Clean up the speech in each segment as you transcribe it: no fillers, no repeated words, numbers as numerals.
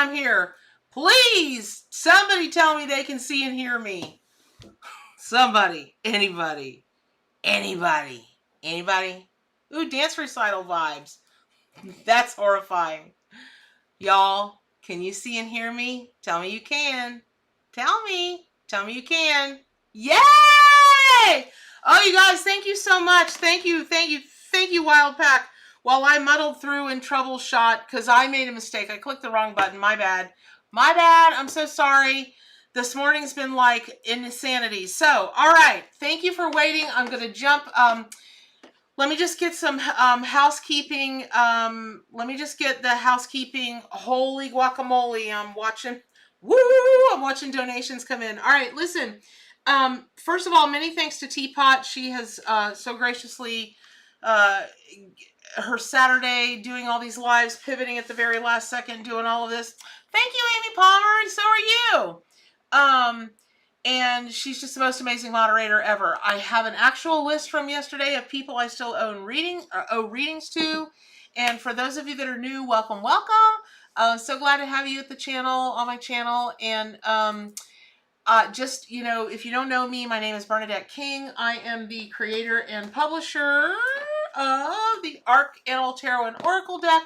I'm here. Please, somebody tell me they can see and hear me. Somebody, anybody, anybody, anybody. Ooh, dance recital vibes. That's horrifying. Y'all, can you see and hear me? Tell me you can. Tell me you can. Yay! Oh, you guys, thank you so much. Thank you, Wild Pack. While I muddled through and troubleshot, because I made a mistake. I clicked the wrong button. My bad. My bad. I'm so sorry. This morning's been like insanity. So, all right. Thank you for waiting. I'm going to jump. Let me just get some housekeeping. Let me just get the housekeeping. Holy guacamole. I'm watching. Woo! I'm watching donations come in. All right, listen. First of all, many thanks to Teapot. She has so graciously her Saturday doing all these lives, pivoting at the very last second, doing all of this. Thank you, Amy Palmer, and so are you. And she's just the most amazing moderator ever. I have an actual list from yesterday of people I still owe readings to. And for those of you that are new, welcome, welcome. So glad to have you at the channel, on my channel. And just, you know, if you don't know me, my name is Bernadette King. I am the creator and publisher of the Arc Animal Tarot and Oracle deck.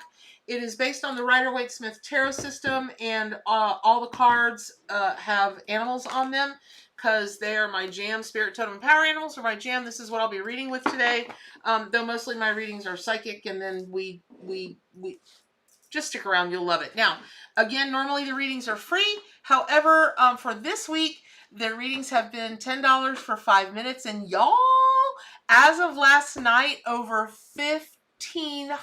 It is based on the Rider-Waite-Smith Tarot system, and all the cards have animals on them because they are my jam. Spirit, Totem, and Power Animals are my jam. This is what I'll be reading with today, though mostly my readings are psychic, and then we just stick around. You'll love it. Now, again, normally the readings are free. However, for this week, the readings have been $10 for 5 minutes, and y'all, as of last night, over $1,500.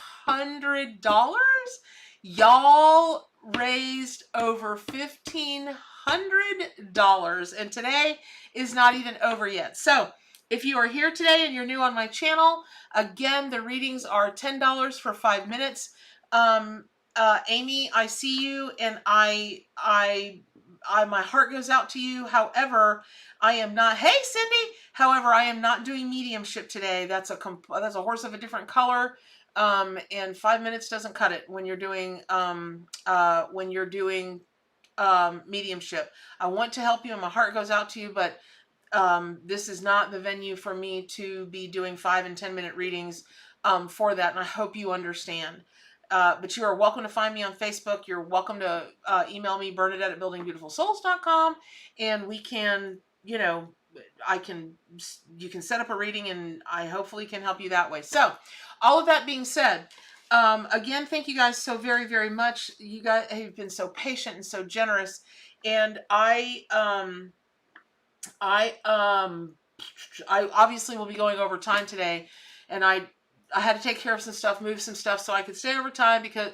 Y'all raised over $1,500, and today is not even over yet. So if you are here today and you're new on my channel, again, the readings are $10 for 5 minutes. Amy, I see you, and I my heart goes out to you. However, I am not. Hey, Cindy. However, I am not doing mediumship today. That's a horse of a different color. And 5 minutes doesn't cut it when you're doing mediumship. I want to help you, and my heart goes out to you, but this is not the venue for me to be doing 5 and 10 minute readings for that, and I hope you understand. But you are welcome to find me on Facebook. You're welcome to email me, Bernadette@buildingbeautifulsouls.com, and we can, you know, you can set up a reading, and I hopefully can help you that way. So, all of that being said, again, thank you guys so very, very much. You guys have been so patient and so generous, and I obviously will be going over time today, and I had to take care of some stuff, move some stuff so I could stay over time because,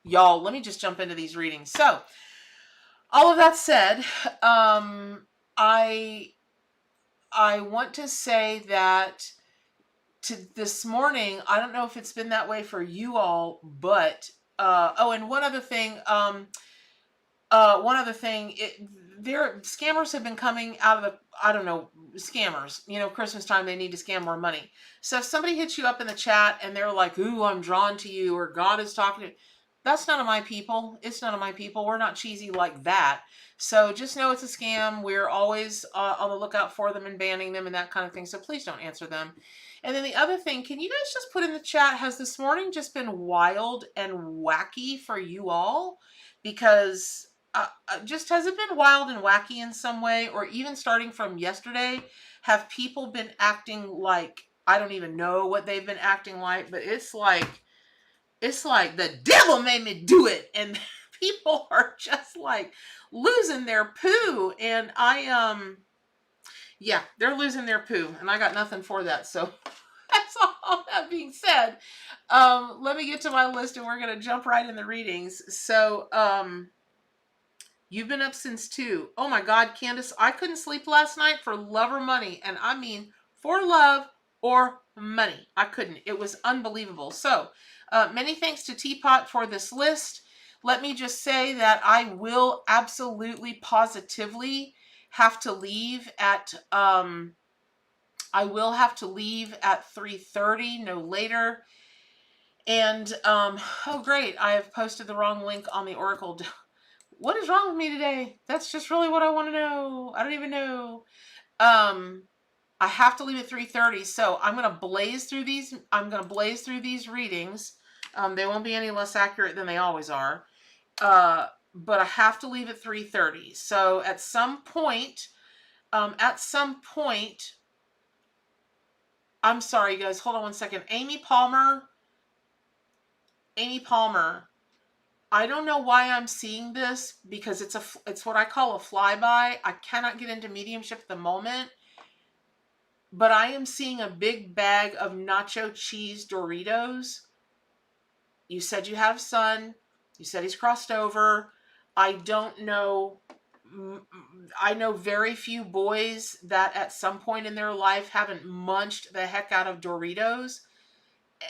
y'all, let me just jump into these readings. So, all of that said, I want to say that this morning, I don't know if it's been that way for you all, but, oh, and one other thing, scammers have been coming out of the, I don't know, scammers, you know, Christmas time, they need to scam more money. So if somebody hits you up in the chat and they're like, ooh, I'm drawn to you, or God is talking to you, that's none of my people. It's none of my people. We're not cheesy like that. So just know it's a scam. We're always on the lookout for them and banning them and that kind of thing. So please don't answer them. And then the other thing, can you guys just put in the chat, has this morning just been wild and wacky for you all? Because just has it been wild and wacky in some way? Or even starting from yesterday, have people been acting like, I don't even know what they've been acting like, but it's like the devil made me do it, and people are just like losing their poo, and yeah, they're losing their poo, and I got nothing for that. So that's all that being said, let me get to my list, and we're gonna jump right in the readings. So you've been up since 2. Oh my God, Candace, I couldn't sleep last night for love or money, and I mean for love or money. I couldn't. It was unbelievable. So many thanks to Teapot for this list. Let me just say that I will absolutely, positively have to leave at, I will have to leave at 3:30, no later. And, oh great, I have posted the wrong link on the Oracle. What is wrong with me today? That's just really what I want to know. I don't even know. I have to leave at 3:30, so I'm going to blaze through these. I'm going to blaze through these readings. They won't be any less accurate than they always are. But I have to leave at 3:30. So at some point, I'm sorry, guys. Hold on one second. Amy Palmer. I don't know why I'm seeing this because it's what I call a flyby. I cannot get into mediumship at the moment, but I am seeing a big bag of nacho cheese Doritos. You said you have a son. You said he's crossed over. I don't know. I know very few boys that at some point in their life haven't munched the heck out of Doritos.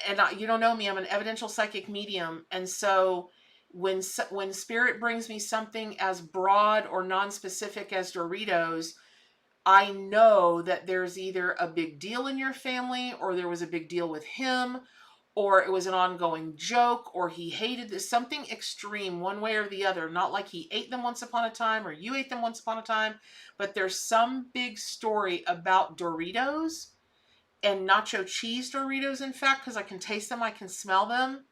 And you don't know me, I'm an evidential psychic medium. And so when spirit brings me something as broad or non-specific as Doritos, I know that there's either a big deal in your family, or there was a big deal with him, or it was an ongoing joke, or he hated this, something extreme one way or the other. Not like he ate them once upon a time or you ate them once upon a time, but there's some big story about Doritos and nacho cheese Doritos, in fact, because I can taste them, I can smell them.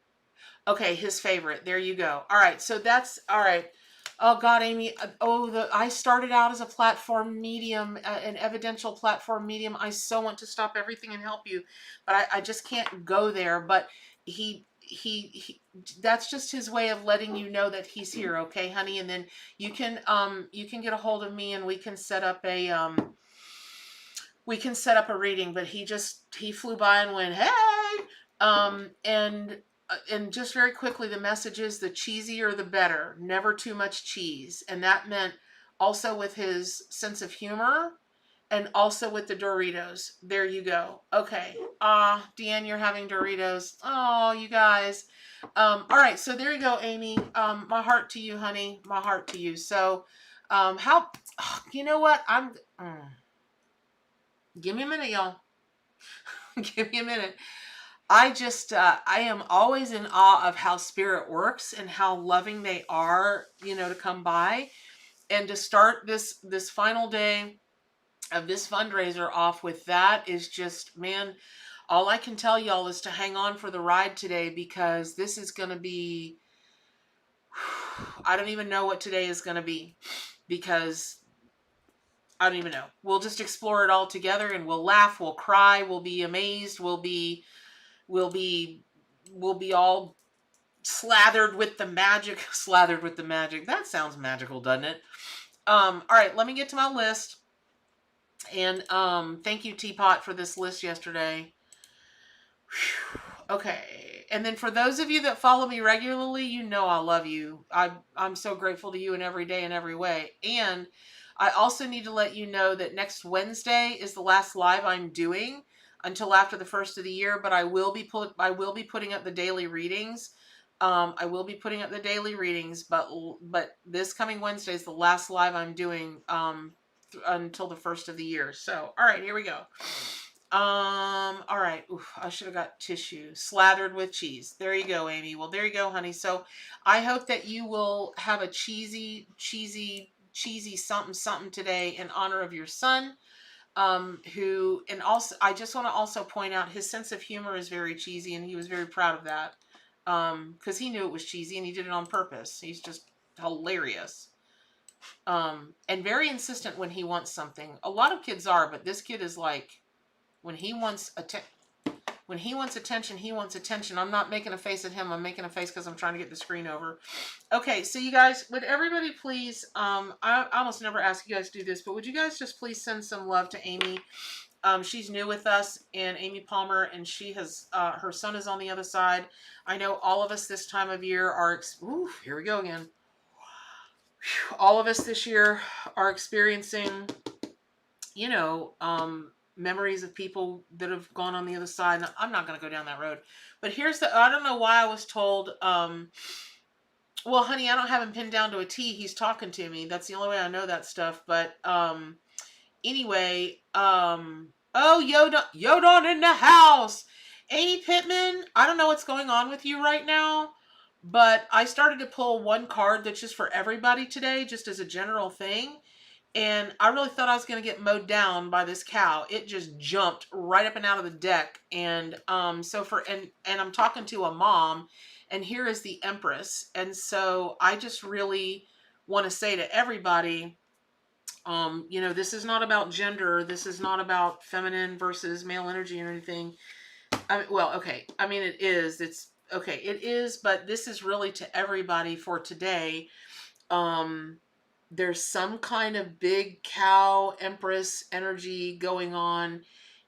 Okay, his favorite. There you go. All right, so that's all right. Oh God, Amy. I started out as a platform medium, an evidential platform medium. I so want to stop everything and help you, but I just can't go there. But he that's just his way of letting you know that he's here, okay, honey? And then you can get a hold of me and we can set up a reading. But he flew by and went, hey, and just very quickly, the message is the cheesier the better, never too much cheese. And that meant also with his sense of humor and also with the Doritos. There you go. Okay. Deanne, you're having Doritos. Oh, you guys. All right. So there you go, Amy. My heart to you, honey. My heart to you. So, you know what? Give me a minute, y'all. Give me a minute. I am always in awe of how spirit works and how loving they are, to come by and to start this final day of this fundraiser off with that is just, man, all I can tell y'all is to hang on for the ride today, because this is going to be, I don't even know what today is going to be, because I don't even know. We'll just explore it all together, and we'll laugh, we'll cry, we'll be amazed, we'll be all slathered with the magic. That sounds magical, doesn't it? All right, let me get to my list. And thank you, Teapot, for this list yesterday. Whew. Okay. And then for those of you that follow me regularly, you know I love you. I'm so grateful to you in every day and every way. And I also need to let you know that next Wednesday is the last live I'm doing until after the first of the year, but I will be putting up the daily readings. But this coming Wednesday is the last live I'm doing until the first of the year. So, all right, here we go. All right. Oof, I should have got tissue slathered with cheese. There you go, Amy. Well, there you go, honey. So I hope that you will have a cheesy something today in honor of your son. And also, I just want to also point out his sense of humor is very cheesy, and he was very proud of that. Because he knew it was cheesy and he did it on purpose. He's just hilarious. And very insistent when he wants something. A lot of kids are, but this kid is like, when he wants attention, he wants attention. I'm not making a face at him. I'm making a face because I'm trying to get the screen over. Okay, so you guys, would everybody please, I almost never ask you guys to do this, but would you guys just please send some love to Amy? She's new with us, and Amy Palmer, and she has, her son is on the other side. I know all of us this time of year are, here we go again. All of us this year are experiencing, memories of people that have gone on the other side. I'm not going to go down that road. But I don't know why I was told, well, honey, I don't have him pinned down to a T. He's talking to me. That's the only way I know that stuff. But anyway, Yodon in the house. Amy Pittman, I don't know what's going on with you right now, But I started to pull one card that's just for everybody today, just as a general thing. And I really thought I was going to get mowed down by this cow. It just jumped right up and out of the deck. And so for and I'm talking to a mom, and here is the Empress. And so I just really want to say to everybody, you know, this is not about gender. This is not about feminine versus male energy or anything. I mean, well, okay. I mean, it is. It's okay. It is, but this is really to everybody for today. There's some kind of big cow Empress energy going on.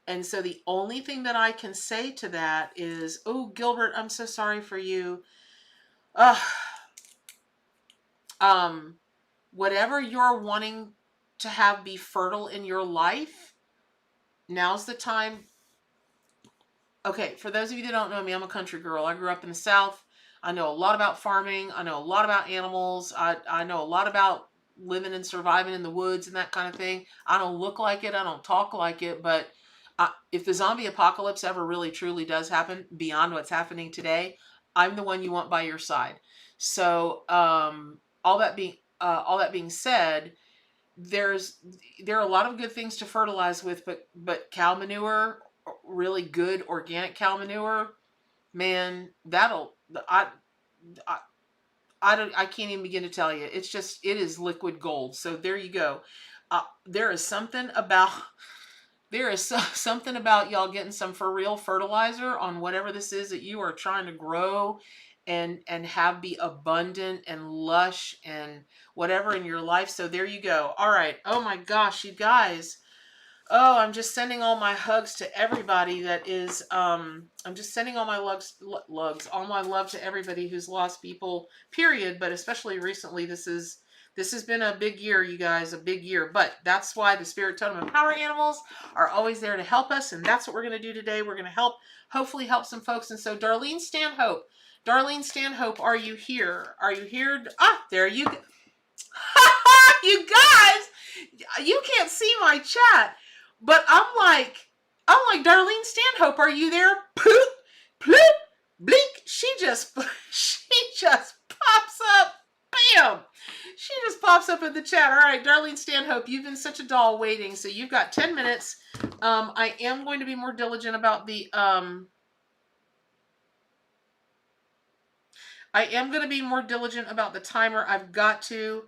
And so the only thing that I can say to that is, oh, Gilbert, I'm so sorry for you. Uh, whatever you're wanting to have be fertile in your life, now's the time. Okay, for those of you that don't know me, I'm a country girl. I grew up in the South. I know a lot about farming. I know a lot about animals. I know a lot about living and surviving in the woods and that kind of thing. I don't look like it. I don't talk like it. But if the zombie apocalypse ever really truly does happen beyond what's happening today, I'm the one you want by your side. So all that being said, there are a lot of good things to fertilize with, but cow manure, really good organic cow manure, man, that'll I I can't even begin to tell you. It's just, it is liquid gold. So there you go. There is something about something about y'all getting some for real fertilizer on whatever this is that you are trying to grow and have be abundant and lush and whatever in your life. So there you go. All right. Oh my gosh, you guys. Oh, I'm just sending all my hugs to everybody that is, I'm just sending all my all my love to everybody who's lost people, period. But especially recently, this has been a big year, you guys, a big year. But that's why the Spirit Totem and Power Animals are always there to help us. And that's what we're going to do today. We're going to hopefully help some folks. And so Darlene Stanhope, are you here? Are you here? Ah, there you go. You guys, you can't see my chat. But I'm like, Darlene Stanhope, are you there? Poop, bloop, blink. She just pops up. Bam. She just pops up in the chat. All right, Darlene Stanhope, you've been such a doll waiting. So you've got 10 minutes. I am going to be more diligent about the, timer. I've got to.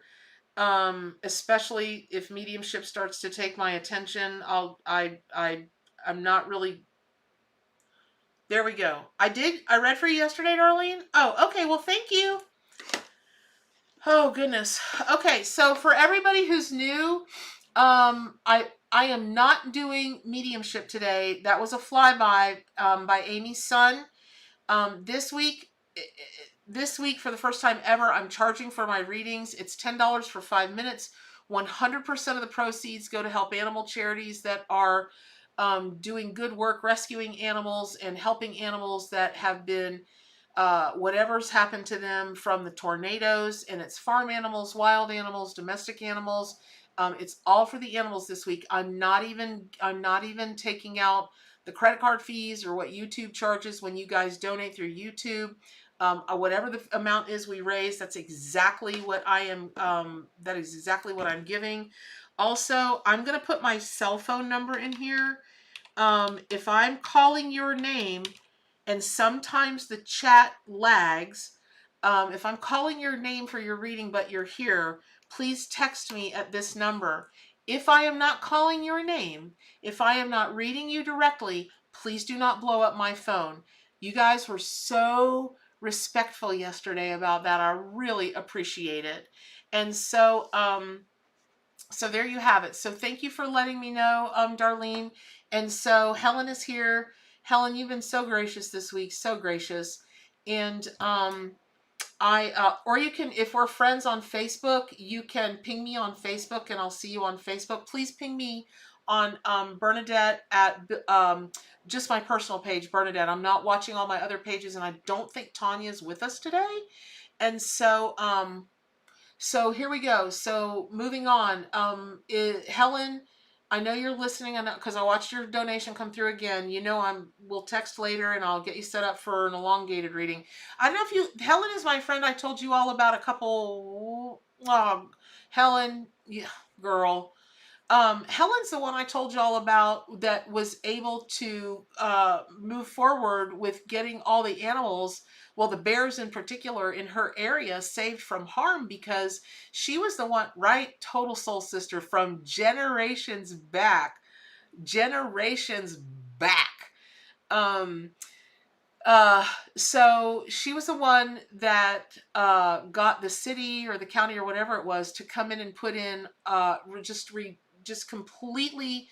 Especially if mediumship starts to take my attention, I'm not really. There we go. I read for you yesterday, Darlene. Oh, okay. Well, thank you. Oh, goodness. Okay. So for everybody who's new, I am not doing mediumship today. That was a flyby, by Amy's son. This week, for the first time ever, I'm charging for my readings. It's $10 for 5 minutes. 100% of the proceeds go to help animal charities that are doing good work, rescuing animals and helping animals that have been, whatever's happened to them from the tornadoes. And it's farm animals, wild animals, domestic animals. It's all for the animals this week. I'm not even taking out the credit card fees or what YouTube charges when you guys donate through YouTube. Whatever the amount is we raise, that's exactly what I am. That is exactly what I'm giving. Also, I'm going to put my cell phone number in here. If I'm calling your name and sometimes the chat lags, if I'm calling your name for your reading but you're here, please text me at this number. If I am not calling your name, if I am not reading you directly, please do not blow up my phone. You guys were so respectful yesterday about that. I really appreciate it. And so, so there you have it. So thank you for letting me know, Darlene. And so Helen is here. Helen, you've been so gracious this week, so gracious. And or you can, if we're friends on Facebook, you can ping me on Facebook and I'll see you on Facebook. Please ping me on Bernadette at just my personal page, Bernadette. I'm not watching all my other pages, and I don't think Tanya's with us today. And so so here we go. So moving on. Helen, I know you're listening, because I watched your donation come through again. You know, we'll text later and I'll get you set up for an elongated reading. I don't know if Helen is my friend. I told you all about a couple. Helen, yeah, girl. Helen's the one I told you all about that was able to move forward with getting all the animals, well, the bears in particular, in her area saved from harm, because she was the one, right? Total soul sister from generations back. Generations back. Um, so she was the one that got the city or the county or whatever it was to come in and put in just completely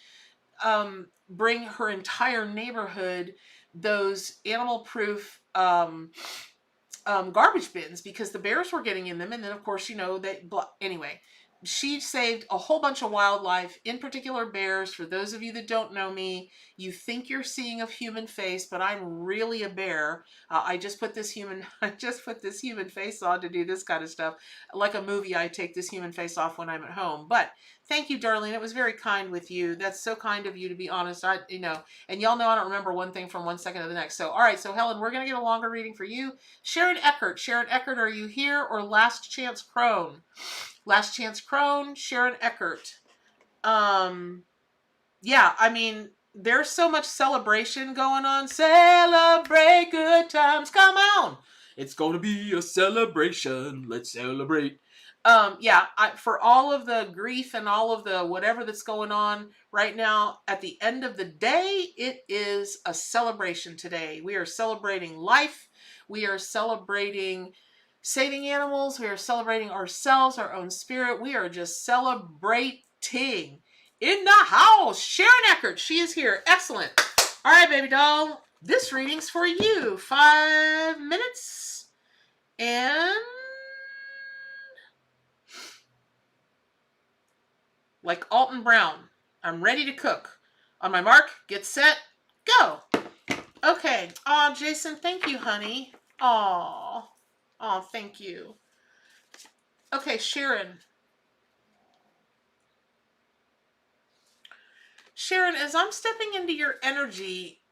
bring her entire neighborhood those animal proof garbage bins, because the bears were getting in them. And then of course, anyway, she saved a whole bunch of wildlife, in particular bears. For those of you that don't know me, you think you're seeing a human face, but I'm really a bear. I just put this human face on to do this kind of stuff. Like a movie, I take this human face off when I'm at home. But thank you, Darlene. It was very kind with you. That's so kind of you, to be honest. And y'all know I don't remember one thing from one second to the next. So, all right. So Helen, we're going to get a longer reading for you. Sharon Eckert, are you here? Or Last Chance Crone? Last Chance Crone, Sharon Eckert. Yeah, I mean, there's so much celebration going on. Celebrate good times. Come on. It's going to be a celebration. Let's celebrate. Yeah, for all of the grief and all of the whatever that's going on right now, at the end of the day, it is a celebration today. We are celebrating life. We are celebrating saving animals. We are celebrating ourselves, our own spirit. We are just celebrating. In the house, Sharon Eckert. She is here. Excellent. All right, baby doll. This reading's for you. 5 minutes. And like Alton Brown, I'm ready to cook. On my mark, get set, go. Okay. Aw, Jason, thank you, honey. Aw. Aw, thank you. Okay, Sharon. Sharon, as I'm stepping into your energy,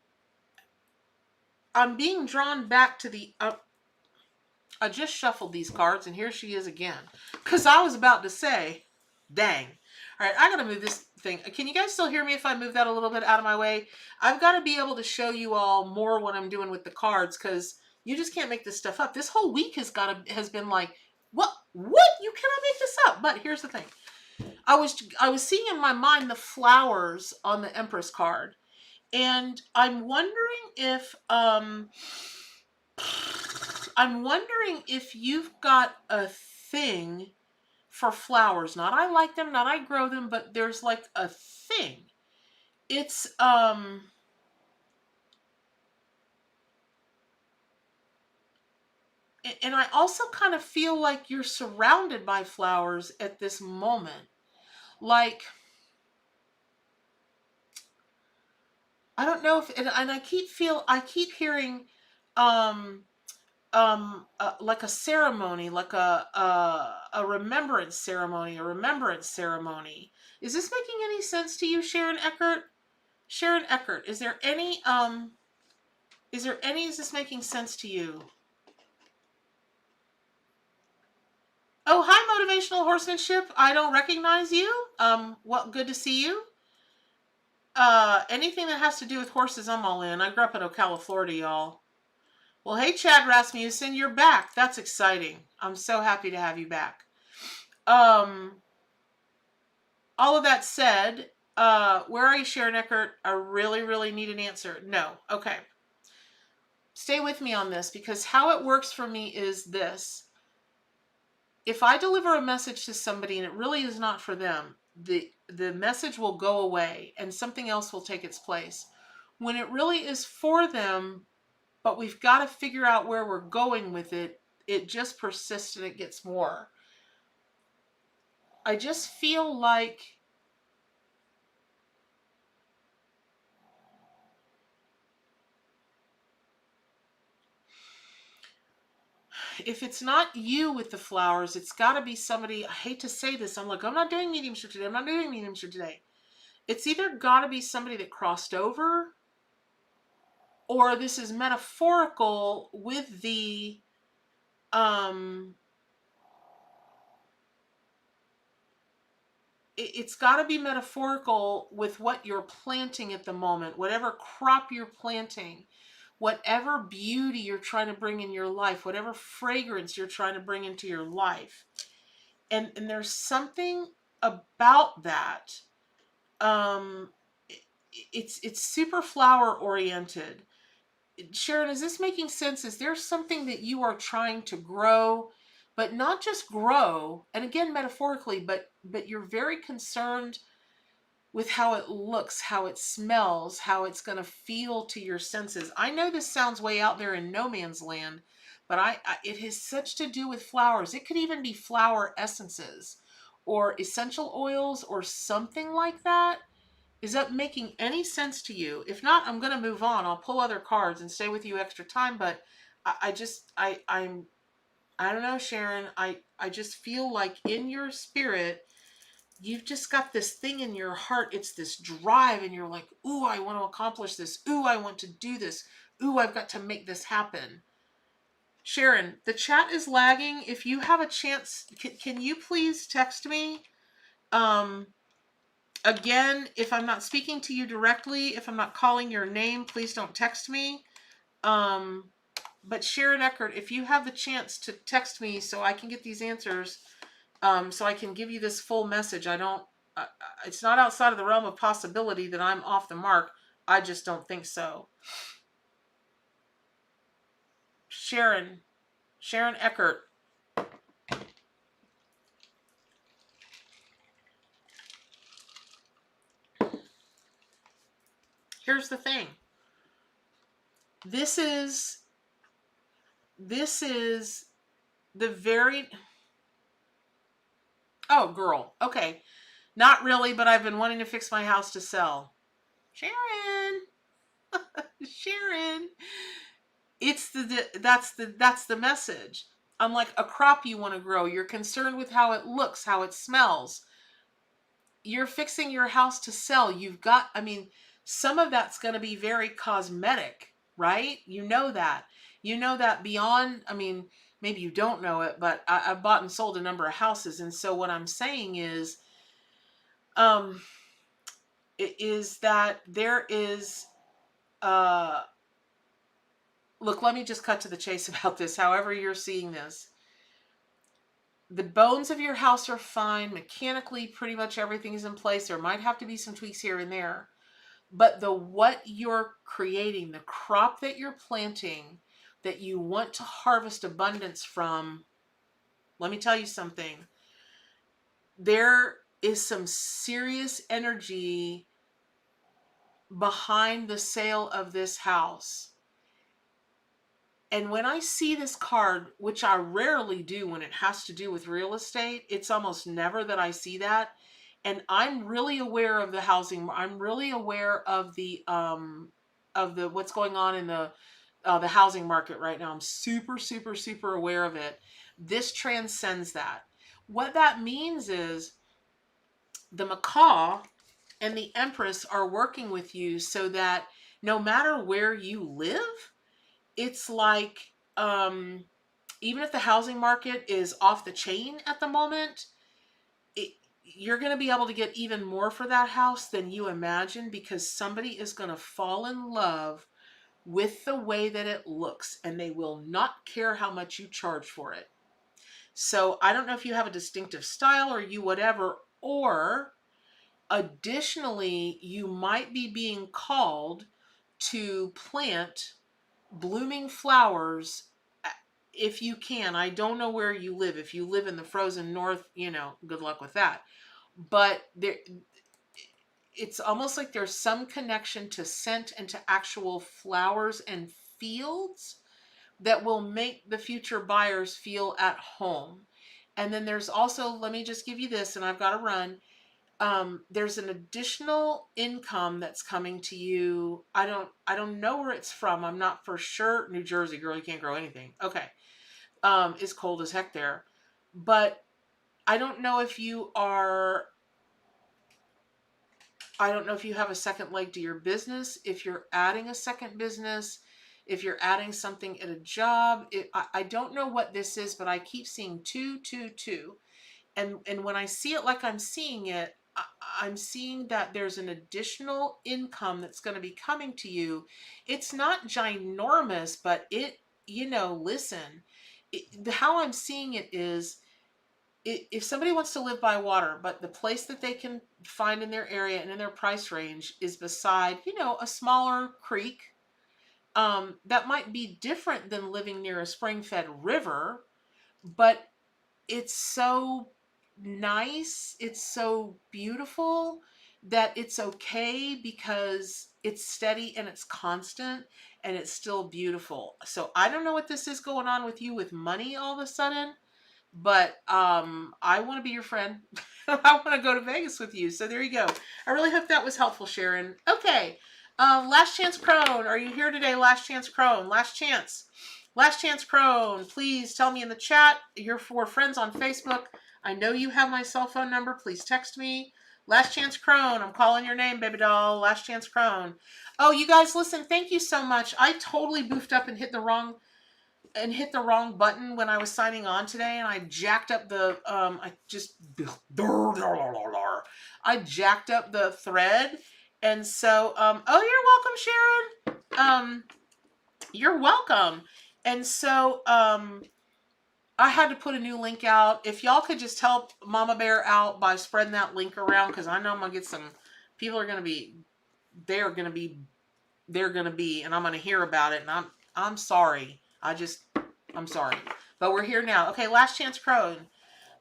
I'm being drawn back to the... I just shuffled these cards, and here she is again. Because I was about to say, dang. All right, I got to move this thing. Can you guys still hear me if I move that a little bit out of my way? I've got to be able to show you all more what I'm doing with the cards, because you just can't make this stuff up. This whole week has been like, what? You cannot make this up. But here's the thing. I was seeing in my mind the flowers on the Empress card, and I'm wondering if you've got a thing for flowers. Not I like them, not I grow them, but there's like a thing. It's and I also kind of feel like you're surrounded by flowers at this moment. Like, I don't know if, and I keep hearing like a ceremony, like a remembrance ceremony, Is this making any sense to you, Sharon Eckert? Sharon Eckert, is this making sense to you? Oh, hi, Motivational Horsemanship. I don't recognize you. Well, good to see you. Anything that has to do with horses, I'm all in. I grew up in Ocala, Florida, y'all. Well, hey, Chad Rasmussen, you're back. That's exciting. I'm so happy to have you back. All of that said, where are you, Sharon Eckert? I really, really need an answer. No. Okay. Stay with me on this, because how it works for me is this. If I deliver a message to somebody and it really is not for them, the message will go away and something else will take its place. When it really is for them, but we've got to figure out where we're going with it, it just persists and it gets more. I just feel like if it's not you with the flowers, it's got to be somebody. I hate to say this. I'm not doing mediumship today. it's either got to be somebody that crossed over, or this is metaphorical with the it's got to be metaphorical with what you're planting at the moment, whatever crop you're planting, whatever beauty you're trying to bring in your life, whatever fragrance you're trying to bring into your life. And there's something about that. It's super flower oriented. Sharon, is this making sense? Is there something that you are trying to grow, but not just grow, and again metaphorically, but you're very concerned with how it looks, how it smells, how it's going to feel to your senses. I know this sounds way out there in no man's land, but it has such to do with flowers. It could even be flower essences or essential oils or something like that. Is that making any sense to you? If not, I'm going to move on. I'll pull other cards and stay with you extra time, but I don't know, Sharon. I just feel like in your spirit, you've just got this thing in your heart. It's this drive, and you're like, ooh, I want to accomplish this. Ooh, I want to do this. Ooh, I've got to make this happen. Sharon, the chat is lagging. If you have a chance, can you please text me? Again, if I'm not speaking to you directly, if I'm not calling your name, please don't text me. But Sharon Eckert, if you have the chance to text me so I can get these answers, so I can give you this full message. It's not outside of the realm of possibility that I'm off the mark. I just don't think so. Sharon Eckert. Here's the thing. This is the very... Oh, girl. Okay. Not really, but I've been wanting to fix my house to sell. Sharon. Sharon. That's the message. Unlike a crop you want to grow, you're concerned with how it looks, how it smells. You're fixing your house to sell. Some of that's going to be very cosmetic, right? You know that. You know that beyond, maybe you don't know it, but I've bought and sold a number of houses. And so what I'm saying is that there is, look, let me just cut to the chase about this, however you're seeing this. The bones of your house are fine. Mechanically, pretty much everything is in place. There might have to be some tweaks here and there. But what you're creating, the crop that you're planting, that you want to harvest abundance from, let me tell you something. There is some serious energy behind the sale of this house. And when I see this card, which I rarely do when it has to do with real estate, it's almost never that I see that. And I'm really aware of the housing. I'm really aware of the what's going on in the housing market right now. I'm super, super, super aware of it. This transcends that. What that means is the macaw and the empress are working with you so that no matter where you live, it's like, even if the housing market is off the chain at the moment, you're going to be able to get even more for that house than you imagine, because somebody is going to fall in love with the way that it looks, and they will not care how much you charge for it. So I don't know if you have a distinctive style or you whatever, or additionally, you might be being called to plant blooming flowers if you can. I don't know where you live. If you live in the frozen north, good luck with that. But it's almost like there's some connection to scent and to actual flowers and fields that will make the future buyers feel at home. And then there's also, let me just give you this, and I've got to run. There's an additional income that's coming to you. I don't know where it's from. I'm not for sure. New Jersey, girl, you can't grow anything. Okay. It's cold as heck there. But I don't know if you are I don't know if you have a second leg to your business, if you're adding a second business, if you're adding something at a job. I don't know what this is, but I keep seeing 222. And when I see it like I'm seeing it, I'm seeing that there's an additional income that's going to be coming to you. It's not ginormous, but listen, how I'm seeing it is, if somebody wants to live by water, but the place that they can find in their area and in their price range is beside, a smaller creek, that might be different than living near a spring-fed river, but it's so nice, it's so beautiful that it's okay because it's steady and it's constant and it's still beautiful. So I don't know what this is going on with you with money all of a sudden, but I want to be your friend. I want to go to Vegas with you. So there you go. I really hope that was helpful, Sharon. Okay. Last Chance Crone. Are you here today? Last Chance Crone. Last Chance. Last Chance Crone. Please tell me in the chat. You're for friends on Facebook. I know you have my cell phone number. Please text me. Last Chance Crone. I'm calling your name, baby doll. Last Chance Crone. Oh, you guys, listen. Thank you so much. I totally boofed up and hit the wrong button when I was signing on today, and I jacked up the I jacked up the thread, and so oh, you're welcome, Sharon. You're welcome. And so I had to put a new link out. If y'all could just help Mama Bear out by spreading that link around, because I know I'm gonna get some people are gonna be they're gonna be and I'm gonna hear about it, and I'm sorry. I'm sorry. But we're here now. Okay, Last Chance Crone.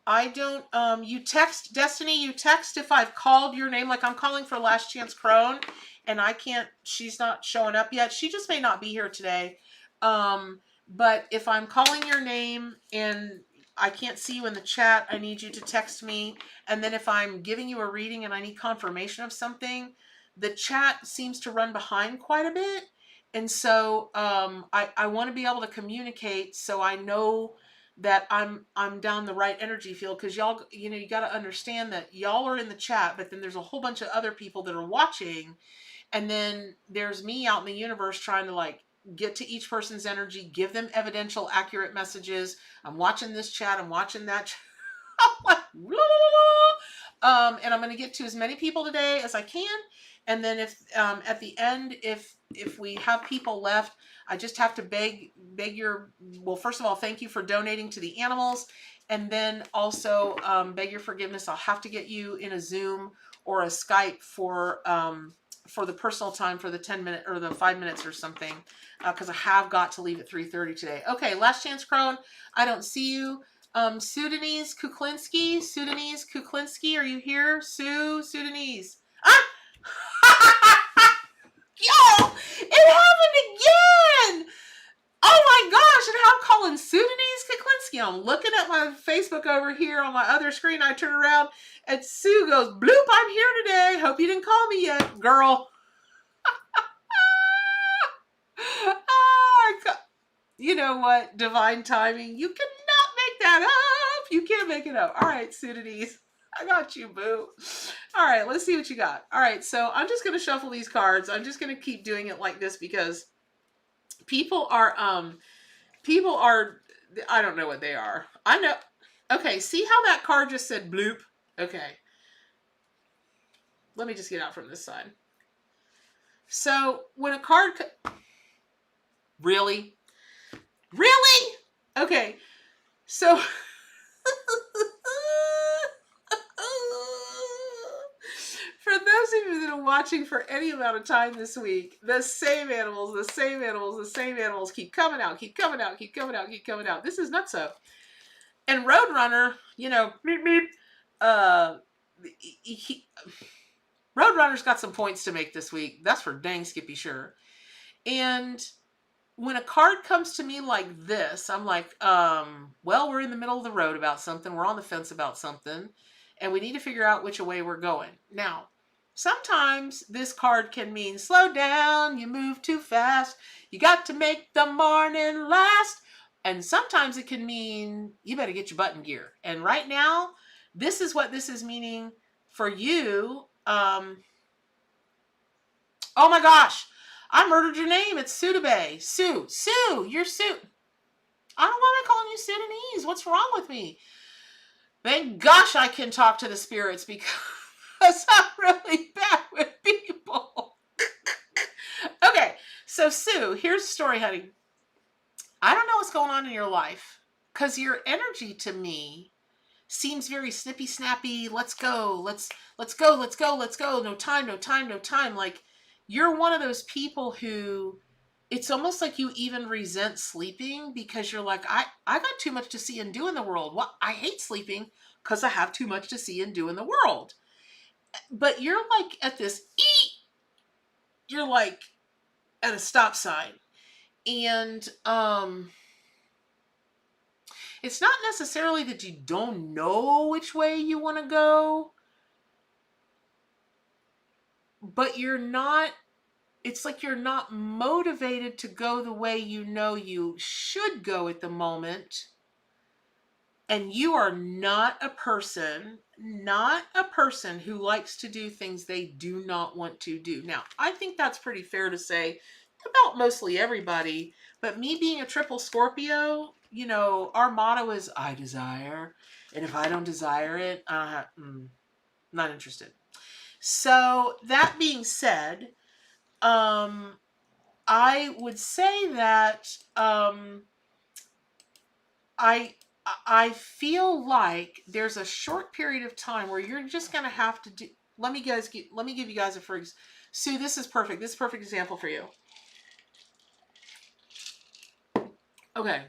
I don't, you text, Destiny, you text if I've called your name, like I'm calling for Last Chance Crone, and I can't, she's not showing up yet. She just may not be here today. But if I'm calling your name and I can't see you in the chat, I need you to text me. And then if I'm giving you a reading and I need confirmation of something, the chat seems to run behind quite a bit. And so I want to be able to communicate so I know that I'm down the right energy field, because y'all, you got to understand that y'all are in the chat, but then there's a whole bunch of other people that are watching, and then there's me out in the universe trying to like get to each person's energy, give them evidential, accurate messages. I'm watching this chat, I'm watching that chat. I'm like, and I'm going to get to as many people today as I can. And then if at the end, if we have people left, I just have to beg your, well, first of all, thank you for donating to the animals. And then also beg your forgiveness. I'll have to get you in a Zoom or a Skype for the personal time for the 10-minute or the 5 minutes or something, because I have got to leave at 3:30 today. Okay, Last Chance Crone. I don't see you. Sudanese Kuklinski, are you here? Sudanese. Ah! Yo, it happened again. Oh my gosh, and how I'm calling Sudanese Kuklinski. I'm looking at my Facebook over here on my other screen. I turn around and Sue goes, bloop, I'm here today. Hope you didn't call me yet, girl. You know what? Divine timing. You cannot make that up. You can't make it up. All right, Sudanese. I got you, boo. All right, let's see what you got. All right, so I'm just going to shuffle these cards. I'm just going to keep doing it like this because people are, I don't know what they are. I know. Okay, see how that card just said bloop? Okay. Let me just get out from this side. So when a card... Really? Really? Okay. So... For those of you that are watching for any amount of time this week, the same animals keep coming out. This is nutso. And Roadrunner, meep, meep, Roadrunner's got some points to make this week. That's for dang Skippy sure. And when a card comes to me like this, I'm like, well, we're in the middle of the road about something. We're on the fence about something. And we need to figure out which way we're going. Now, sometimes this card can mean slow down, you move too fast, you got to make the morning last. And sometimes it can mean you better get your butt in gear. And right now, this is what this is meaning for you. Oh my gosh. I murdered your name. It's Sudabay. Sue. Sue. You're Sue. I don't want to call you Sudanese. What's wrong with me? Thank gosh I can talk to the spirits because I'm really bad with people. Okay. So Sue, here's the story, honey. I don't know what's going on in your life because your energy to me seems very snippy snappy. Let's go. Let's go. Let's go. Let's go. No time, no time, no time. Like you're one of those people who it's almost like you even resent sleeping because you're like, I got too much to see and do in the world. Well, I hate sleeping because I have too much to see and do in the world. But you're like at this you're like at a stop sign. And it's not necessarily that you don't know which way you want to go, but it's like you're not motivated to go the way you know you should go at the moment. And you are not a person who likes to do things they do not want to do. Now, I think that's pretty fair to say about mostly everybody, but me being a triple Scorpio, you know, our motto is I desire, and if I don't desire it, not interested. So that being said, I would say that I feel like there's a short period of time where you're just gonna have to do. Let me give you guys a phrase. Sue, this is perfect. This is a perfect example for you. Okay,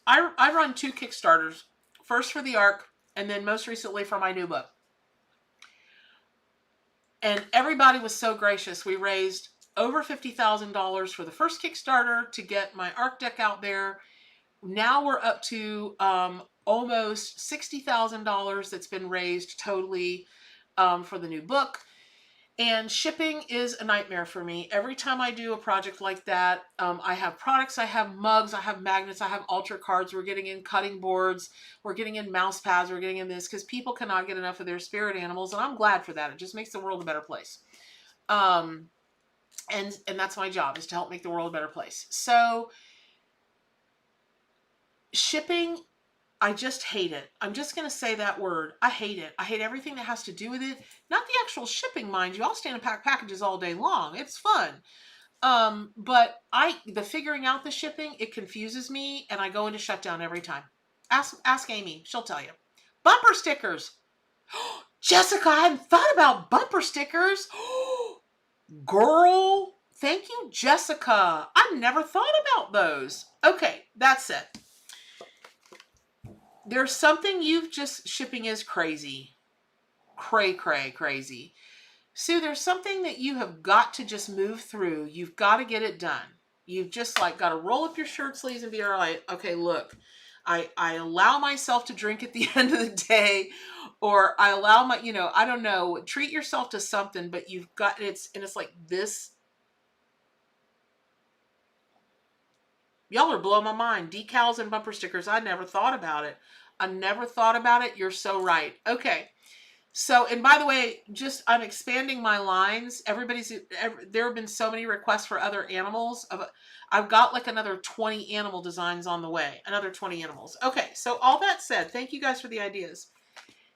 I run 2 Kickstarters. First for the ARC, and then most recently for my new book. And everybody was so gracious. We raised over $50,000 for the first Kickstarter to get my ARC deck out there. Now we're up to almost $60,000 that's been raised totally for the new book. And shipping is a nightmare for me. Every time I do a project like that, I have products, I have mugs, I have magnets, I have altar cards. We're getting in cutting boards, we're getting in mouse pads, we're getting in this because people cannot get enough of their spirit animals, and I'm glad for that. It just makes the world a better place. And that's my job, is to help make the world a better place. So shipping, I just hate it. I'm just going to say that word. I hate it. I hate everything that has to do with it. Not the actual shipping, mind you. I'll stand and pack packages all day long. It's fun. But the figuring out the shipping, it confuses me, and I go into shutdown every time. Ask Amy. She'll tell you. Bumper stickers. Jessica, I hadn't thought about bumper stickers. Girl, thank you, Jessica. I've never thought about those. Okay, that's it. There's something shipping is crazy. Crazy. Sue, there's something that you have got to just move through. You've got to get it done. You've just like got to roll up your shirt sleeves and be all right. Okay, look, I allow myself to drink at the end of the day, or I allow my, I don't know, treat yourself to something, but you've got, it's like this. Y'all are blowing my mind. Decals and bumper stickers. I never thought about it. You're so right. Okay. So, and by the way, I'm expanding my lines. There have been so many requests for other animals. I've got like another 20 animal designs on the way. Another 20 animals. Okay. So all that said, thank you guys for the ideas.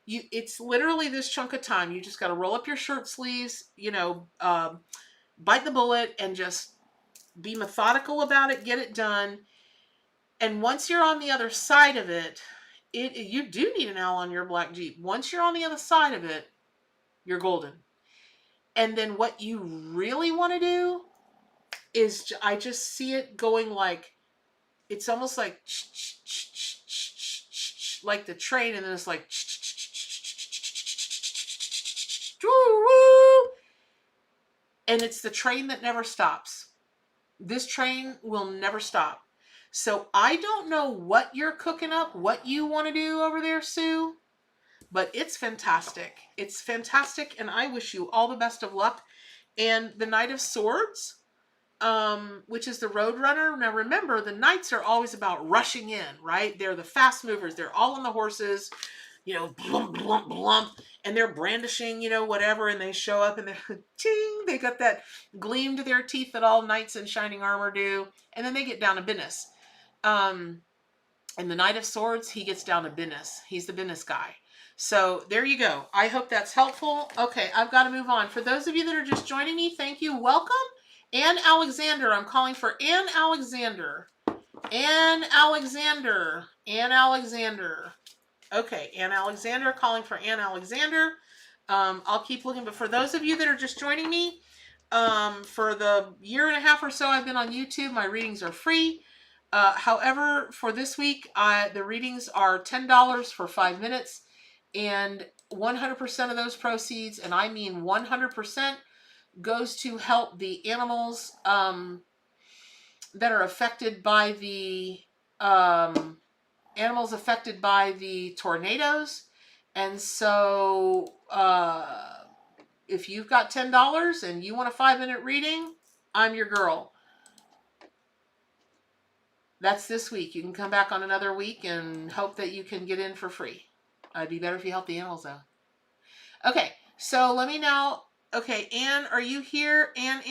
It's literally this chunk of time. You just got to roll up your shirt sleeves, bite the bullet and just be methodical about it, get it done. And once you're on the other side of it, you do need an owl on your black Jeep. Once you're on the other side of it, you're golden. And then what you really want to do is, I just see it going like, it's almost like the train, and then it's like and it's the train that never stops. This train will never stop. So I don't know what you're cooking up, what you want to do over there, Sue, but it's fantastic. It's fantastic, and I wish you all the best of luck. And the Knight of Swords, which is the Roadrunner. Now remember, the Knights are always about rushing in, right? They're the fast movers. They're all on the horses. blump, blump, blump, and they're brandishing, whatever, and they show up and they're, ting, they got that gleam to their teeth that all knights in shining armor do, and then they get down to business. And the Knight of Swords, he gets down to business. He's the business guy. So there you go. I hope that's helpful. Okay, I've got to move on. For those of you that are just joining me, thank you. Welcome. Ann Alexander. I'm calling for Ann Alexander. Ann Alexander. Ann Alexander. Okay, Ann Alexander, calling for Ann Alexander. I'll keep looking. But for those of you that are just joining me, for the year and a half or so I've been on YouTube, my readings are free. However, for this week, the readings are $10 for 5 minutes, and 100% of those proceeds, and I mean 100%, goes to help the animals that are affected by the tornadoes. And so if you've got $10 and you want a 5-minute reading, I'm your girl. That's this week. You can come back on another week and hope that you can get in for free. It'd be better if you help the animals, though. Okay, so let me now... Okay, Ann, are you here? Ann.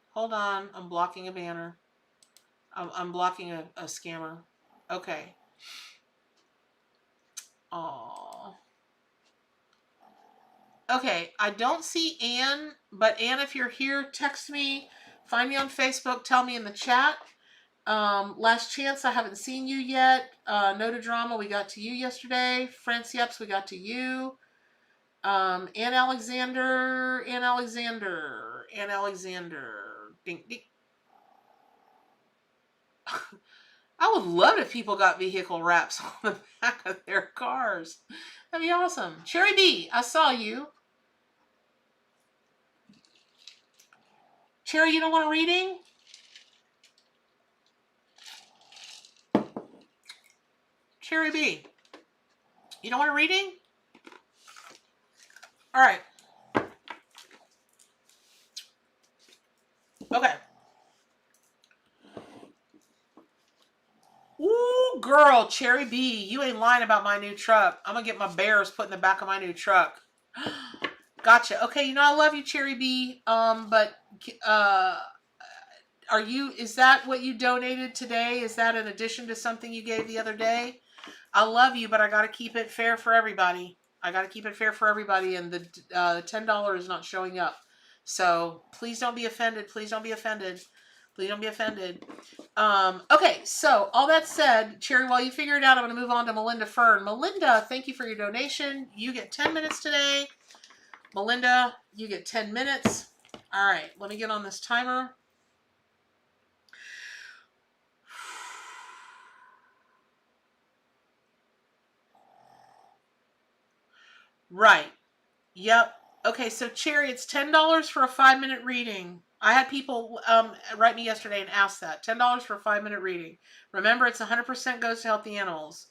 Hold on. I'm blocking a banner. I'm blocking a scammer. Okay. Oh. Okay, I don't see Ann, but Ann, if you're here, text me, find me on Facebook, tell me in the chat. Last Chance, I haven't seen you yet. No to Drama, we got to you yesterday. France Yeps, we got to you. Ann Alexander. Ding, ding. I would love if people got vehicle wraps on the back of their cars. That'd be awesome. Cherry B, I saw you. Cherry, you don't want a reading? Cherry B, you don't want a reading? All right. Okay. Ooh, girl, Cherry B, you ain't lying about my new truck. I'm gonna get my bears put in the back of my new truck. Gotcha. Okay, I love you, Cherry B. But is that what you donated today? Is that in addition to something you gave the other day? I love you, but I gotta keep it fair for everybody. And the $10 is not showing up. So please don't be offended. Okay, so all that said, Cherry, while you figure it out, I'm going to move on to Melinda Fern. Melinda, thank you for your donation. You get 10 minutes today. Melinda, you get 10 minutes. All right, let me get on this timer. Right. Yep. Okay, so Cherry, it's $10 for a 5-minute reading. I had people write me yesterday and ask that. $10 for a 5-minute reading. Remember, it's 100% goes to help the animals.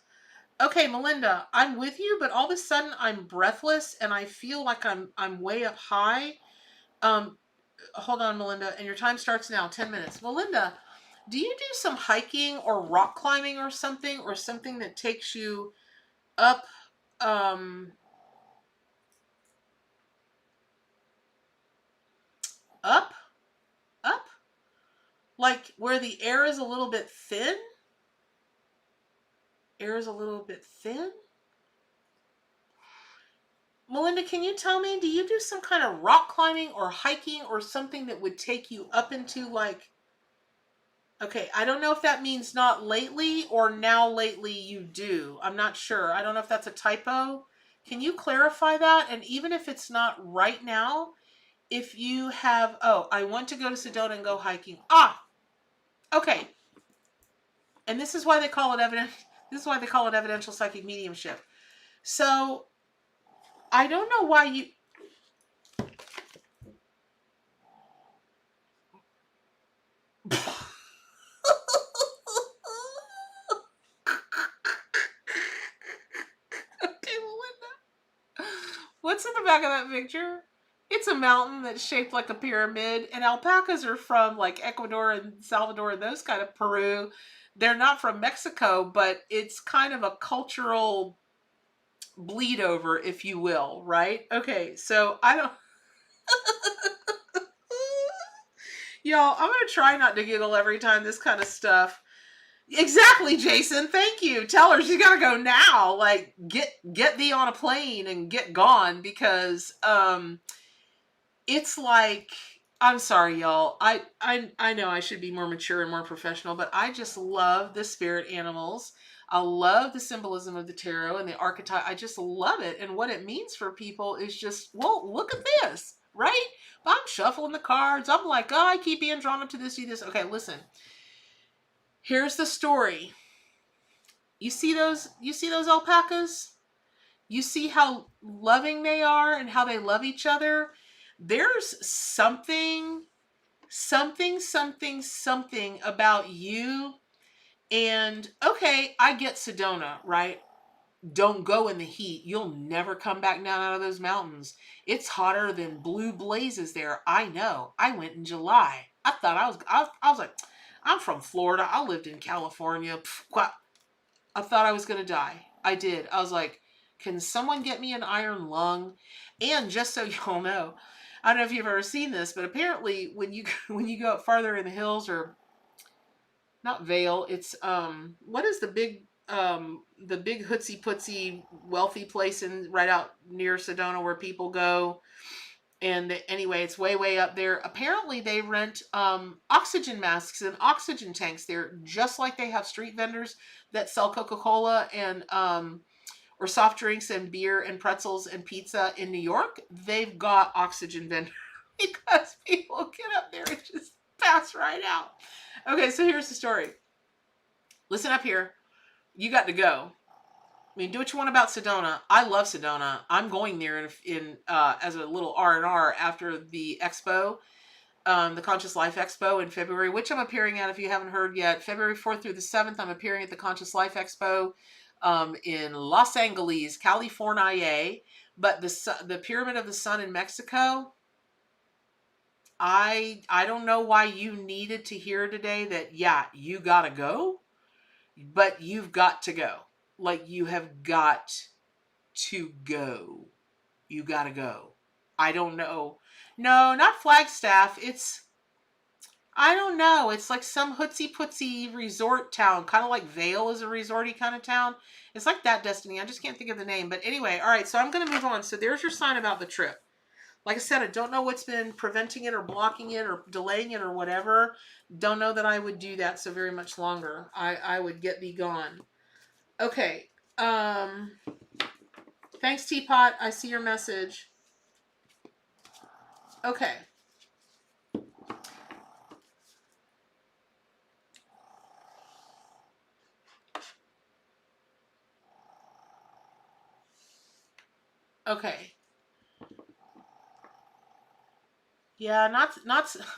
Okay, Melinda, I'm with you, but all of a sudden I'm breathless and I feel like I'm way up high. Hold on, Melinda, and your time starts now, 10 minutes. Melinda, do you do some hiking or rock climbing or something that takes you up up? Like where the air is a little bit thin? Melinda, can you tell me, do you do some kind of rock climbing or hiking or something that would take you up into like... Okay, I don't know if that means not lately or now lately you do. I'm not sure. I don't know if that's a typo. Can you clarify that? And even if it's not right now, if you have... Oh, I want to go to Sedona and go hiking. Okay. And this is why they call it evidential psychic mediumship. So I don't know why you... Okay, Melinda. What's in the back of that picture? It's a mountain that's shaped like a pyramid, and alpacas are from like Ecuador and Salvador and those kind of Peru. They're not from Mexico, but it's kind of a cultural bleed over, if you will, right? Okay, so I don't. Y'all, I'm gonna try not to giggle every time this kind of stuff. Exactly, Jason. Thank you. Tell her she's gotta go now. Like, get thee on a plane and get gone because it's like, I'm sorry, y'all. I know I should be more mature and more professional, but I just love the spirit animals. I love the symbolism of the tarot and the archetype. I just love it. And what it means for people is just, well, look at this, right? I'm shuffling the cards. I'm like, oh, I keep being drawn up to this, do this. Okay, listen. Here's the story. You see those alpacas? You see how loving they are and how they love each other? There's something about you. And okay, I get Sedona, right? Don't go in the heat. You'll never come back down out of those mountains. It's hotter than blue blazes there. I know. I went in July. I was like, I'm from Florida. I lived in California. I thought I was going to die. I did. I was like, can someone get me an iron lung? And just so y'all know, I don't know if you've ever seen this, but apparently when you go up farther in the hills, or not Vale, it's what is the big hootsy pootsy wealthy place in right out near Sedona where people go? And anyway, it's way up there. Apparently they rent oxygen masks and oxygen tanks there, just like they have street vendors that sell Coca-Cola and or soft drinks and beer and pretzels and pizza in New York. They've got oxygen vendors because people get up there and just pass right out. Okay, so here's the story. Listen up here. You got to go. I mean, do what you want about Sedona. I love Sedona. I'm going there in as a little R&R after the expo, the Conscious Life Expo in February, which I'm appearing at if you haven't heard yet. February 4th through the 7th, I'm appearing at the Conscious Life Expo in Los Angeles, California. But the Pyramid of the Sun in Mexico, I don't know why you needed to hear today that, yeah, you got to go, but you've got to go. Like, you have got to go. You gotta go. I don't know. No, not Flagstaff. I don't know. It's like some hootsy-pootsy resort town. Kind of like Vail is a resorty kind of town. It's like that, Destiny. I just can't think of the name. But anyway, all right, so I'm going to move on. So there's your sign about the trip. Like I said, I don't know what's been preventing it or blocking it or delaying it or whatever. Don't know that I would do that so very much longer. I would get thee gone. Okay. Thanks, Teapot. I see your message. Okay. Okay. Yeah, not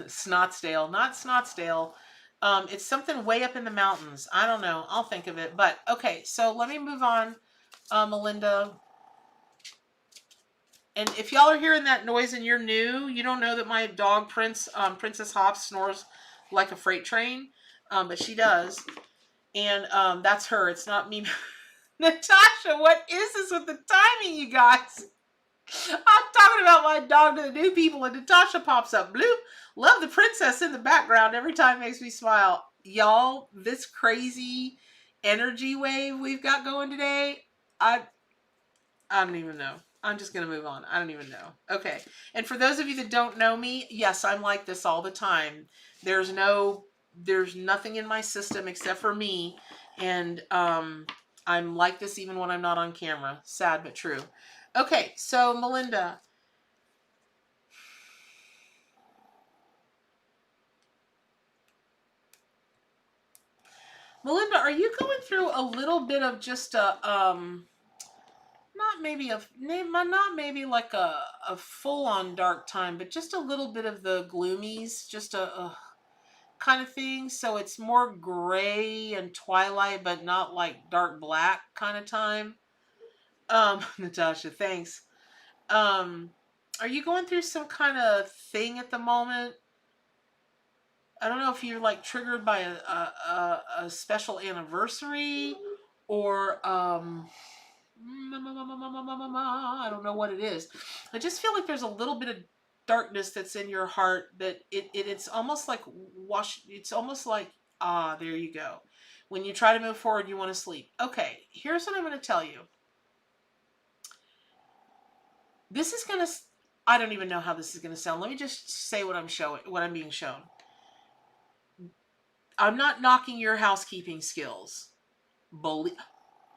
Snotsdale, not Snotsdale. It's something way up in the mountains. I don't know. I'll think of it. But okay, so let me move on, Melinda. And if y'all are hearing that noise and you're new, you don't know that my dog Princess Hops snores like a freight train, but she does, and that's her. It's not me. Natasha, what is this with the timing, you guys? I'm talking about my dog to the new people, and Natasha pops up. Bloop. Love the princess in the background. Every time makes me smile. Y'all, this crazy energy wave we've got going today, I don't even know. I'm just going to move on. I don't even know. Okay. And for those of you that don't know me, yes, I'm like this all the time. There's nothing in my system except for me. And I'm like this even when I'm not on camera. Sad but true. Okay. So Melinda. Melinda, are you going through a little bit of just a, not maybe like a full-on dark time, but just a little bit of the gloomies, just a kind of thing? So it's more gray and twilight, but not like dark black kind of time. Natasha, thanks. Are you going through some kind of thing at the moment? I don't know if you're like triggered by a special anniversary, or I don't know what it is. I just feel like there's a little bit of darkness that's in your heart that it's almost like it's almost like, there you go. When you try to move forward, you want to sleep. Okay, here's what I'm going to tell you. This is going to, I don't even know how this is going to sound. Let me just say what I'm being shown. I'm not knocking your housekeeping skills.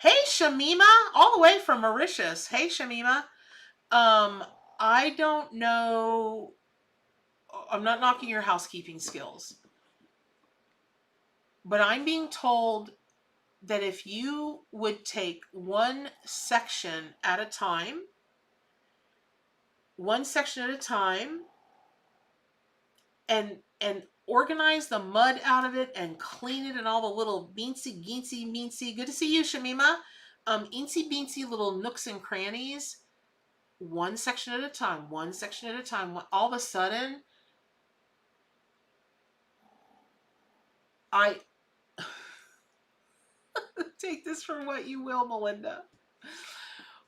Hey, Shamima, all the way from Mauritius. Hey, Shamima. I don't know. I'm not knocking your housekeeping skills, but I'm being told that if you would take one section at a time, and organize the mud out of it and clean it and all the little beansy. Good to see you, Shamima. Eensy beansy little nooks and crannies. One section at a time. All of a sudden, I take this for what you will, Melinda,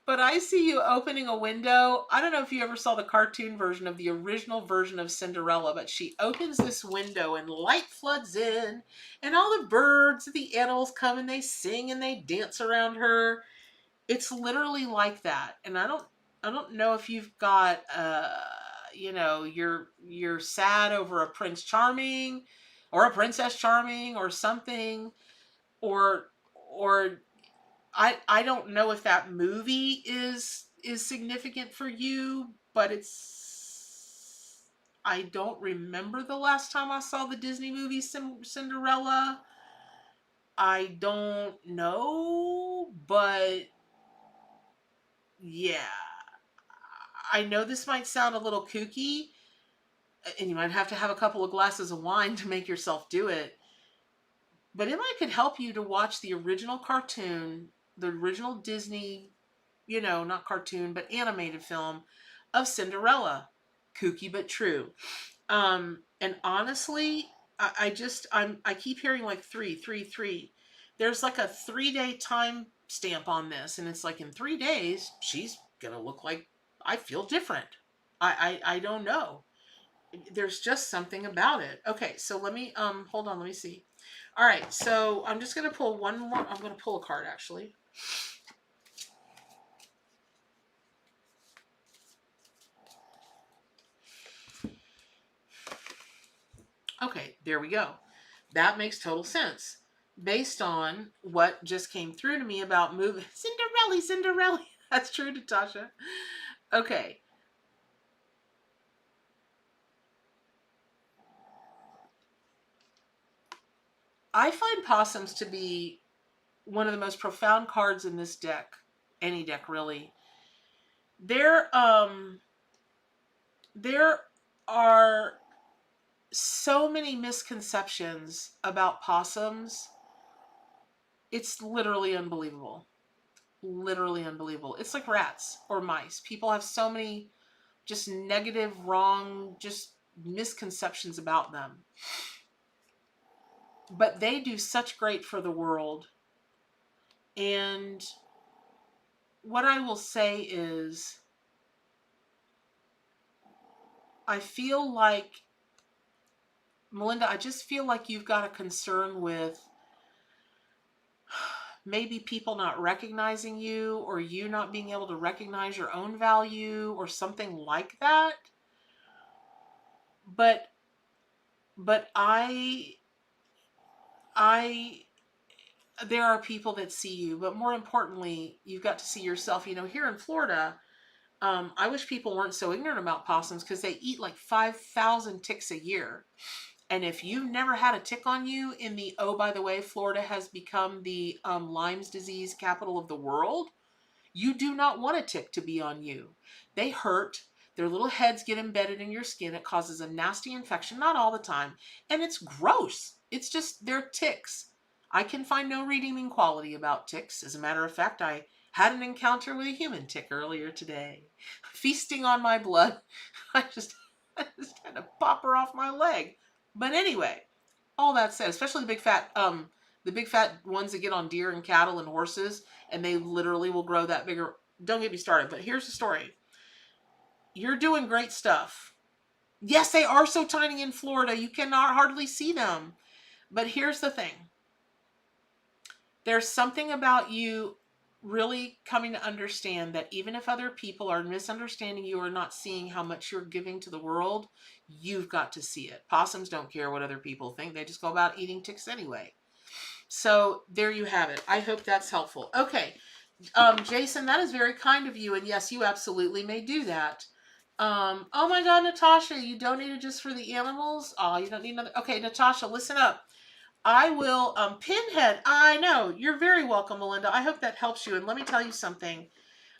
but I see you opening a window. I don't know if you ever saw the cartoon version of the original version of Cinderella, but she opens this window and light floods in, and all the birds, the animals come and they sing and they dance around her. It's literally like that. And I don't know if you've got you're sad over a Prince Charming or a Princess Charming or something, or I don't know if that movie is significant for you, but I don't remember the last time I saw the Disney movie Cinderella. I don't know, but yeah. I know this might sound a little kooky, and you might have to have a couple of glasses of wine to make yourself do it. But if I could help you to watch the original cartoon, the original Disney, not cartoon, but animated film of Cinderella. Kooky but true. And honestly, I keep hearing like 3. There's like a 3-day time stamp on this, and it's like in 3 days, she's gonna look like, I feel different. I don't know. There's just something about it. Okay, so let me hold on, let me see. All right, so I'm just gonna pull one more. I'm gonna pull a card actually. Okay, there we go. That makes total sense based on what just came through to me about moving. Cinderella. That's true, Natasha. Okay. I find possums to be one of the most profound cards in this deck. Any deck, really. There are so many misconceptions about possums. It's literally unbelievable. Literally unbelievable. It's like rats or mice. People have so many just negative, wrong, just misconceptions about them. But they do such great for the world. And what I will say is, I feel like, Melinda, I just feel like you've got a concern with maybe people not recognizing you, or you not being able to recognize your own value, or something like that. But I there are people that see you, but more importantly, you've got to see yourself. Here in Florida, I wish people weren't so ignorant about possums, because they eat like 5,000 ticks a year. And if you've never had a tick on you oh, by the way, Florida has become the Lyme's disease capital of the world. You do not want a tick to be on you. They hurt. Their little heads get embedded in your skin. It causes a nasty infection, not all the time. And it's gross. It's just, they're ticks. I can find no redeeming quality about ticks. As a matter of fact, I Had an encounter with a human tick earlier today. Feasting on my blood. I just had to pop her off my leg. But anyway, all that said, especially the big fat ones that get on deer and cattle and horses, and they literally will grow that bigger. Don't get me started, but here's the story. You're doing great stuff. Yes, they are so tiny in Florida. You cannot hardly see them. But here's the thing. There's something about you really coming to understand that even if other people are misunderstanding you or not seeing how much you're giving to the world, you've got to see it. Possums don't care what other people think. They just go about eating ticks anyway. So there you have it. I hope that's helpful. Okay. Jason, that is very kind of you. And yes, you absolutely may do that. Oh my God, Natasha, you donated just for the animals? Oh, you don't need another. Okay, Natasha, listen up. I will, Pinhead, I know, you're very welcome, Melinda. I hope that helps you. And let me tell you something.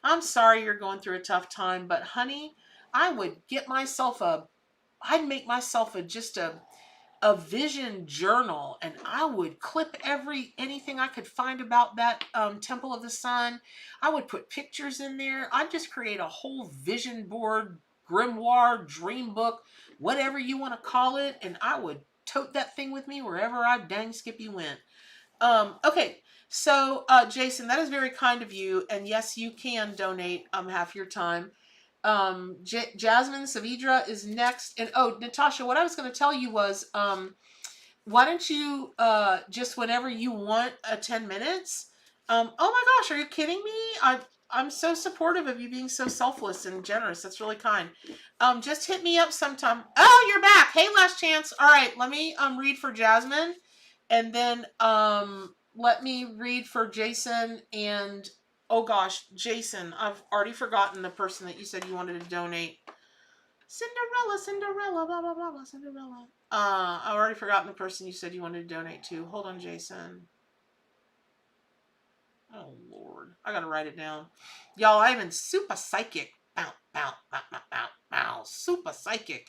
I'm sorry you're going through a tough time, but honey, I would get myself I'd make myself a vision journal, and I would clip anything I could find about that Temple of the Sun. I would put pictures in there. I'd just create a whole vision board, grimoire, dream book, whatever you want to call it, and I would tote that thing with me wherever I dang skippy went. Okay, so Jason, that is very kind of you, and yes, you can donate half your time. Jasmine Savidra is next, and oh, Natasha, what I was going to tell you was, why don't you just whenever you want 10 minutes? Oh my gosh, are you kidding me? I'm so supportive of you being so selfless and generous. That's really kind. Just hit me up sometime. Oh, you're back. Hey, last chance. All right, let me read for Jasmine, and then let me read for Jason. And oh gosh, Jason, I've already forgotten the person that you said you wanted to donate. Cinderella, blah blah blah blah, Cinderella. I've already forgotten the person you said you wanted to donate to. Hold on, Jason. Oh Lord, I gotta write it down. Y'all, I'm in super psychic. Bow, bow, bow, bow, bow, bow. Super psychic.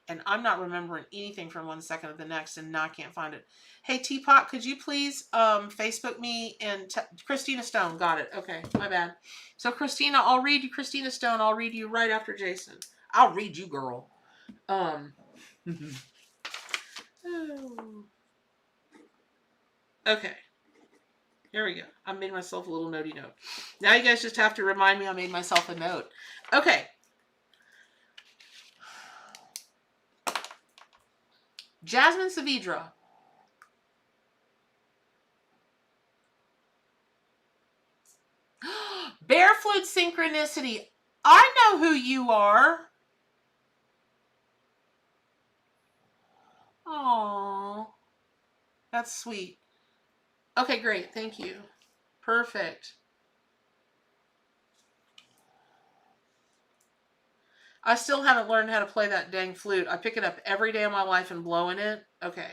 And I'm not remembering anything from one second to the next, and now I can't find it. Hey, Teapot, could you please Facebook me and Christina Stone. Got it. Okay, my bad. So Christina, I'll read you. Christina Stone, I'll read you right after Jason. I'll read you, girl. Okay. Here we go. I made myself a little notey note. Now you guys just have to remind me I made myself a note. Okay. Jasmine Savidra. Barefoot Synchronicity. I know who you are. Aww. That's sweet. Okay, great. Thank you. Perfect. I still haven't learned how to play that dang flute. I pick it up every day of my life and blow in it. Okay.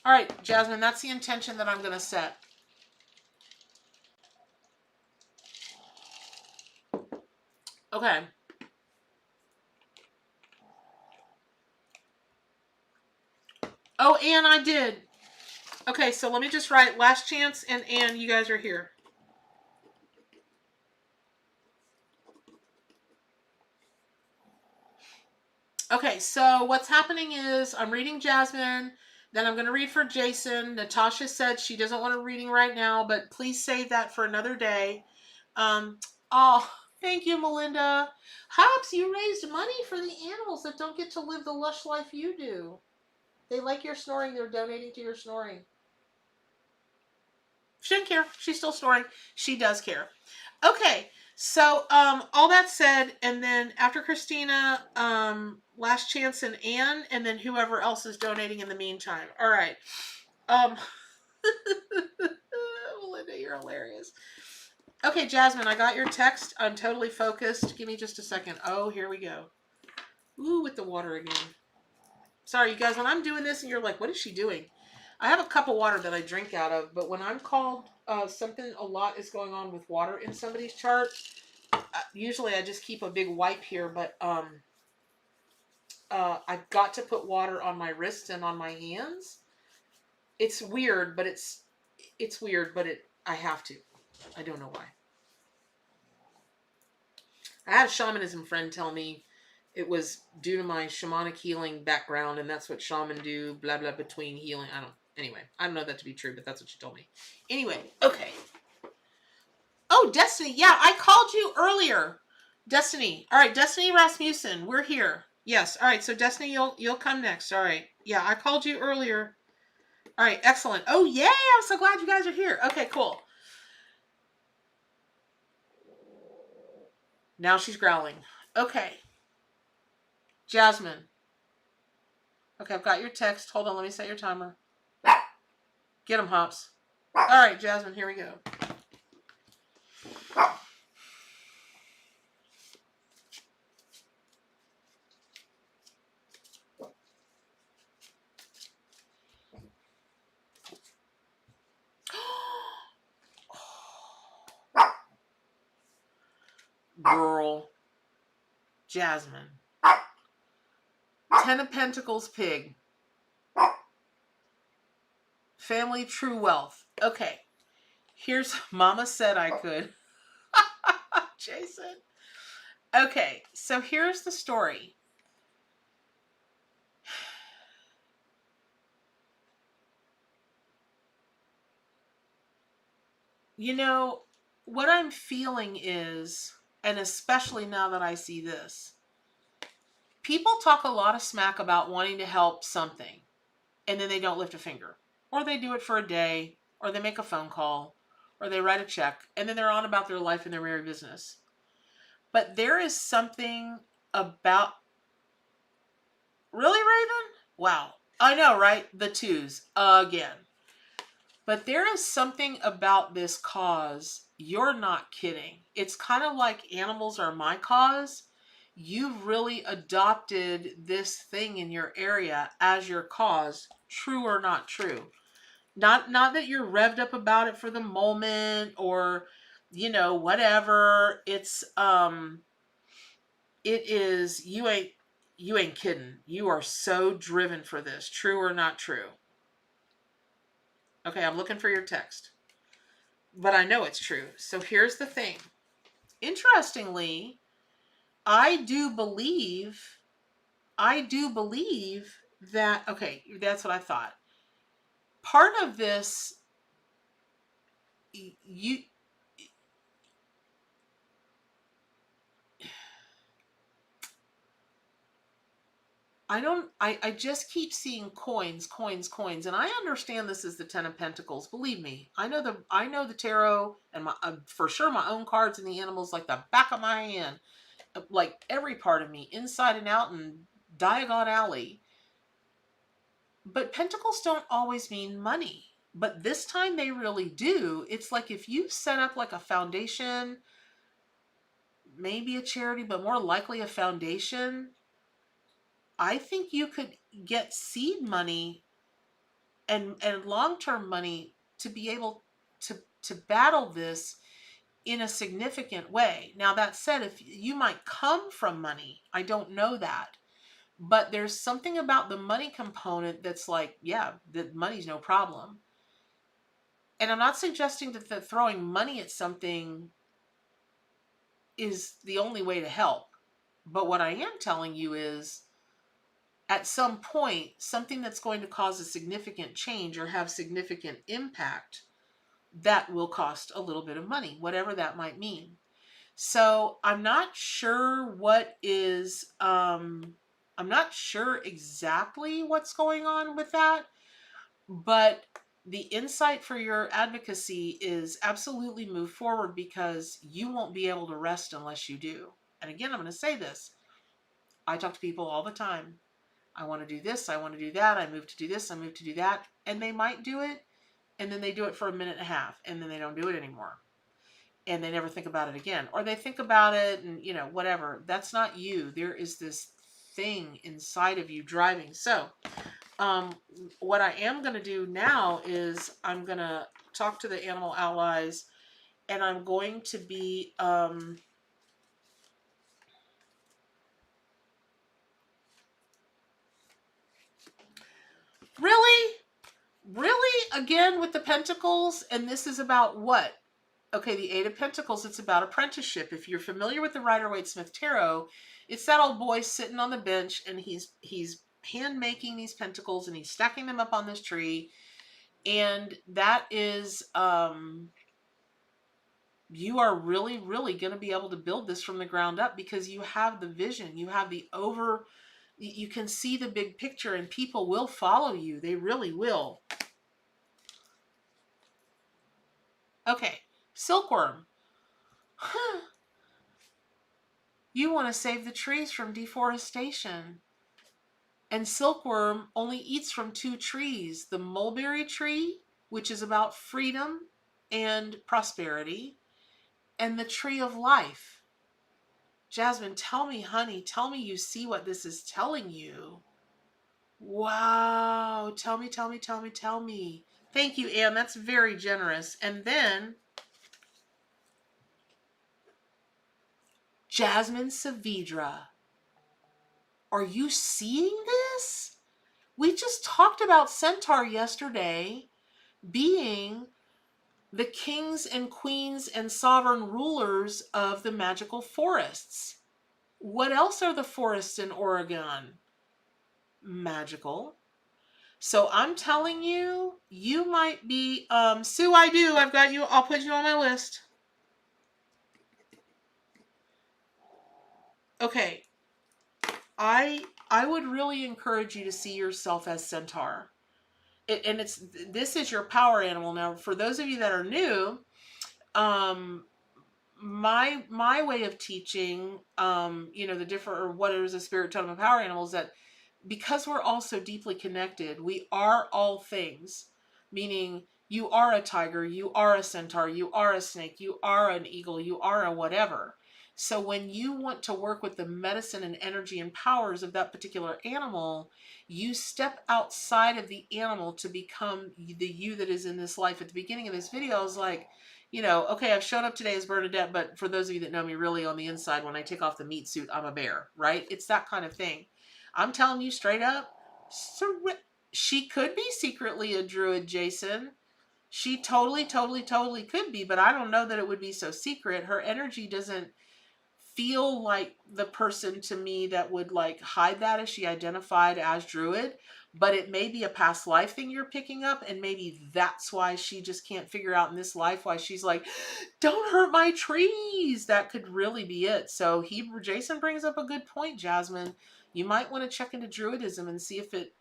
All right, Jasmine, that's the intention that I'm going to set. Okay. Oh, Anne, I did. Okay, so let me just write last chance, and Anne, you guys are here. Okay, so what's happening is I'm reading Jasmine, then I'm going to read for Jason. Natasha said she doesn't want a reading right now, but please save that for another day. Oh, thank you, Melinda. Hobbs, you raised money for the animals that don't get to live the lush life you do. They like your snoring. They're donating to your snoring. She didn't care. She's still snoring. She does care. Okay, so all that said, and then after Christina, last chance and Anne, and then whoever else is donating in the meantime. All right. Melinda, you're hilarious. Okay, Jasmine, I got your text. I'm totally focused. Give me just a second. Oh, here we go. Ooh, with the water again. Sorry, you guys, when I'm doing this and you're like, what is she doing? I have a cup of water that I drink out of, but when I'm called something a lot is going on with water in somebody's chart, usually I just keep a big wipe here, but I've got to put water on my wrists and on my hands It's weird, but it's weird, but I have to. I don't know why. I had a shamanism friend tell me it was due to my shamanic healing background, and that's what shaman do, blah, blah, between healing. Anyway, I don't know that to be true, but that's what she told me. Anyway, okay. Oh, Destiny. Yeah, I called you earlier. Destiny. All right, Destiny Rasmussen. We're here. Yes. All right, so Destiny, you'll come next. All right. Yeah, I called you earlier. All right, excellent. Oh, yeah, I'm so glad you guys are here. Okay, cool. Now she's growling. Okay. Jasmine. Okay, I've got your text. Hold on, let me set your timer. Get him, Hops. All right, Jasmine, here we go. Girl. Jasmine. Ten of Pentacles pig. Family true wealth. Okay. Here's Mama said I could. Jason. Okay, so here's the story. You know, what I'm feeling is, and especially now that I see this, people talk a lot of smack about wanting to help something, and then they don't lift a finger. Or they do it for a day, or they make a phone call, or they write a check, and then they're on about their life and their merry business. But there is something about... Really, Raven? Wow. I know, right? The twos. Again. But there is something about this cause. You're not kidding. It's kind of like animals are my cause. You've really adopted this thing in your area as your cause, true or not true. Not that you're revved up about it for the moment or, whatever. It is, you ain't kidding. You are so driven for this, true or not true. Okay, I'm looking for your text. But I know it's true. So here's the thing. Interestingly, I do believe that, okay, that's what I thought. Part of this, I just keep seeing coins, and I understand this is the Ten of Pentacles. Believe me, I know the tarot and for sure my own cards and the animals like the back of my hand, like every part of me, inside and out and Diagon Alley. But pentacles don't always mean money. But this time they really do. It's like if you set up like a foundation, maybe a charity, but more likely a foundation, I think you could get seed money and long-term money to be able to battle this in a significant way. Now that said, if you might come from money, I don't know that. But there's something about the money component that's like, yeah, the money's no problem. And I'm not suggesting that throwing money at something is the only way to help. But what I am telling you is, at some point, something that's going to cause a significant change or have significant impact, that will cost a little bit of money, whatever that might mean. So I'm not sure I'm not sure exactly what's going on with that, but the insight for your advocacy is absolutely move forward, because you won't be able to rest unless you do. And again, I'm going to say this. I talk to people all the time. I want to do this. I want to do that. I move to do this. I move to do that. And they might do it. And then they do it for a minute and a half. And then they don't do it anymore. And they never think about it again. Or they think about it and, whatever. That's not you. There is this thing inside of you driving. So what I am going to do now is I'm going to talk to the animal allies, and I'm going to be really again, with the Pentacles, and this is about what? Okay, the Eight of Pentacles, it's about apprenticeship. If you're familiar with the Rider-Waite-Smith Tarot, it's that old boy sitting on the bench, and he's hand making these pentacles, and he's stacking them up on this tree. And that is, you are really, really going to be able to build this from the ground up because you have the vision. You have you can see the big picture, and people will follow you. They really will. Okay, Silkworm. You want to save the trees from deforestation. And Silkworm only eats from two trees. The mulberry tree, which is about freedom and prosperity, and the tree of life. Jasmine, tell me, honey, tell me you see what this is telling you. Wow. Tell me, tell me, tell me, tell me. Thank you, Anne. That's very generous. And then Jasmine Saavedra. Are you seeing this? We just talked about Centaur yesterday being the kings and queens and sovereign rulers of the magical forests. What else are the forests in Oregon? Magical. So I'm telling you, you might be, Sue, I do. I've got you. I'll put you on my list. Okay. I would really encourage you to see yourself as Centaur. This is your power animal. Now, for those of you that are new, my way of teaching, the different, or what is a spirit totem of power animals, that because we're all so deeply connected, we are all things, meaning you are a tiger, you are a centaur, you are a snake, you are an eagle, you are a whatever. So when you want to work with the medicine and energy and powers of that particular animal, you step outside of the animal to become the you that is in this life. At the beginning of this video, I was like, okay, I've shown up today as Bernadette, but for those of you that know me really on the inside, when I take off the meat suit, I'm a bear, right? It's that kind of thing. I'm telling you straight up, she could be secretly a druid, Jason. She totally, totally, totally could be, but I don't know that it would be so secret. Her energy doesn't feel like the person to me that would like hide that if she identified as druid, but it may be a past life thing you're picking up, and maybe that's why she just can't figure out in this life why she's like, don't hurt my trees. That could really be it. So Jason brings up a good point, Jasmine. You might want to check into druidism and see if it,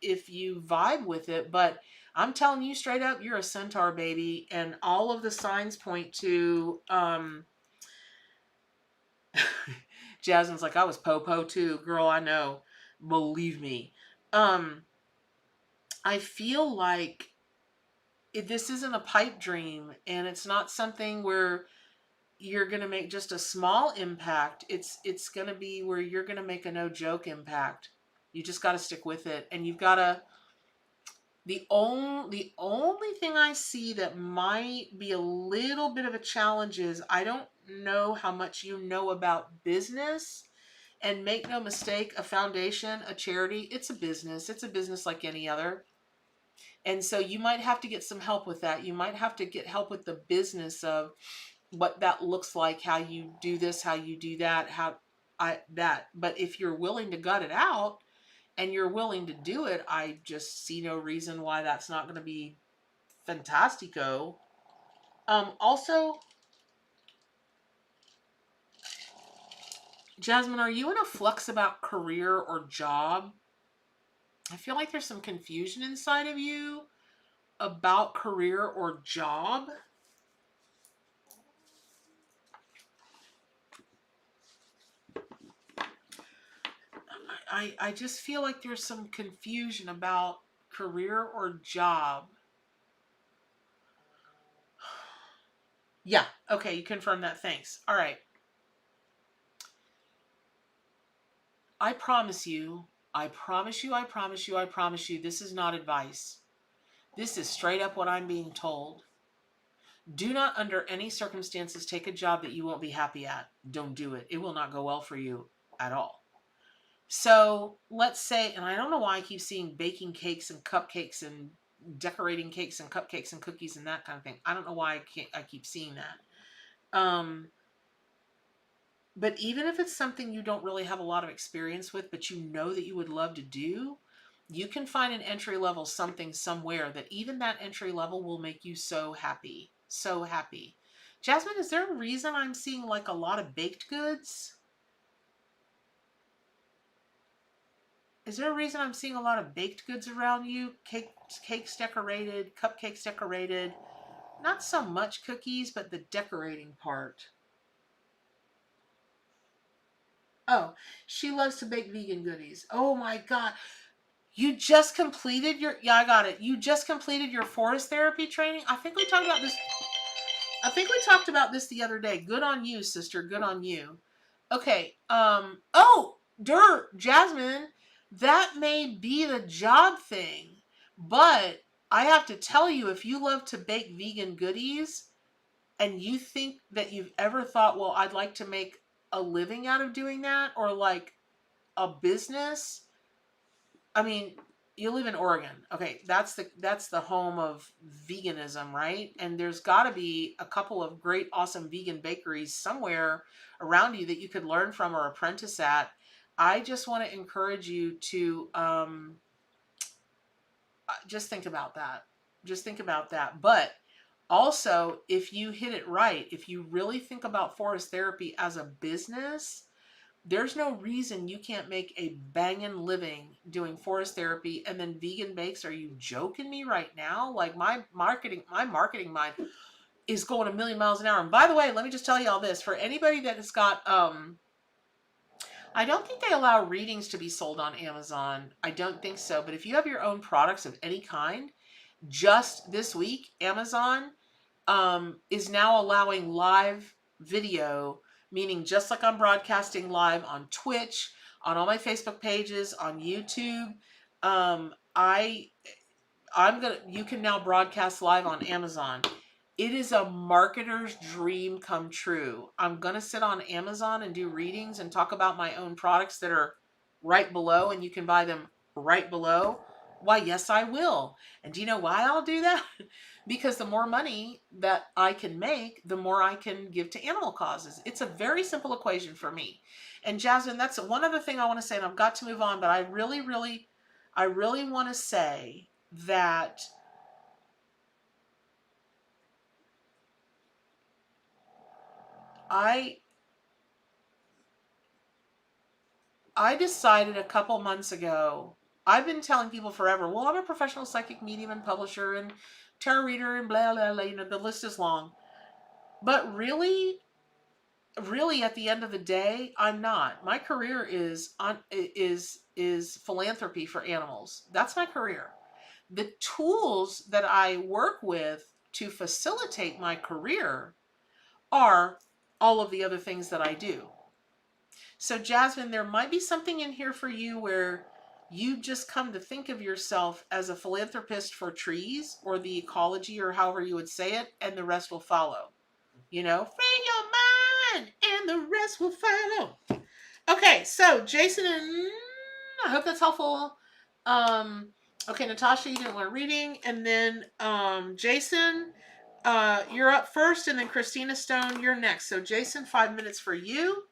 if you vibe with it. But I'm telling you straight up, you're a centaur, baby, and all of the signs point to Jasmine's like, I was po-po too. Girl, I know. Believe me. I feel like this isn't a pipe dream, and it's not something where you're going to make just a small impact. It's going to be where you're going to make a no joke impact. You just got to stick with it, and you've got to, the only thing I see that might be a little bit of a challenge is I don't know how much you know about business. And make no mistake, a foundation, a charity, it's a business. It's a business like any other. And so you might have to get some help with that. You might have to get help with the business of what that looks like, how you do this, how you do that, But if you're willing to gut it out and you're willing to do it, I just see no reason why that's not going to be fantastico. Also, Jasmine, are you in a flux about career or job? I feel like there's some confusion inside of you about career or job. I just feel like there's some confusion about career or job. Yeah, okay, you confirmed that. Thanks. All right. I promise you, I promise you, I promise you, I promise you, this is not advice. This is straight up what I'm being told. Do not under any circumstances take a job that you won't be happy at. Don't do it. It will not go well for you at all. So let's say, and I don't know why I keep seeing baking cakes and cupcakes and decorating cakes and cupcakes and cookies and that kind of thing. I don't know why I keep seeing that. But even if it's something you don't really have a lot of experience with, but you know that you would love to do, you can find an entry level something somewhere that even that entry level will make you so happy. So happy. Jasmine, is there a reason I'm seeing like a lot of baked goods? Is there a reason I'm seeing a lot of baked goods around you? Cakes decorated, cupcakes decorated. Not so much cookies, but the decorating part. Oh, she loves to bake vegan goodies. Oh my God. You just completed your, yeah, I got it. You just completed your forest therapy training. I think we talked about this. I think we talked about this the other day. Good on you, sister. Good on you. Okay. Oh, Jasmine, that may be the job thing, but I have to tell you, if you love to bake vegan goodies and you think that you've ever thought, well, I'd like to make a living out of doing that, or like a business. I mean, you live in Oregon. Okay, that's the home of veganism, right? And there's got to be a couple of great awesome vegan bakeries somewhere around you that you could learn from or apprentice at. I just want to encourage you to just think about that. Just think about that. But also, if you hit it right, if you really think about forest therapy as a business, there's no reason you can't make a banging living doing forest therapy and then vegan bakes. Are you joking me right now? Like my marketing mind is going a million miles an hour. And by the way, let me just tell you all this. For anybody that has got I don't think they allow readings to be sold on Amazon. I don't think so. But if you have your own products of any kind, just this week, Amazon is now allowing live video, meaning just like I'm broadcasting live on Twitch, on all my Facebook pages, on YouTube. You can now broadcast live on Amazon. It is a marketer's dream come true. I'm going to sit on Amazon and do readings and talk about my own products that are right below, and you can buy them right below. Why, yes, I will. And do you know why I'll do that? Because the more money that I can make, the more I can give to animal causes. It's a very simple equation for me. And Jasmine, that's one other thing I want to say, and I've got to move on, but I really want to say that I decided a couple months ago, I've been telling people forever, well, I'm a professional psychic medium and publisher and tarot reader and blah, blah, blah, the list is long. But really at the end of the day, I'm not. My career is philanthropy for animals. That's my career. The tools that I work with to facilitate my career are all of the other things that I do. So Jasmine, there might be something in here for you where you just come to think of yourself as a philanthropist for trees or the ecology or however you would say it, and the rest will follow. Free your mind and the rest will follow. Okay, so Jason, and I hope that's helpful. Okay, Natasha, you didn't want a reading, and then Jason, you're up first, and then Christina Stone, you're next. So Jason, 5 minutes for you.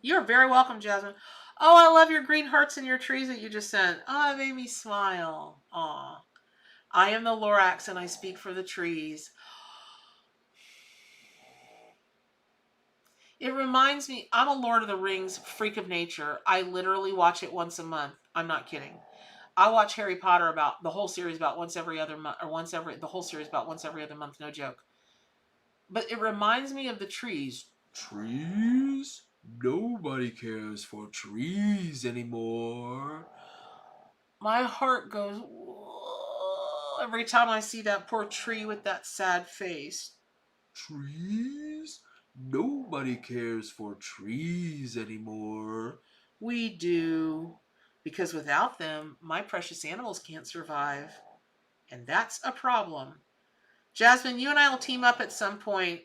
You're very welcome, Jasmine. Oh, I love your green hearts and your trees that you just sent. Oh, it made me smile. Aw. I am the Lorax and I speak for the trees. It reminds me, I'm a Lord of the Rings freak of nature. I literally watch it once a month. I'm not kidding. I watch Harry Potter about the whole series about once every other month, or the whole series about once every other month. No joke. But it reminds me of the trees. Trees? Nobody cares for trees anymore. My heart goes, whoa, every time I see that poor tree with that sad face. Trees? Nobody cares for trees anymore. We do. Because without them, my precious animals can't survive. And that's a problem. Jasmine, you and I will team up at some point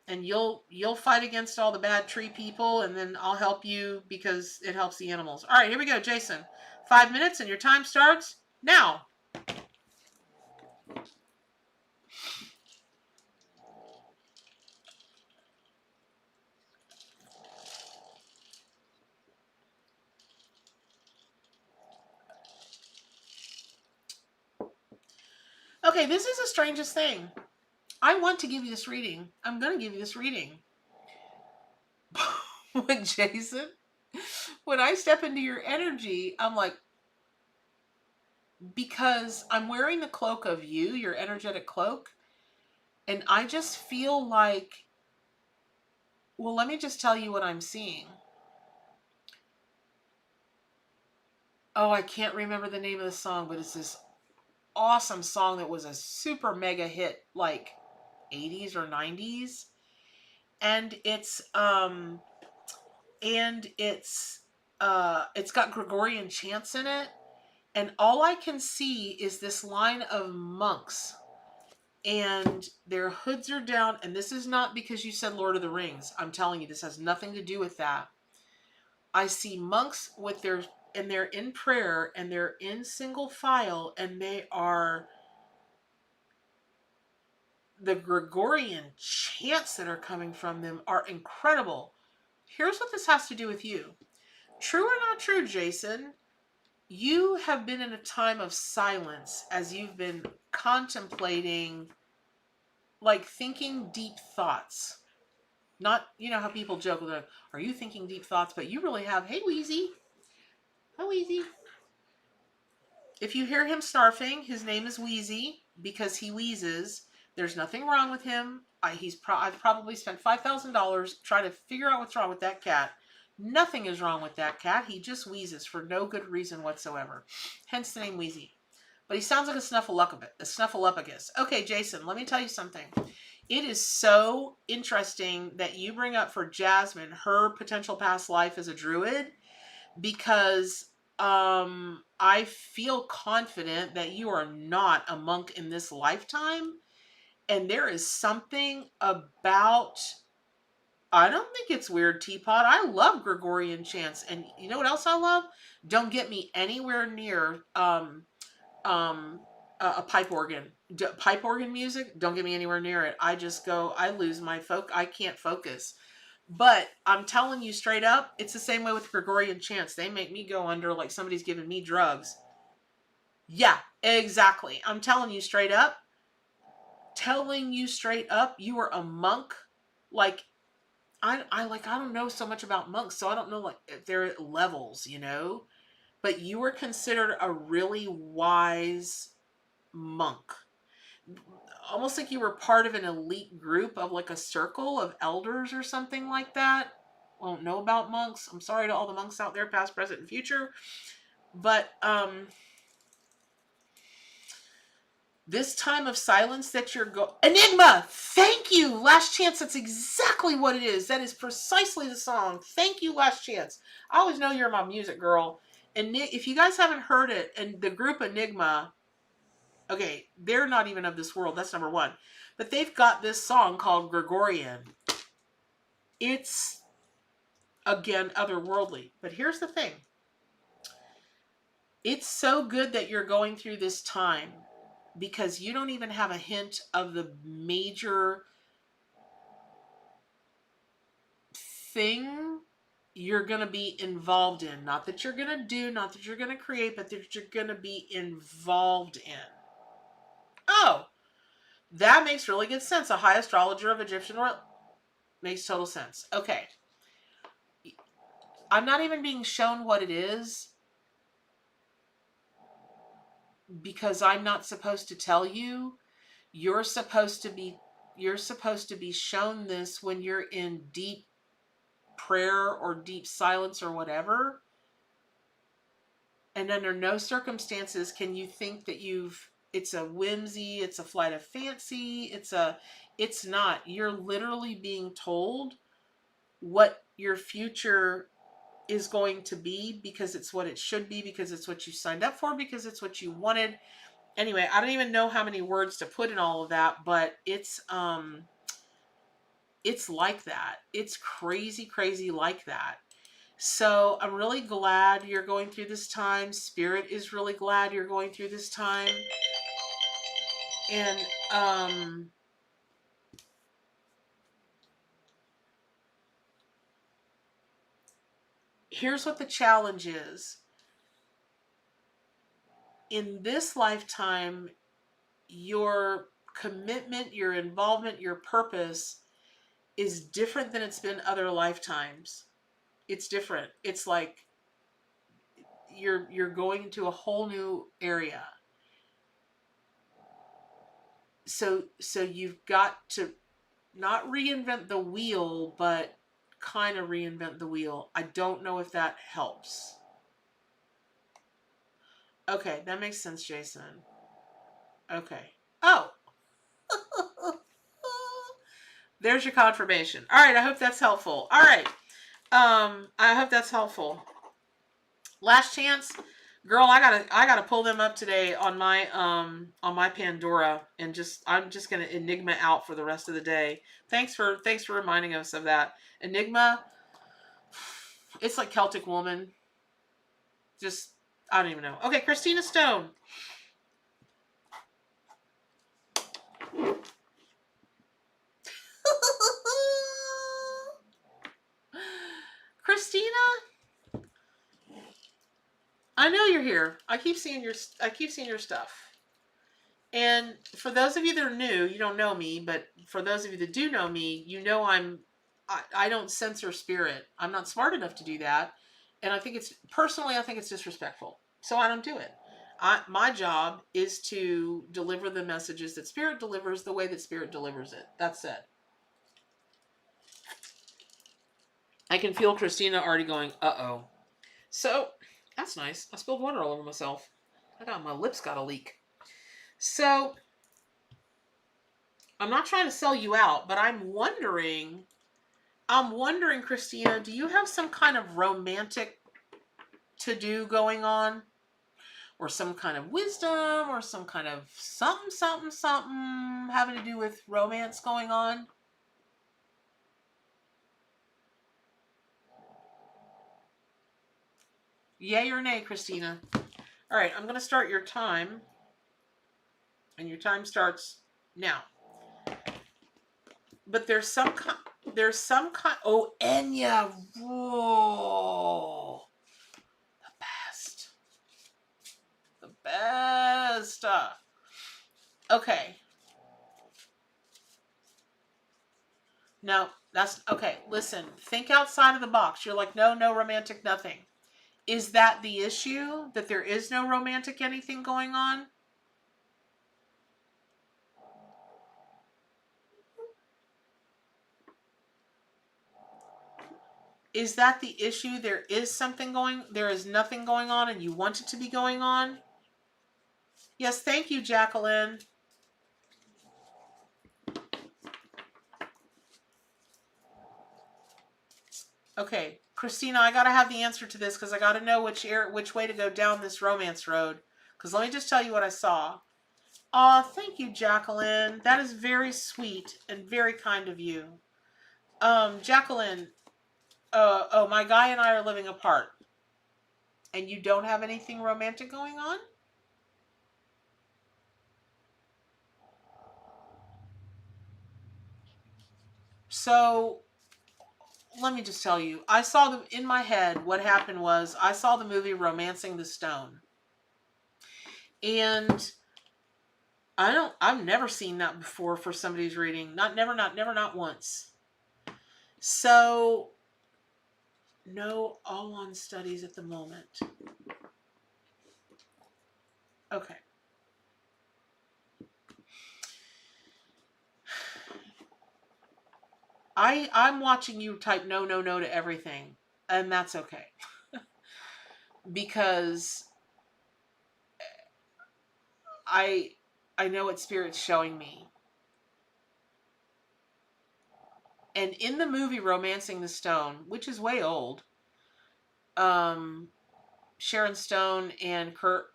and you'll fight against all the bad tree people, and then I'll help you because it helps the animals. All right, here we go, Jason. 5 minutes, and your time starts now. Okay, this is the strangest thing. I want to give you this reading. I'm going to give you this reading. When Jason, when I step into your energy, I'm like, because I'm wearing the cloak of you, your energetic cloak, and I just feel like, well, let me just tell you what I'm seeing. Oh, I can't remember the name of the song, but it's this awesome song that was a super mega hit, like 80s or 90s. And it's got Gregorian chants in it. And all I can see is this line of monks, and their hoods are down. And this is not because you said Lord of the Rings. I'm telling you, this has nothing to do with that. I see monks with and they're in prayer, and they're in single file, and they are, the Gregorian chants that are coming from them are incredible. Here's what this has to do with you. True or not true, Jason, you have been in a time of silence as you've been contemplating, like thinking deep thoughts. Not, you know how people joke with it, are you thinking deep thoughts? But you really have. Hey, Wheezy. Hi, Wheezy. If you hear him snarfing, his name is Wheezy because he wheezes. There's nothing wrong with him. I've probably spent $5,000 trying to figure out what's wrong with that cat. Nothing is wrong with that cat. He just wheezes for no good reason whatsoever. Hence the name Wheezy. But he sounds like a snuffleupagus. Okay, Jason, let me tell you something. It is so interesting that you bring up for Jasmine her potential past life as a druid, because I feel confident that you are not a monk in this lifetime. And there is something about, I don't think it's weird, Teapot. I love Gregorian chants. And you know what else I love? Don't get me anywhere near a pipe organ. Pipe organ music, don't get me anywhere near it. I lose my I can't focus. But I'm telling you straight up, it's the same way with Gregorian chants. They make me go under like somebody's giving me drugs. Yeah, exactly. I'm telling you straight up. You were a monk. Like, I don't know so much about monks, so I don't know like if they're at levels, you know. But you were considered a really wise monk. Almost like you were part of an elite group of like a circle of elders or something like that. I don't know about monks. I'm sorry to all the monks out there, past, present, and future. But this time of silence that you're Enigma! Thank you! Last Chance, that's exactly what it is. That is precisely the song. Thank you, Last Chance. I always know you're my music girl. And if you guys haven't heard it, and the group Enigma, okay, they're not even of this world. That's number one. But they've got this song called Gregorian. It's, again, otherworldly. But here's the thing. It's so good that you're going through this time, because you don't even have a hint of the major thing you're going to be involved in. Not that you're going to do, not that you're going to create, but that you're going to be involved in. Oh, that makes really good sense. A high astrologer of Egyptian royal. Makes total sense. Okay. I'm not even being shown what it is, because I'm not supposed to tell you. You're supposed to be shown this when you're in deep prayer or deep silence or whatever. And under no circumstances can you think that it's a whimsy, it's a flight of fancy, it's not. You're literally being told what your future is going to be, because it's what it should be, because it's what you signed up for, because it's what you wanted. Anyway, I don't even know how many words to put in all of that, but it's it's like that. It's crazy, crazy like that. So I'm really glad you're going through this time. Spirit is really glad you're going through this time. And here's what the challenge is. In this lifetime, your commitment, your involvement, your purpose is different than it's been other lifetimes. It's different. It's like you're going into a whole new area. So you've got to not reinvent the wheel, but kind of reinvent the wheel. I don't know if that helps. Okay, that makes sense, Jason. Okay. Oh. There's your confirmation. All right, I hope that's helpful. All right. I hope that's helpful. Last chance. Girl, I gotta pull them up today on my Pandora, and I'm just gonna Enigma out for the rest of the day. Thanks for reminding us of that. Enigma, it's like Celtic woman. Just I don't even know. Okay, Christina Stone. Christina, I know you're here. I keep seeing your stuff. And for those of you that are new, you don't know me, but for those of you that do know me, you know I don't censor spirit. I'm not smart enough to do that. And I think it's disrespectful. So I don't do it. My job is to deliver the messages that spirit delivers the way that spirit delivers it. That's it. I can feel Christina already going, uh-oh. So that's nice. I spilled water all over myself. My lips got a leak. So I'm not trying to sell you out, but I'm wondering, Christina, do you have some kind of romantic to-do going on? Or some kind of wisdom, or some kind of something having to do with romance going on? Yay or nay, Christina? All right, I'm going to start your time. And your time starts now. But there's some kind, oh, Enya. Whoa. The best. Okay. No, that's okay. Listen, think outside of the box. You're like, no romantic, nothing. Is that the issue? That there is no romantic anything going on? Is that the issue? There is nothing going on and you want it to be going on? Yes, thank you, Jacqueline. Okay, Christina, I gotta have the answer to this because I gotta know which way to go down this romance road. Because let me just tell you what I saw. Aw, thank you, Jacqueline. That is very sweet and very kind of you. Jacqueline, my guy and I are living apart. And you don't have anything romantic going on? So, let me just tell you. In my head, what happened was, I saw the movie Romancing the Stone. And I've never seen that before for somebody's reading. Not once. So, no all-on studies at the moment. Okay. I'm watching you type no to everything, and that's okay. Because I know what Spirit's showing me. And in the movie Romancing the Stone, which is way old, Sharon Stone and Kurt,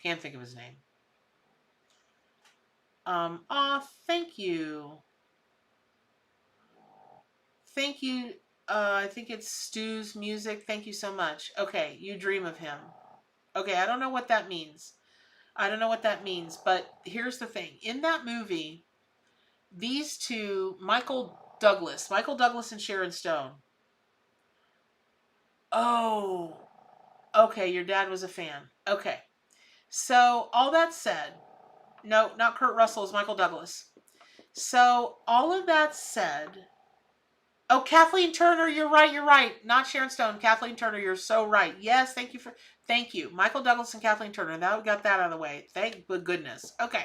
can't think of his name. Thank you. Thank you. I think it's Stu's music. Thank you so much. Okay, you dream of him. Okay, I don't know what that means. I don't know what that means, but here's the thing. In that movie, these two, Michael Douglas and Sharon Stone. Oh, okay, your dad was a fan. Okay. So, all that said, no, not Kurt Russell, it's Michael Douglas. So, all of that said, oh, Kathleen Turner, you're right. Not Sharon Stone, Kathleen Turner, you're so right. Yes, thank you. Michael Douglas and Kathleen Turner. Now we got that out of the way. Thank goodness. Okay.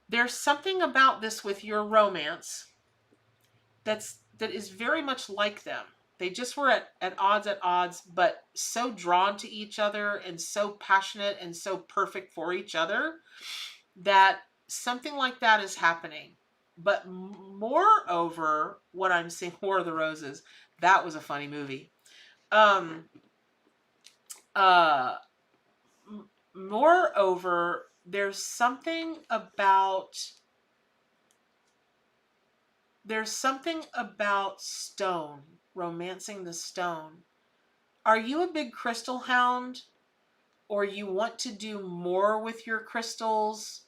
There's something about this with your romance that is very much like them. They just were at odds, but so drawn to each other and so passionate and so perfect for each other that something like that is happening. But moreover, what I'm seeing, War of the Roses, that was a funny movie. Moreover, there's something about stone, romancing the stone. Are you a big crystal hound, or you want to do more with your crystals,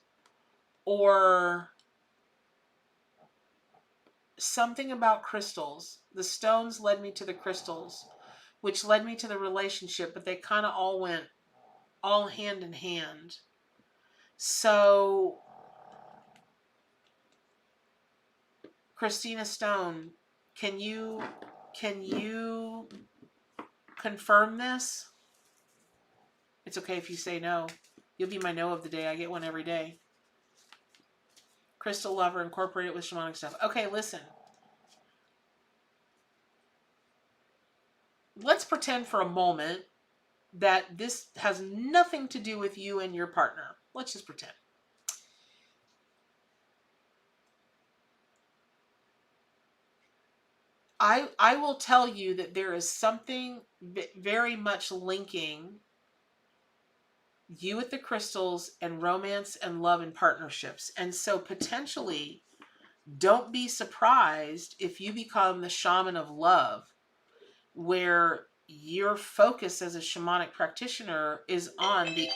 or something about crystals? The stones led me to the crystals, which led me to the relationship, but they kind of all went hand in hand. So, Christina Stone, can you confirm this? It's okay if you say no. You'll be my no of the day. I get one every day. Crystal lover, incorporate it with shamanic stuff. Okay, listen. Let's pretend for a moment that this has nothing to do with you and your partner. Let's just pretend. I will tell you that there is something very much linking you with the crystals and romance and love and partnerships. And so potentially, don't be surprised if you become the shaman of love, where your focus as a shamanic practitioner is on the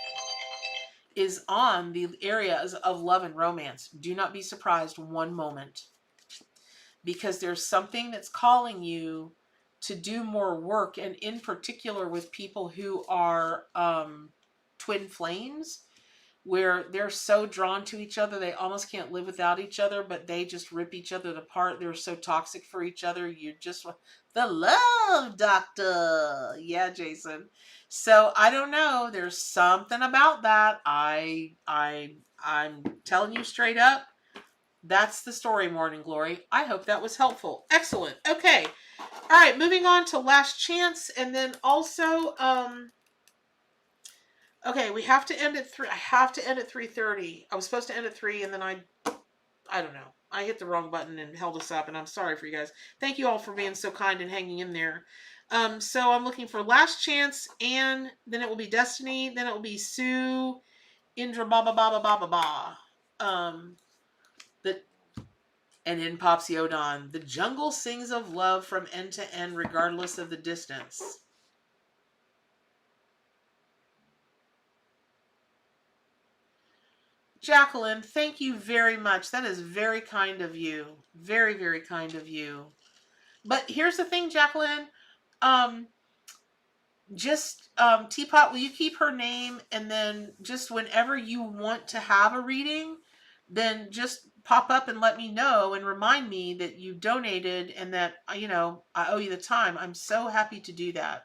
areas of love and romance. Do not be surprised one moment, because there's something that's calling you to do more work, and in particular with people who are twin flames, where they're so drawn to each other they almost can't live without each other, but they just rip each other apart. They're so toxic for each other. You just, the love doctor. Yeah, Jason. So I don't know. There's something about that. I'm telling you straight up. That's the story, Morning Glory. I hope that was helpful. Excellent. Okay. All right. Moving on to Last Chance, and then also, okay, we have to end at 3. I have to end at 3:30. I was supposed to end at 3, and then I don't know. I hit the wrong button and held us up, and I'm sorry for you guys. Thank you all for being so kind and hanging in there. So I'm looking for Last Chance, and then it will be Destiny, then it will be Sue, Indra, ba ba ba ba ba ba ba. And in pops Yodon. The jungle sings of love from end to end, regardless of the distance. Jacqueline, thank you very much. That is very kind of you. Very, very kind of you. But here's the thing, Jacqueline. Teapot, will you keep her name? And then just whenever you want to have a reading, then just pop up and let me know and remind me that you donated and that, I owe you the time. I'm so happy to do that.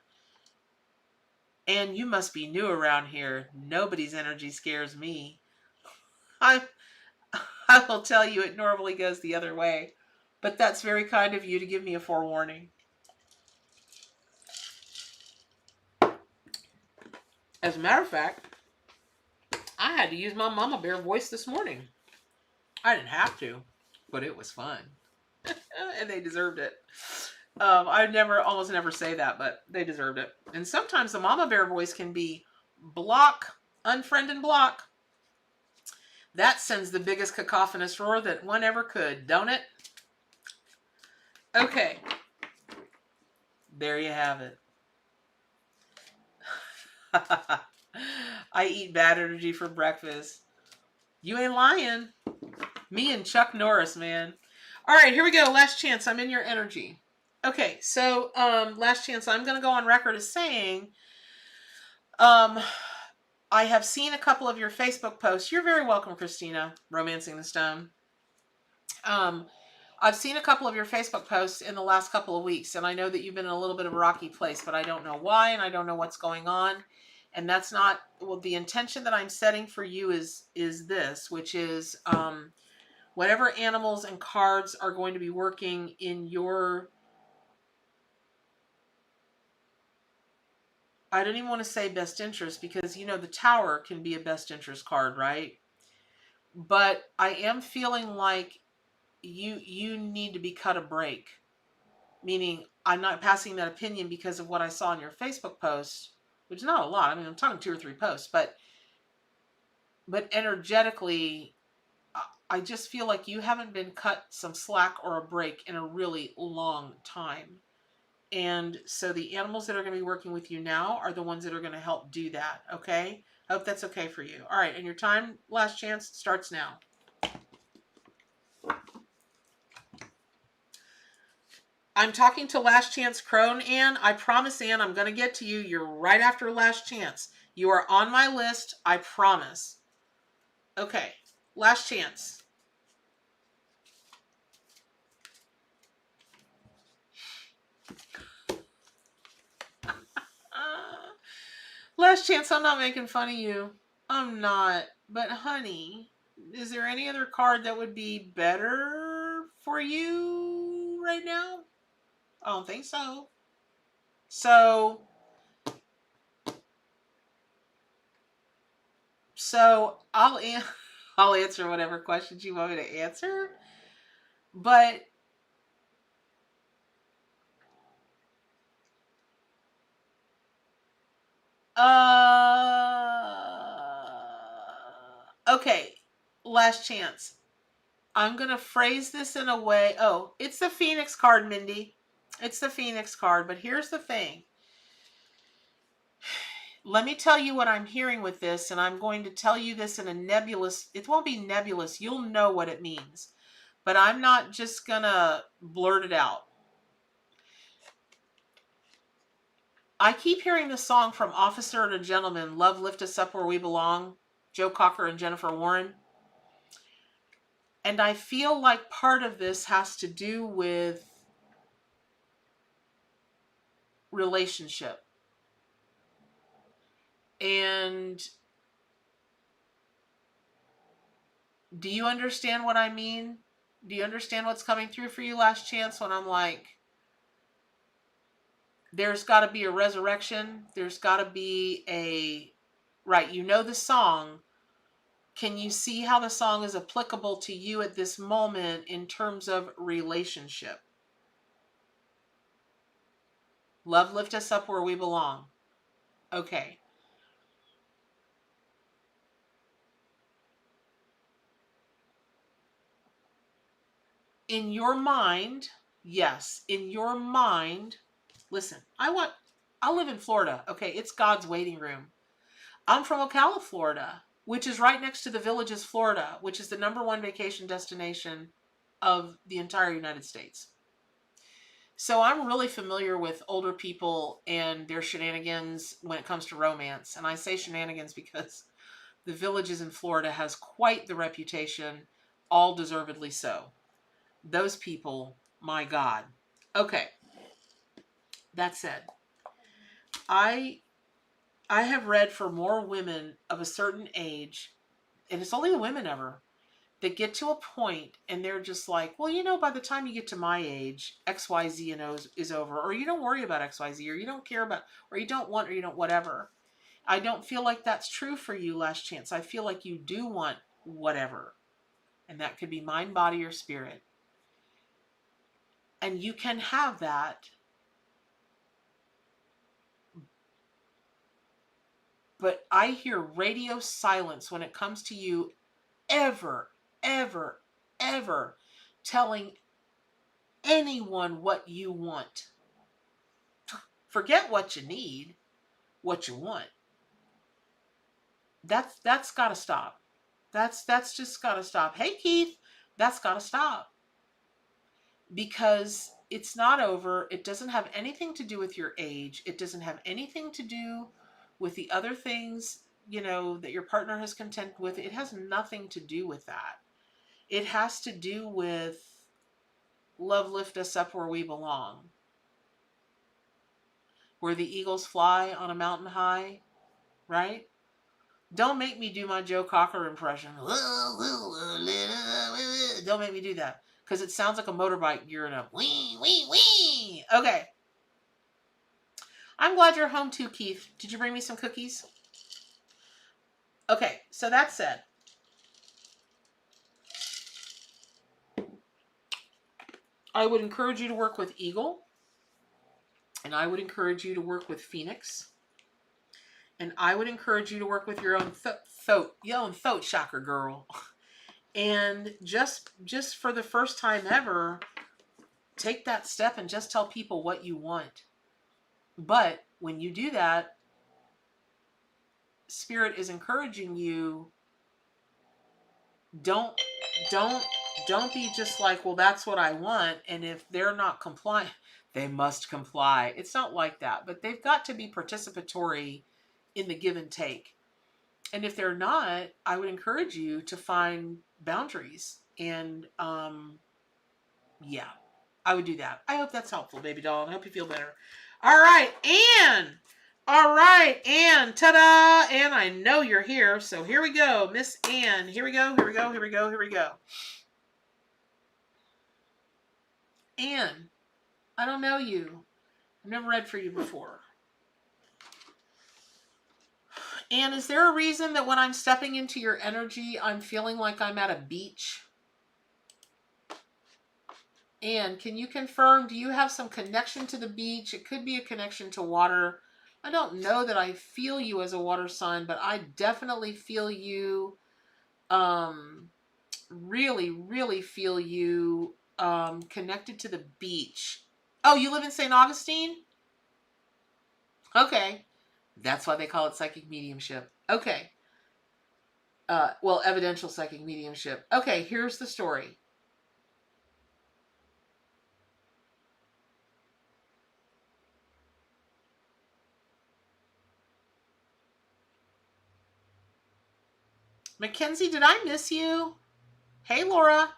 And you must be new around here. Nobody's energy scares me. I will tell you, it normally goes the other way. But that's very kind of you to give me a forewarning. As a matter of fact, I had to use my mama bear voice this morning. I didn't have to, but it was fun. And they deserved it. I almost never say that, but they deserved it. And sometimes the mama bear voice can be block, unfriend and block. That sends the biggest cacophonous roar that one ever could, don't it? Okay. There you have it. I eat bad energy for breakfast. You ain't lying. Me and Chuck Norris, man. All right, here we go. Last chance. I'm in your energy. Okay, so last chance. I'm going to go on record as saying I have seen a couple of your Facebook posts. You're very welcome, Christina, Romancing the Stone. I've seen a couple of your Facebook posts in the last couple of weeks, and I know that you've been in a little bit of a rocky place, but I don't know why, and I don't know what's going on. And that's not, well, the intention that I'm setting for you is this, which is whatever animals and cards are going to be working in your, I don't even want to say best interest, because, you know, the Tower can be a best interest card, right? But I am feeling like you need to be cut a break. Meaning, I'm not passing that opinion because of what I saw in your Facebook post, which is not a lot. I mean, I'm talking 2 or 3 posts, but energetically, I just feel like you haven't been cut some slack or a break in a really long time. And so the animals that are going to be working with you now are the ones that are going to help do that. Okay? I hope that's okay for you. All right. And your time, last chance, starts now. I'm talking to Last Chance Crone, Anne. I promise, Anne, I'm going to get to you. You're right after Last Chance. You are on my list. I promise. Okay. Last Chance. Last Chance, I'm not making fun of you. I'm not. But, honey, is there any other card that would be better for you right now? I don't think so. So I'll answer whatever questions you want me to answer. But okay, last chance. I'm going to phrase this in a way. Oh, it's the Phoenix card, Mindy. It's the Phoenix card. But here's the thing. Let me tell you what I'm hearing with this, and I'm going to tell you this in a nebulous, it won't be nebulous. You'll know what it means. But I'm not just going to blurt it out. I keep hearing the song from Officer and a Gentleman, Love Lift Us Up Where We Belong, Joe Cocker and Jennifer Warren. And I feel like part of this has to do with relationship. And do you understand what I mean? Do you understand what's coming through for you, Last Chance, when I'm like, there's got to be a resurrection. There's got to be a, right, you know the song. Can you see how the song is applicable to you at this moment in terms of relationship? Love lift us up where we belong. Okay. In your mind, yes, in your mind, listen, I live in Florida. Okay, it's God's waiting room. I'm from Ocala, Florida, which is right next to the Villages, Florida, which is the #1 vacation destination of the entire United States. So I'm really familiar with older people and their shenanigans when it comes to romance. And I say shenanigans because the Villages in Florida has quite the reputation, all deservedly so. Those people, my God. Okay. That said, I have read for more women of a certain age, and it's only the women ever, that get to a point and they're just like, well, you know, by the time you get to my age, XYZ, you know, is over, or you don't worry about XYZ, or you don't care about, or you don't want, or you don't whatever. I don't feel like that's true for you, Last Chance. I feel like you do want whatever. And that could be mind, body, or spirit. And you can have that. But I hear radio silence when it comes to you ever, ever, ever telling anyone what you want. Forget what you need, what you want. That's got to stop. That's just got to stop. Hey Keith, that's got to stop. Because it's not over. It doesn't have anything to do with your age. It doesn't have anything to do with the other things, that your partner has contended with. It has nothing to do with that. It has to do with love lift us up where we belong. Where the eagles fly on a mountain high, right? Don't make me do my Joe Cocker impression. Don't make me do that. Because it sounds like a motorbike gearing up. Wee, wee, wee. Okay. I'm glad you're home too, Keith. Did you bring me some cookies? Okay, so that said, I would encourage you to work with Eagle. And I would encourage you to work with Phoenix. And I would encourage you to work with your own throat chakra, girl. And just for the first time ever, take that step and just tell people what you want. But when you do that, Spirit is encouraging you, don't be just like, well, that's what I want. And if they're not compliant, they must comply. It's not like that, but they've got to be participatory in the give and take. And if they're not, I would encourage you to find boundaries. And yeah, I would do that. I hope that's helpful, baby doll. I hope you feel better. All right, Anne. All right, Anne. Ta-da! Anne, I know you're here. So here we go. Miss Anne. Here we go. Here we go. Here we go. Here we go. Anne, I don't know you. I've never read for you before. Anne, is there a reason that when I'm stepping into your energy, I'm feeling like I'm at a beach? Anne, can you confirm, do you have some connection to the beach? It could be a connection to water. I don't know that I feel you as a water sign, but I definitely feel you, really, really feel you connected to the beach. Oh, you live in St. Augustine? Okay. That's why they call it psychic mediumship. Okay. Well, evidential psychic mediumship. Okay, here's the story. Mackenzie, did I miss you? Hey, Laura.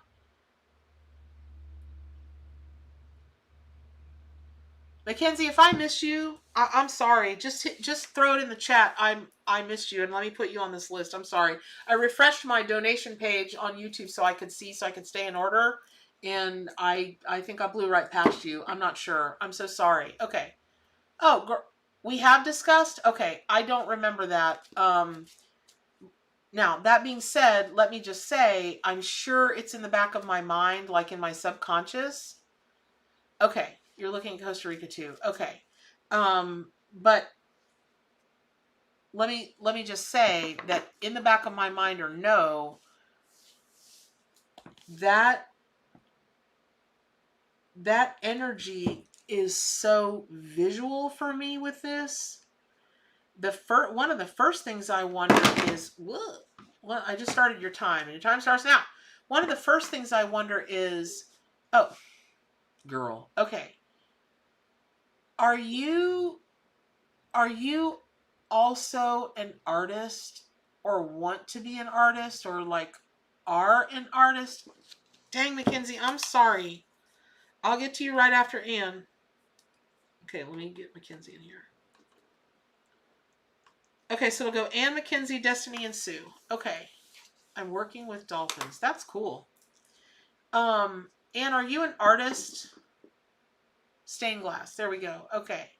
Mackenzie, if I missed you, I'm sorry. Just throw it in the chat. I missed you, and let me put you on this list. I'm sorry. I refreshed my donation page on YouTube so I could stay in order, and I think I blew right past you. I'm not sure. I'm so sorry. Okay. Oh, we have discussed? Okay, I don't remember that. Now, that being said, let me just say, I'm sure it's in the back of my mind, like in my subconscious. Okay, you're looking at Costa Rica too. Okay. But let me just say that in the back of my mind, or no, that energy is so visual for me with this. One of the first things I wonder is, well, I just started your time, and your time starts now. One of the first things I wonder is, oh, girl, okay. Are you also an artist, or want to be an artist, or like are an artist? Dang, Mackenzie, I'm sorry. I'll get to you right after Anne. Okay, let me get Mackenzie in here. Okay, so it'll go Anne, Mackenzie, Destiny, and Sue. Okay. I'm working with dolphins. That's cool. Anne, are you an artist? Stained glass. There we go. Okay.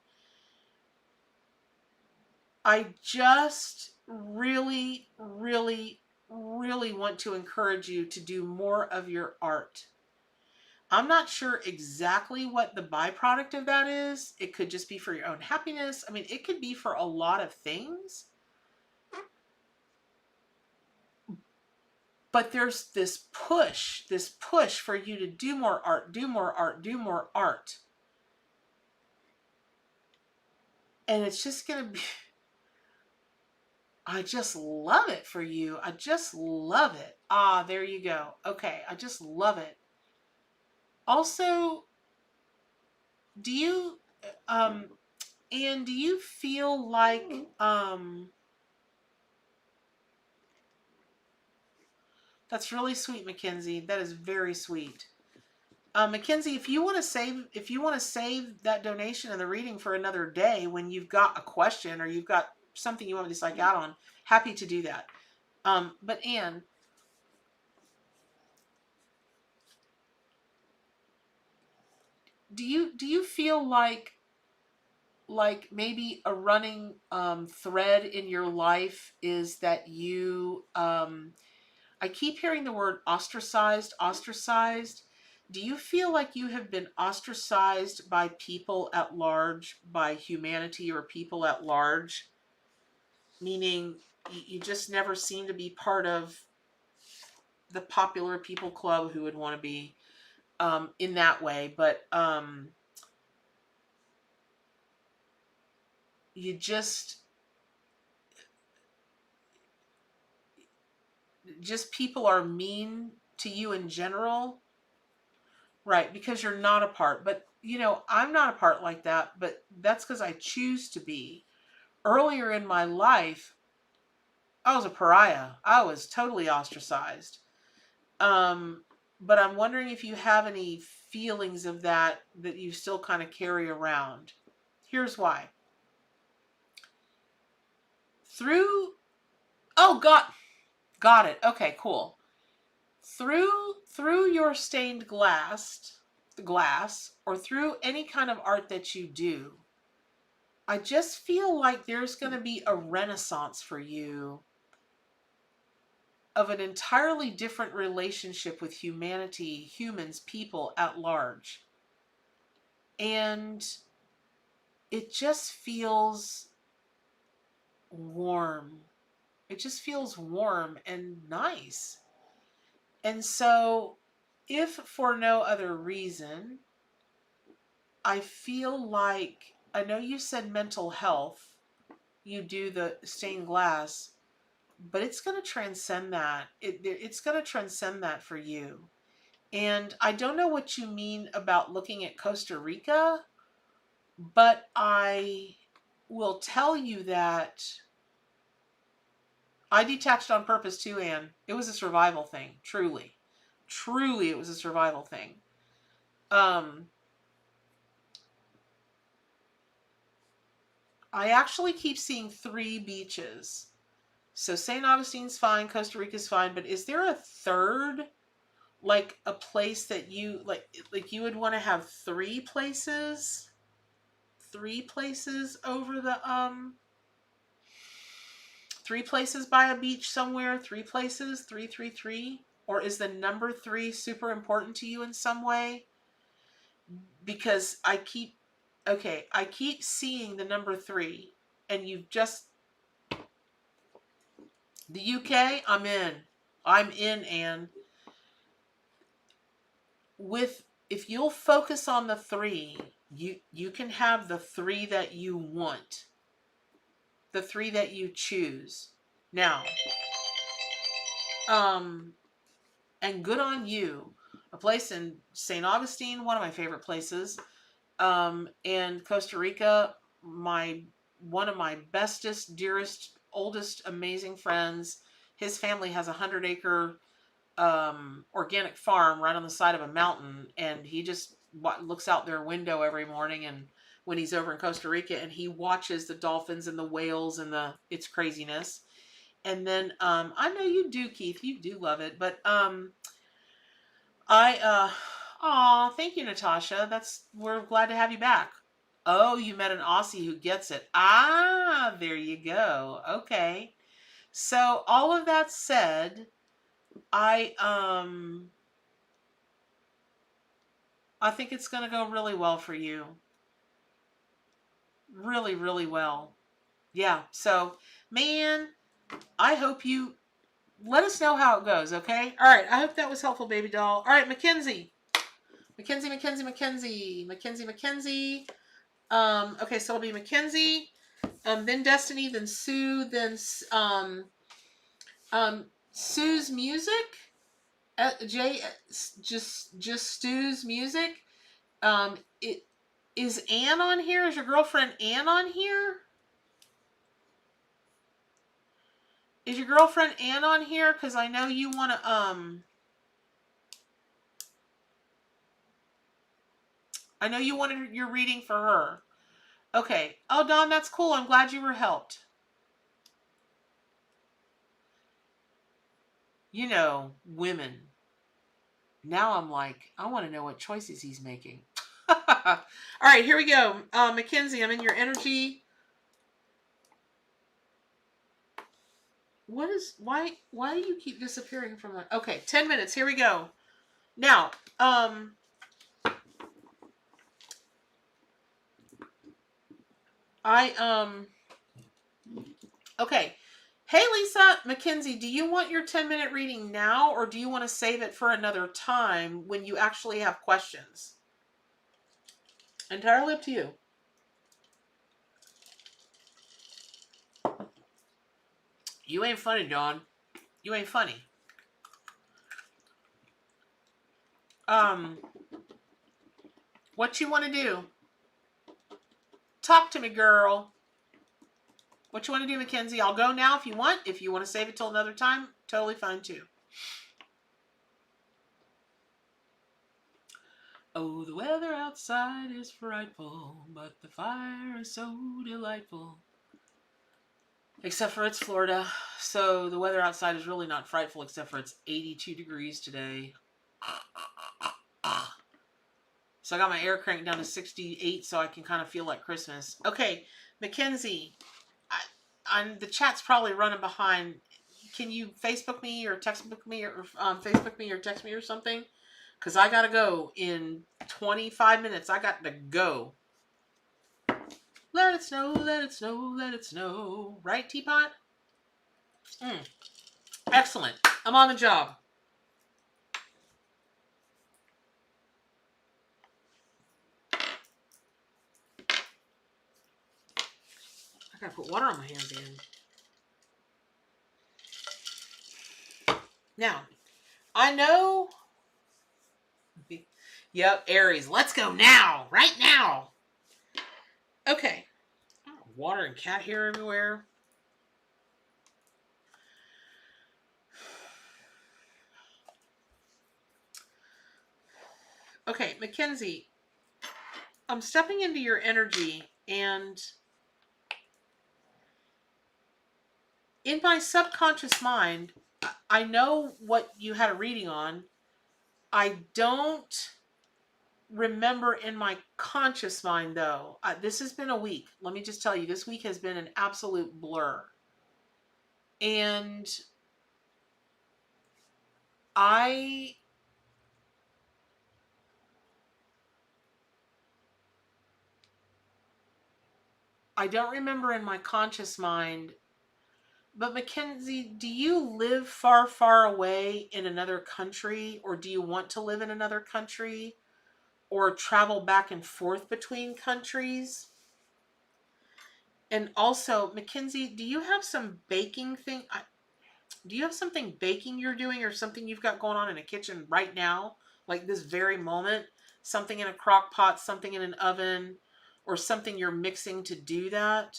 I just really, really, really want to encourage you to do more of your art. I'm not sure exactly what the byproduct of that is. It could just be for your own happiness. I mean, it could be for a lot of things. But there's this push for you to do more art, do more art, do more art. And it's just going to be, I just love it for you. I just love it. Ah, there you go. Okay, I just love it. Also, do you, Anne, do you feel like, that's really sweet, Mackenzie. That is very sweet. Mackenzie, if you want to save that donation and the reading for another day when you've got a question or you've got something you want me to psych out on, happy to do that. But Anne, do you feel like maybe a running thread in your life is that you I keep hearing the word ostracized. Do you feel like you have been ostracized by people at large, by humanity or people at large? Meaning you just never seem to be part of the popular people club who would want to be in that way. But you just people are mean to you in general. Right, because you're not a part. But, I'm not a part like that, but that's because I choose to be. Earlier in my life, I was a pariah. I was totally ostracized. But I'm wondering if you have any feelings of that you still kind of carry around. Here's why. Got it. Okay, cool. Through your stained glass or through any kind of art that you do, I just feel like there's going to be a renaissance for you of an entirely different relationship with humanity, humans, people at large. And it just feels warm. It just feels warm and nice. And so, if for no other reason, I feel like, I know you said mental health, you do the stained glass, but it's going to transcend that. It's going to transcend that for you. And I don't know what you mean about looking at Costa Rica, but I will tell you that I detached on purpose too, Anne. It was a survival thing, truly. Truly, it was a survival thing. I actually keep seeing 3 beaches. So St. Augustine's fine, Costa Rica's fine, but is there a third, like a place that you like you would want to have 3 places? 3 places over the 3 places by a beach somewhere, 3 places, 333? Or is the number 3 super important to you in some way? Because I keep seeing the number 3, and you've just, the UK, I'm in, Anne. If you'll focus on the 3, you can have the 3 that you want, the 3 that you choose. Now, and good on you. A place in St. Augustine, one of my favorite places, and Costa Rica, one of my bestest, dearest, oldest, amazing friends. His family has a 100-acre organic farm right on the side of a mountain, and he just looks out their window every morning, and when he's over in Costa Rica, and he watches the dolphins and the whales and it's craziness. And then I know you do, Keith, you do love it, but thank you, Natasha. We're glad to have you back. Oh, you met an Aussie who gets it. Ah, there you go. Okay. So all of that said, I think it's going to go really well for you. Really, really well. Yeah. So, man, I hope you let us know how it goes, okay? All right, I hope that was helpful, baby doll. All right, Mackenzie. Mackenzie. Okay, so it'll be Mackenzie, then Destiny, then Sue, then Sue's music. Just Stu's music. It is Anne on here? Is your girlfriend Anne on here? Is your girlfriend Anne on here? Because I know you want to I know you wanted your reading for her. Okay. Oh, Dawn, that's cool. I'm glad you were helped. You know, women. Now I'm like, I want to know what choices he's making. All right, here we go. Mackenzie, I'm in your energy. Why do you keep disappearing from my... Okay, 10 minutes. Here we go. Now, okay. Hey, Lisa, Mackenzie, do you want your 10-minute reading now, or do you want to save it for another time when you actually have questions? Entirely up to you. You ain't funny, Dawn. You ain't funny. What you want to do? Talk to me, girl. What you want to do, Mackenzie? I'll go now if you want. If you want to save it till another time, totally fine too. Oh, the weather outside is frightful, but the fire is so delightful. Except for it's Florida, so the weather outside is really not frightful, except for it's 82 degrees today. So I got my air cranked down to 68 so I can kind of feel like Christmas. Okay, Mackenzie, the chat's probably running behind. Can you Facebook me or text me or Facebook me or text me or something? Because I got to go in 25 minutes. I got to go. Let it snow, let it snow, let it snow. Right, Teapot? Excellent. I'm on the job. I gotta put water on my hands again. Now, I know... Yep, Aries. Let's go now. Right now. Okay. Water and cat hair everywhere. Okay, Mackenzie. I'm stepping into your energy, and in my subconscious mind, I know what you had a reading on. I don't remember in my conscious mind, though. This has been a week. Let me just tell you, this week has been an absolute blur. And I don't remember in my conscious mind. But Mackenzie, do you live far, far away in another country, or do you want to live in another country, or travel back and forth between countries? And also, Mackenzie, do you have some baking thing? Do you have something baking you're doing, or something you've got going on in a kitchen right now, like this very moment? Something in a crock pot, something in an oven, or something you're mixing to do that?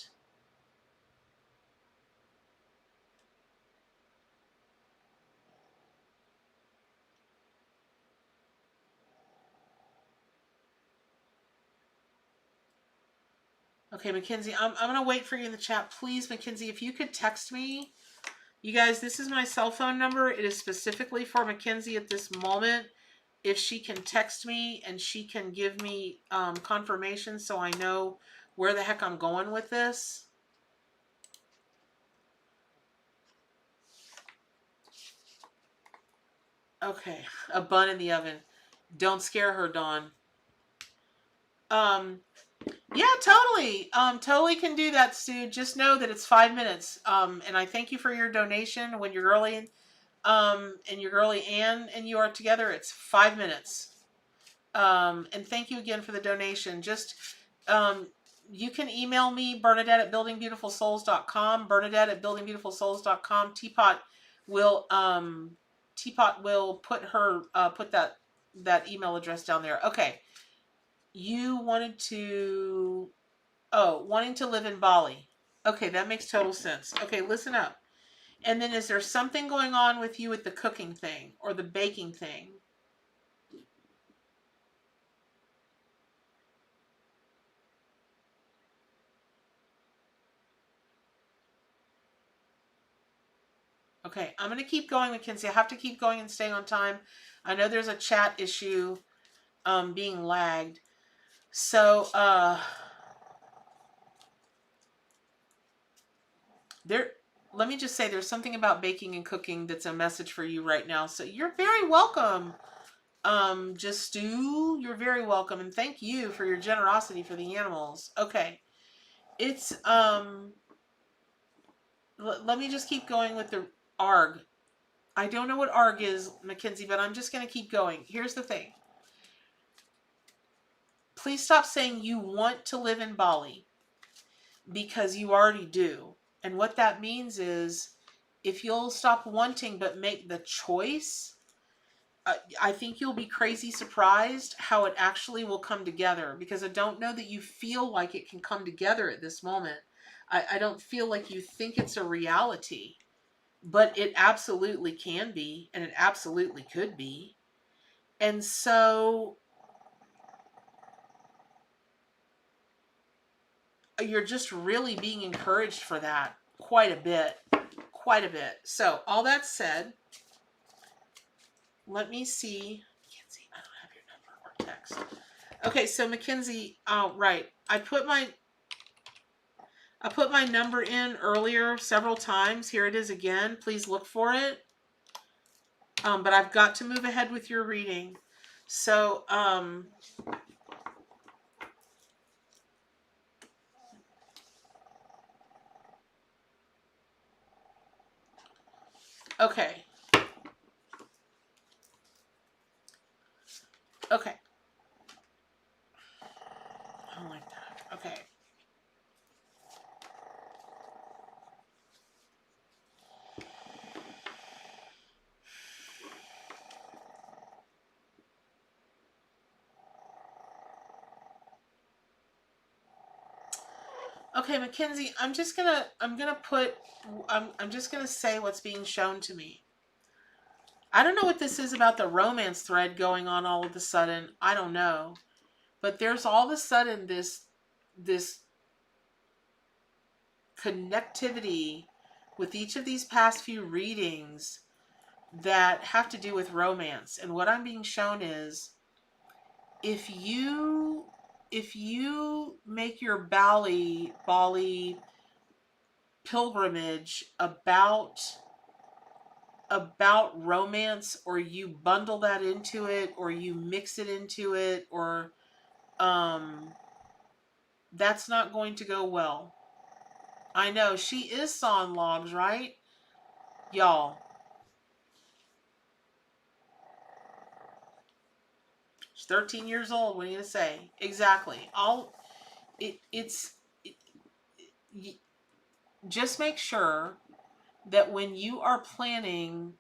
Okay, Mackenzie, I'm going to wait for you in the chat. Please, Mackenzie, if you could text me. You guys, this is my cell phone number. It is specifically for Mackenzie at this moment. If she can text me and she can give me confirmation so I know where the heck I'm going with this. Okay, a bun in the oven. Don't scare her, Dawn. Yeah, totally. Totally can do that, Stu. Just know that it's 5 minutes. And I thank you for your donation when you're early. and your girlie Ann and you are together, it's 5 minutes. And thank you again for the donation. Just, you can email me, Bernadette at buildingbeautifulsouls.com, Bernadette at buildingbeautifulsouls.com. Teapot will put her, put that email address down there. Okay. You wanted to, wanting to live in Bali. Okay. That makes total sense. Okay. Listen up. And then is there something going on with you with the cooking thing or the baking thing? Okay, I'm going to keep going, Mackenzie. I have to keep going and staying on time. I know there's a chat issue being lagged. So, let me just say there's something about baking and cooking that's a message for you right now. So you're very welcome. Just Stu, you're very welcome. And thank you for your generosity for the animals. Okay. It's, let me just keep going with the ARG. I don't know what ARG is, Mackenzie, but I'm just going to keep going. Here's the thing. Please stop saying you want to live in Bali because you already do. And what that means is if you'll stop wanting but make the choice, I think you'll be crazy surprised how it actually will come together, because I don't know that you feel like it can come together at this moment. I don't feel like you think it's a reality, but it absolutely can be, and it absolutely could be. And so you're just really being encouraged for that quite a bit. So all that said, let me see. Mackenzie, I don't have your number or text. Okay, so Mackenzie, right. I put my number in earlier several times. Here it is again. Please look for it. But I've got to move ahead with your reading. So, okay. Okay. I don't like that. Okay. Okay, Mackenzie, I'm just gonna say what's being shown to me. I don't know what this is about the romance thread going on all of a sudden. I don't know. But there's all of a sudden this connectivity with each of these past few readings that have to do with romance. And what I'm being shown is if you make your Bali pilgrimage about romance, or you bundle that into it, or you mix it into it, or that's not going to go well. I know she is sawing logs, right? Y'all. She's 13 years old. What are you gonna say? Exactly. Just make sure that when you are planning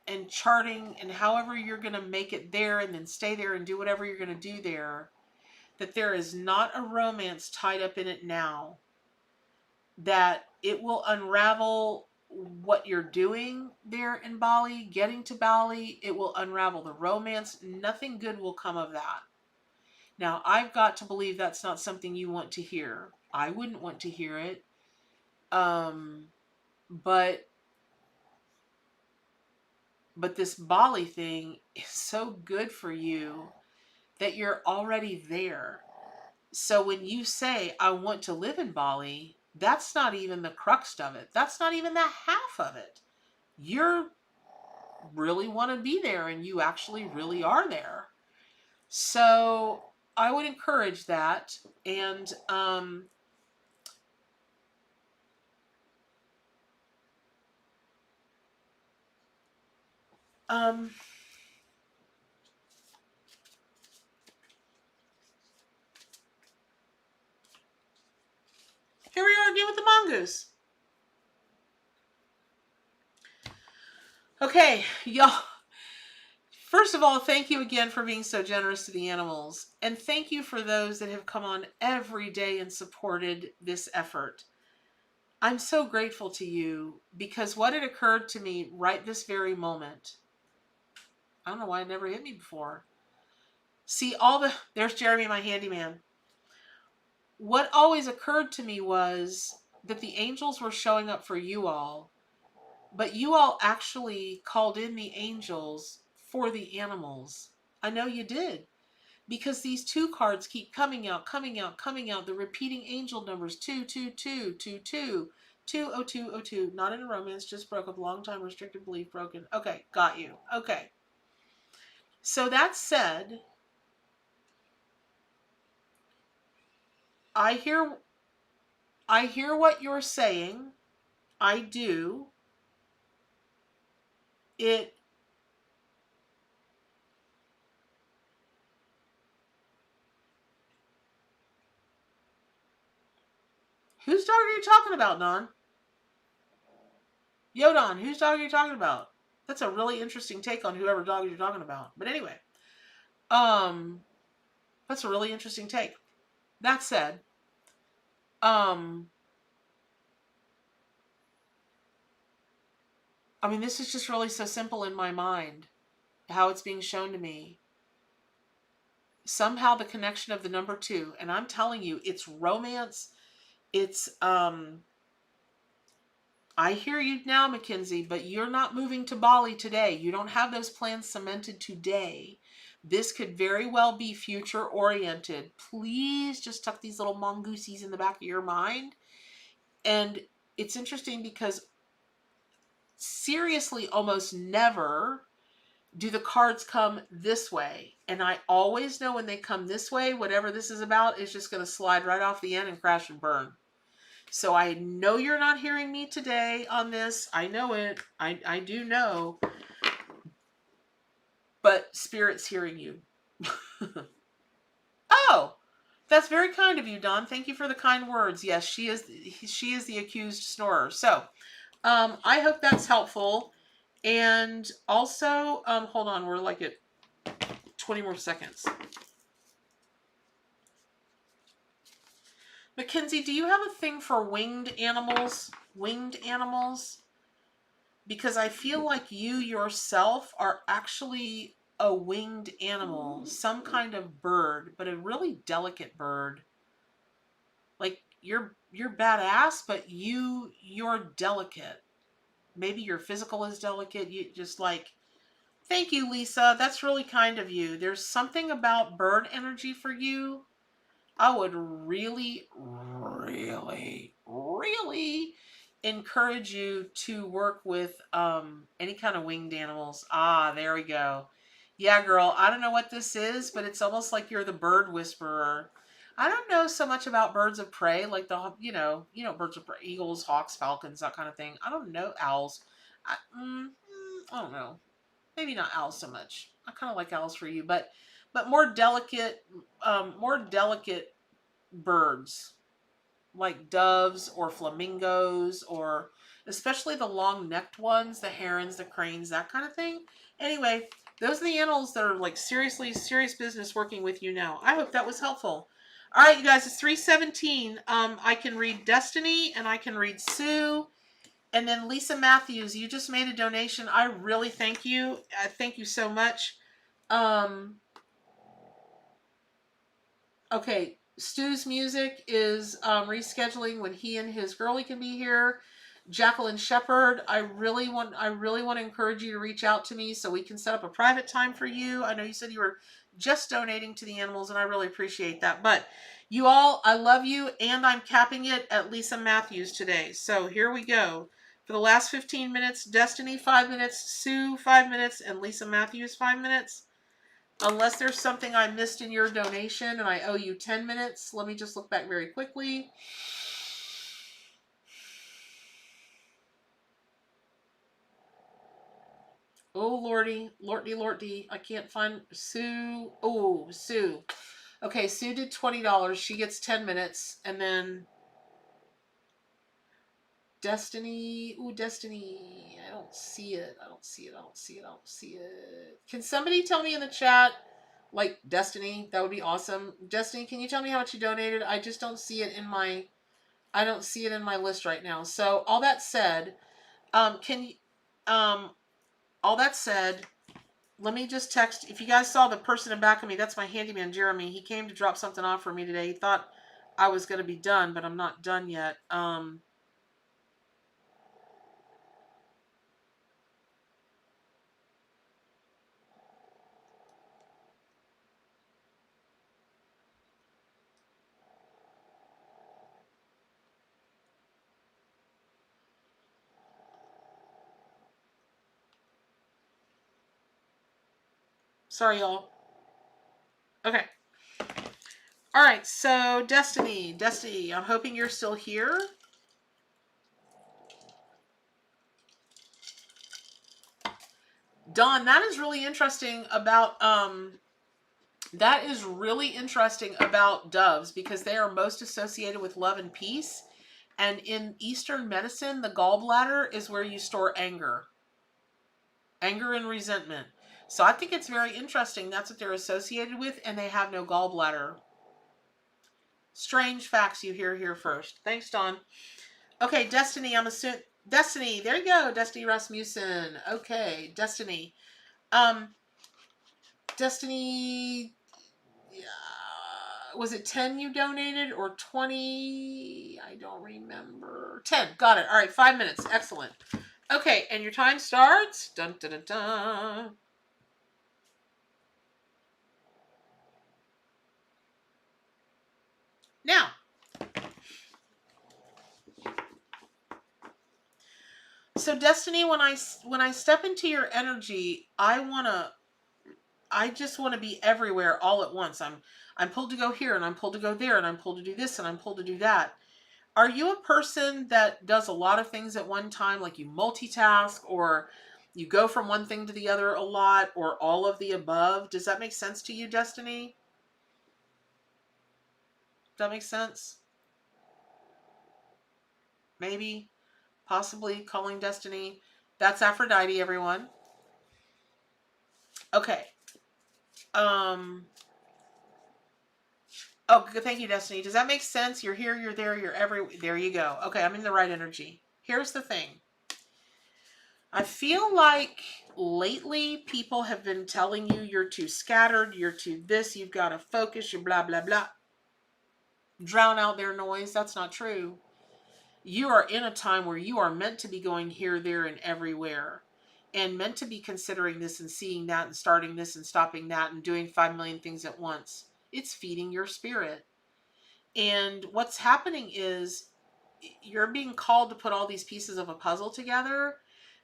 and charting and however you're going to make it there and then stay there and do whatever you're going to do there, that there is not a romance tied up in it now, that it will unravel what you're doing there in Bali, getting to Bali. It will unravel the romance. Nothing good will come of that. Now, I've got to believe that's not something you want to hear. I wouldn't want to hear it. But this Bali thing is so good for you that you're already there. So when you say, I want to live in Bali, that's not even the crux of it. That's not even the half of it. You really want to be there, and you actually really are there. So I would encourage that. And Um, Here we are again with the mongoose. Okay, y'all. First of all, thank you again for being so generous to the animals. And thank you for those that have come on every day and supported this effort. I'm so grateful to you because what had occurred to me right this very moment, I don't know why it never hit me before. See, there's Jeremy, my handyman. What always occurred to me was that the angels were showing up for you all, but you all actually called in the angels for the animals. I know you did. Because these two cards keep coming out, coming out, coming out. The repeating angel numbers 222, 22, 20202. Not in a romance, just broke up. Long time restricted belief broken. Okay, got you. Okay. So that said, I hear what you're saying. I do. Whose dog are you talking about, Don? Yodon, whose dog are you talking about? That's a really interesting take on whoever dog you're talking about. But anyway, that's a really interesting take. That said, I mean, this is just really so simple in my mind, how it's being shown to me. Somehow the connection of the number 2, and I'm telling you, it's romance. It's, I hear you now, Mackenzie, but you're not moving to Bali today. You don't have those plans cemented today. This could very well be future oriented. Please just tuck these little mongooses in the back of your mind. And it's interesting because seriously, almost never do the cards come this way. And I always know when they come this way, whatever this is about is just going to slide right off the end and crash and burn. So I know you're not hearing me today on this. I know it. I do know. But Spirit's hearing you. Oh, that's very kind of you, Don. Thank you for the kind words. Yes, she is the accused snorer. So I hope that's helpful. And also, hold on, we're like at 20 more seconds. Mackenzie, do you have a thing for winged animals? Winged animals? Because I feel like you yourself are actually a winged animal, some kind of bird, but a really delicate bird. Like you're badass, but you're delicate. Maybe your physical is delicate. You just like, thank you, Lisa. That's really kind of you. There's something about bird energy for you. I would really, really, really encourage you to work with any kind of winged animals. Ah, there we go. Yeah, girl, I don't know what this is, but it's almost like you're the bird whisperer. I don't know so much about birds of prey, like birds of prey, eagles, hawks, falcons, that kind of thing. I don't know owls. I don't know. Maybe not owls so much. I kind of like owls for you, but more delicate, birds like doves or flamingos, or especially the long-necked ones, the herons, the cranes, that kind of thing. Anyway, those are the animals that are like seriously serious business working with you now. I hope that was helpful. All right, you guys, it's 3:17. I can read Destiny and I can read Sue. And then Lisa Matthews, you just made a donation. I really thank you. Thank you so much. Okay, Stu's music is rescheduling when he and his girlie can be here. Jacqueline Shepherd, I really want to encourage you to reach out to me so we can set up a private time for you. I know you said you were just donating to the animals, and I really appreciate that. But you all, I love you, and I'm capping it at Lisa Matthews today. So here we go. For the last 15 minutes, Destiny 5 minutes, Sue 5 minutes, and Lisa Matthews 5 minutes. Unless there's something I missed in your donation and I owe you 10 minutes. Let me just look back very quickly. Oh, Lordy, Lordy, Lordy. I can't find Sue. Oh, Sue. Okay, Sue did $20. She gets 10 minutes. And then Destiny. Ooh, Destiny. I don't see it. I don't see it. I don't see it. I don't see it. Can somebody tell me in the chat, like, Destiny? That would be awesome. Destiny, can you tell me how much you donated? I just don't see it in my... I don't see it in my list right now. So, all that said, can you... all that said... Let me just text. If you guys saw the person in back of me, that's my handyman, Jeremy. He came to drop something off for me today. He thought I was going to be done, but I'm not done yet. Sorry, y'all. Okay. All right. So, Destiny, I'm hoping you're still here. Dawn, that is really interesting about doves because they are most associated with love and peace. And in Eastern medicine, the gallbladder is where you store anger and resentment. So I think it's very interesting. That's what they're associated with, and they have no gallbladder. Strange facts you hear here first. Thanks, Dawn. Okay, Destiny, I'm assuming... Destiny, there you go. Destiny Rasmussen. Okay, Destiny. Destiny... was it 10 you donated or 20? I don't remember. 10. Got it. All right, 5 minutes. Excellent. Okay, and your time starts. Dun, dun, dun, dun. Now, so Destiny, when I step into your energy, I just want to be everywhere all at once. I'm pulled to go here, and I'm pulled to go there, and I'm pulled to do this, and I'm pulled to do that. Are you a person that does a lot of things at one time, like you multitask, or you go from one thing to the other a lot, or all of the above? Does that make sense to you, Destiny? Does that make sense? Maybe, possibly calling Destiny. That's Aphrodite, everyone. Okay. Oh, thank you, Destiny. Does that make sense? You're here, you're there, you're everywhere. There you go. Okay, I'm in the right energy. Here's the thing. I feel like lately people have been telling you you're too scattered, you're too this, you've got to focus, you're blah, blah, blah. Drown out their noise. That's not true. You are in a time where you are meant to be going here, there, and everywhere. And meant to be considering this and seeing that and starting this and stopping that and doing 5 million things at once. It's feeding your spirit. And what's happening is you're being called to put all these pieces of a puzzle together,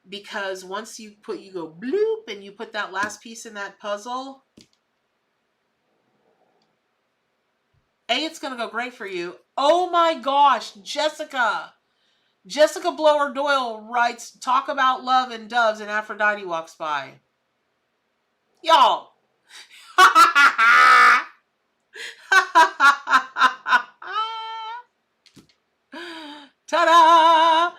because once you go bloop and you put that last piece in that puzzle, it's going to go great for you. Oh my gosh, Jessica Blower Doyle writes, talk about love and doves, and Aphrodite walks by. Y'all. Ta-da!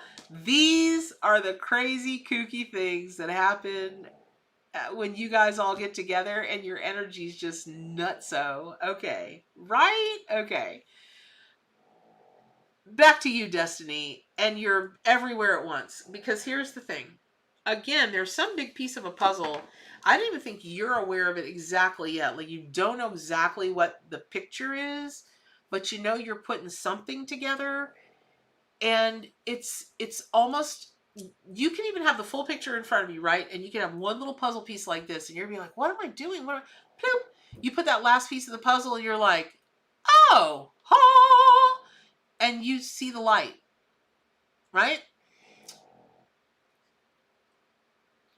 These are the crazy, kooky things that happen when you guys all get together and your energy's just nutso. Okay. Right? Okay. Back to you, Destiny. And you're everywhere at once. Because here's the thing. Again, there's some big piece of a puzzle. I don't even think you're aware of it exactly yet. Like, you don't know exactly what the picture is, but you know you're putting something together. And it's almost, you can even have the full picture in front of you, right? And you can have one little puzzle piece like this, and you're being like, what am I doing? Ploop. You put that last piece of the puzzle, and you're like, oh, ha, and you see the light, right?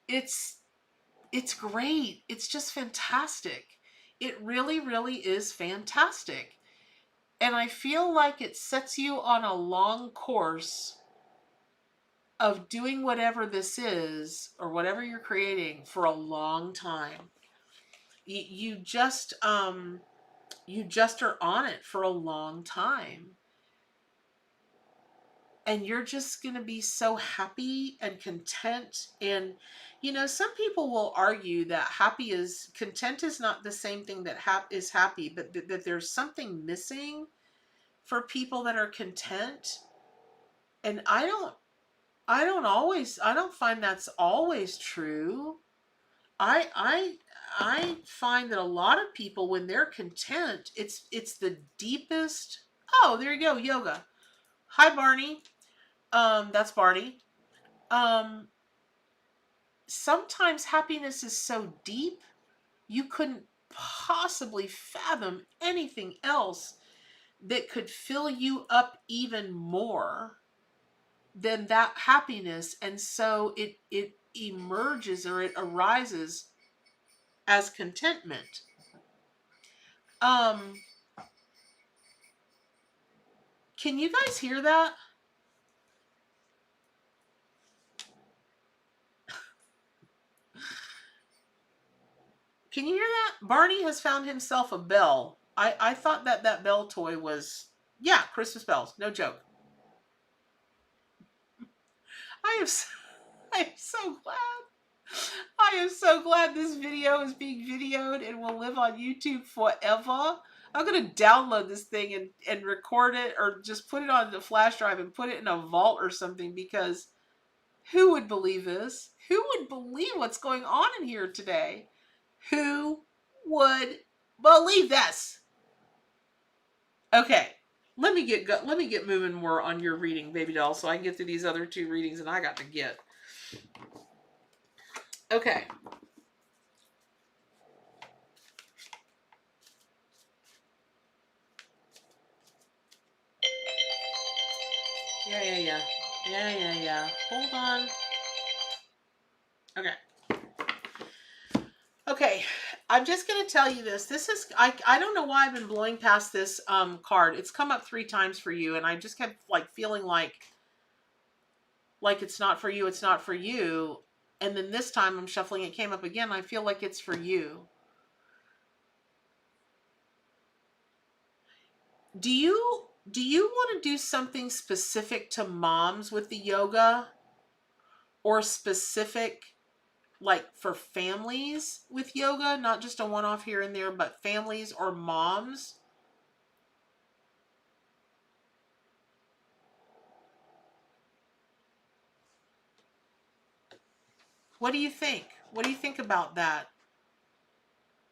It's great. It's just fantastic. It really, really is fantastic. And I feel like it sets you on a long course of doing whatever this is or whatever you're creating for a long time. You just are on it for a long time. And you're just going to be so happy and content. And, you know, some people will argue that content is not the same thing that is happy, but that there's something missing for people that are content. And I don't find that's always true. I find that a lot of people, when they're content, it's the deepest. Oh, there you go, yoga. Hi, Barney. That's Barney. Sometimes happiness is so deep, you couldn't possibly fathom anything else that could fill you up even more than that happiness. And so it emerges, or it arises as contentment. Can you guys hear that? Can you hear that? Barney has found himself a bell. I thought that bell toy was, yeah, Christmas bells. No joke. I am so glad. I am so glad this video is being videoed and will live on YouTube forever. I'm going to download this thing and record it, or just put it on the flash drive and put it in a vault or something, because who would believe this? Who would believe what's going on in here today? Who would believe this? Okay, let me get moving more on your reading, baby doll, so I can get through these other two readings and I got to get. Okay. Yeah. Hold on. Okay. I'm just going to tell you this. This is, I don't know why I've been blowing past this card. It's come up 3 times for you, and I just kept like feeling like it's not for you, it's not for you. And then this time I'm shuffling, it came up again. I feel like it's for you. Do you want to do something specific to moms with the yoga, or specific like for families with yoga, not just a one-off here and there, but families or moms? What do you think? What do you think about that?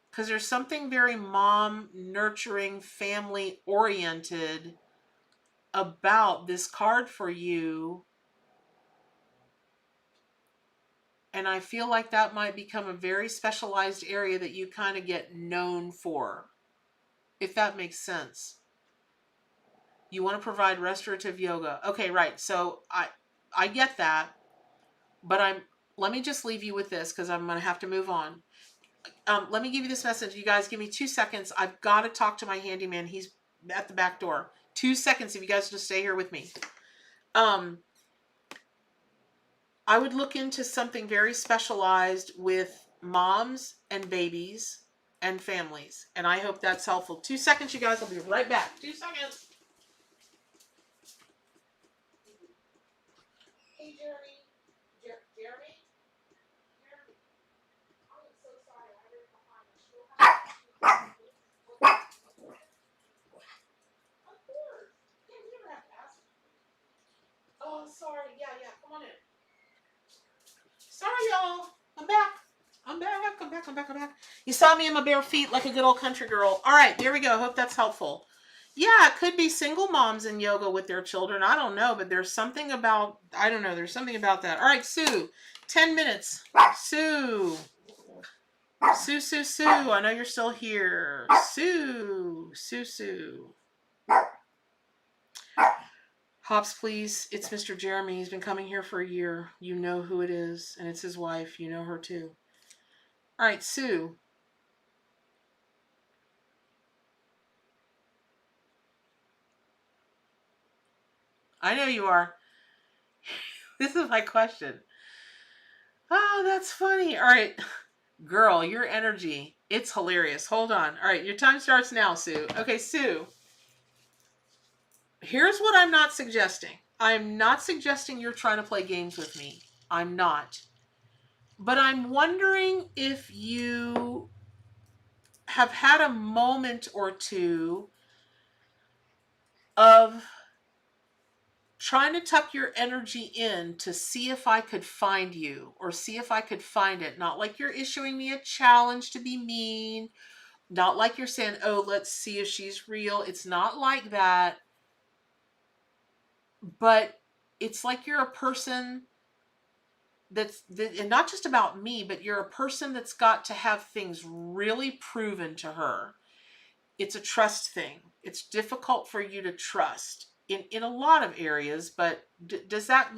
Because there's something very mom, nurturing, family oriented about this card for you. And I feel like that might become a very specialized area that you kind of get known for, if that makes sense. You want to provide restorative yoga. Okay, right. So I get that, but let me just leave you with this, because I'm going to have to move on. Let me give you this message. You guys give me 2 seconds. I've got to talk to my handyman. He's at the back door. 2 seconds if you guys just stay here with me. I would look into something very specialized with moms and babies and families. And I hope that's helpful. 2 seconds, you guys. I'll be right back. 2 seconds. Hey, Jeremy. Jeremy? I'm so sorry. I didn't behind the schoolhouse. Of course. Yeah, you never have to ask. Oh, sorry. Yeah. Come on in. Sorry, y'all. I'm back. I'm back. You saw me in my bare feet like a good old country girl. All right, there we go. Hope that's helpful. Yeah, it could be single moms in yoga with their children. I don't know, but there's something about, I don't know, there's something about that. All right, Sue, 10 minutes. Sue. I know you're still here. Sue. Hops, please. It's Mr. Jeremy. He's been coming here for a year. You know who it is, and it's his wife. You know her too. All right, Sue. I know you are. This is my question. Oh, that's funny. All right. Girl, your energy, it's hilarious. Hold on. All right, your time starts now, Sue. Okay, Sue, here's what I'm not suggesting. I'm not suggesting you're trying to play games with me. I'm not. But I'm wondering if you have had a moment or two of trying to tuck your energy in to see if I could find you or see if I could find it. Not like you're issuing me a challenge to be mean. Not like you're saying, oh, let's see if she's real. It's not like that. But it's like you're a person and not just about me, but you're a person that's got to have things really proven to her. It's a trust thing. It's difficult for you to trust in a lot of areas, but does that,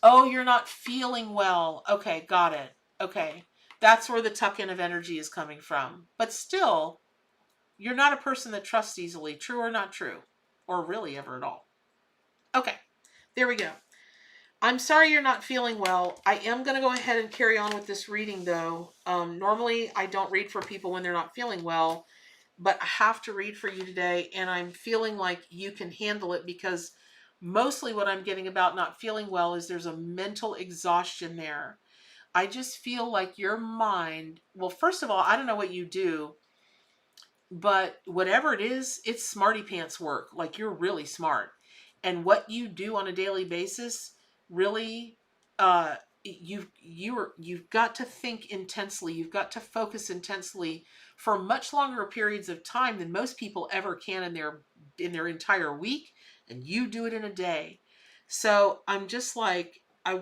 oh, you're not feeling well. Okay, got it. Okay. That's where the tuck in of energy is coming from. But still, you're not a person that trusts easily, true or not true, or really ever at all. Okay, there we go. I'm sorry you're not feeling well. I am going to go ahead and carry on with this reading, though. Normally, I don't read for people when they're not feeling well, but I have to read for you today, and I'm feeling like you can handle it because mostly what I'm getting about not feeling well is there's a mental exhaustion there. I just feel like your mind, well, first of all, I don't know what you do, but whatever it is, it's smarty pants work. Like you're really smart. And what you do on a daily basis really you've got to think intensely. You've got to focus intensely for much longer periods of time than most people ever can in their entire week, and you do it in a day. So I'm just like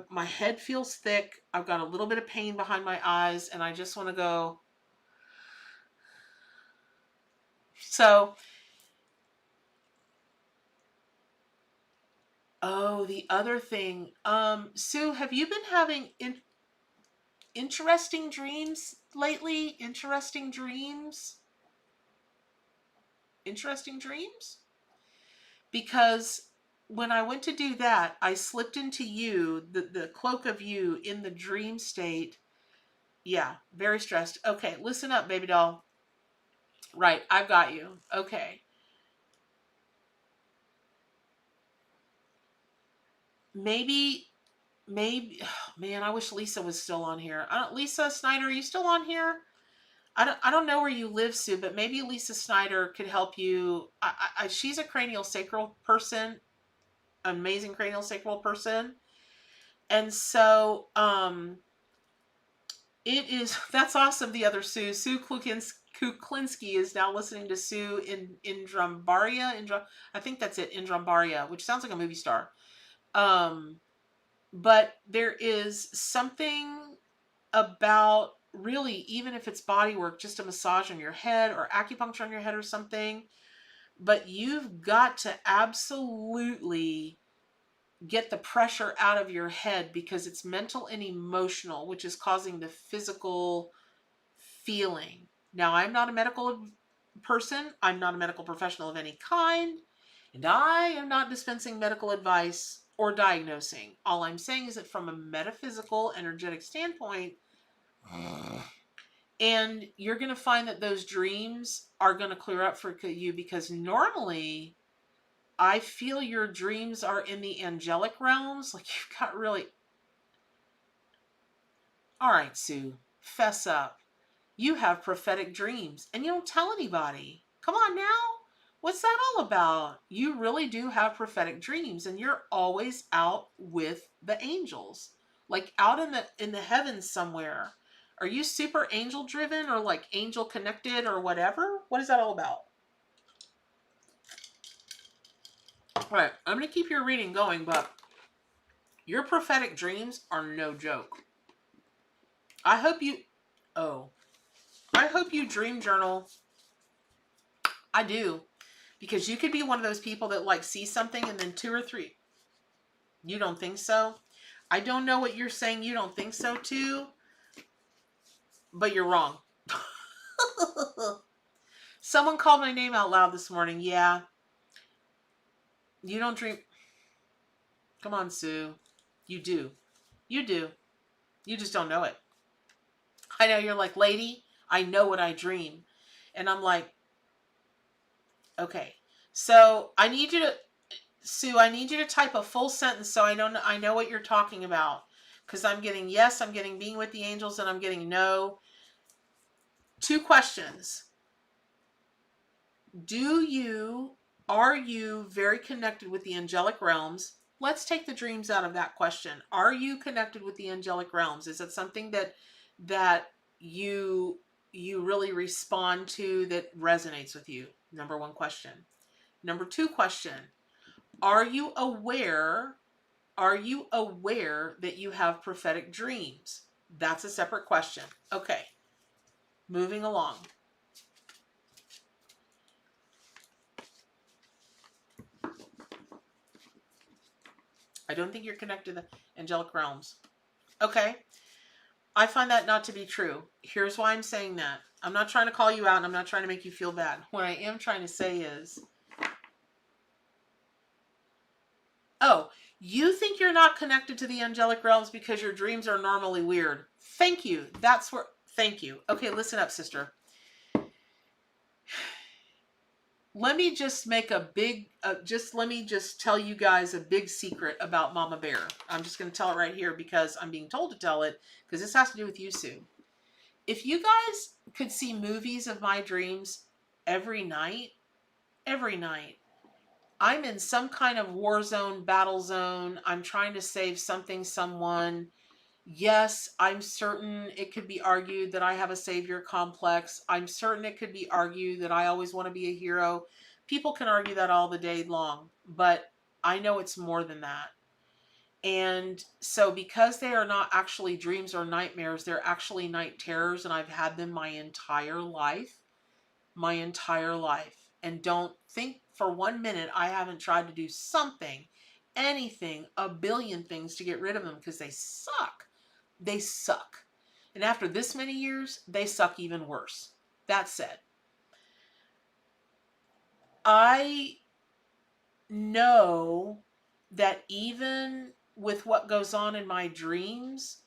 my head feels thick. I've got a little bit of pain behind my eyes, and I just want to go. So, oh, the other thing, Sue, have you been having interesting dreams lately? Interesting dreams? Interesting dreams? Because when I went to do that, I slipped into you, the cloak of you in the dream state. Yeah, very stressed. Okay, listen up, baby doll. Right, I've got you. Okay. Maybe, oh, man, I wish Lisa was still on here. Lisa Snyder, are you still on here? I don't know where you live, Sue, but maybe Lisa Snyder could help you. She's a cranial sacral person, amazing cranial sacral person. And so it is, that's awesome. The other Sue, Kuklinski is now listening to Sue in Drumbaria. I think that's it, in Drumbaria, which sounds like a movie star. But there is something about really, even if it's body work, just a massage on your head or acupuncture on your head or something, but you've got to absolutely get the pressure out of your head because it's mental and emotional, which is causing the physical feeling. Now, I'm not a medical person. I'm not a medical professional of any kind, and I am not dispensing medical advice or diagnosing. All I'm saying is that from a metaphysical, energetic standpoint, and you're going to find that those dreams are going to clear up for you because normally I feel your dreams are in the angelic realms. Like you've got really. All right, Sue, fess up. You have prophetic dreams and you don't tell anybody. Come on now. What's that all about? You really do have prophetic dreams and you're always out with the angels. Like out in the heavens somewhere. Are you super angel driven or like angel connected or whatever? What is that all about? All right, I'm going to keep your reading going, but your prophetic dreams are no joke. I hope you dream journal. I do. Because you could be one of those people that like see something and then 2 or 3. You don't think so? I don't know what you're saying you don't think so too, but you're wrong. Someone called my name out loud this morning. Yeah. You don't dream. Come on, Sue. You do. You do. You just don't know it. I know you're like, lady, I know what I dream. And I'm like, okay. So I need you to, Sue, I need you to type a full sentence so I know what you're talking about. Because I'm getting yes, I'm getting being with the angels, and I'm getting no. 2 questions. Are you very connected with the angelic realms? Let's take the dreams out of that question. Are you connected with the angelic realms? Is it something that you really respond to, that resonates with you? Number 1 question. Number 2 question. Are you aware that you have prophetic dreams? That's a separate question. Okay. Moving along. I don't think you're connected to the angelic realms. Okay. I find that not to be true. Here's why I'm saying that. I'm not trying to call you out, and I'm not trying to make you feel bad. What I am trying to say is, oh, you think you're not connected to the angelic realms because your dreams are normally weird. Thank you. Thank you. Okay, listen up, sister. Let me just make let me just tell you guys a big secret about Mama Bear. I'm just going to tell it right here because I'm being told to tell it, because this has to do with you, Sue. If you guys could see movies of my dreams every night, I'm in some kind of war zone, battle zone. I'm trying to save something, someone. Yes, I'm certain it could be argued that I have a savior complex. I'm certain it could be argued that I always want to be a hero. People can argue that all the day long, but I know it's more than that. And so because they are not actually dreams or nightmares, they're actually night terrors, and I've had them my entire life. And don't think for 1 minute I haven't tried to do something, anything, a billion things to get rid of them, because they suck. They suck. And after this many years, they suck even worse. That said, I know that even with what goes on in my dreams,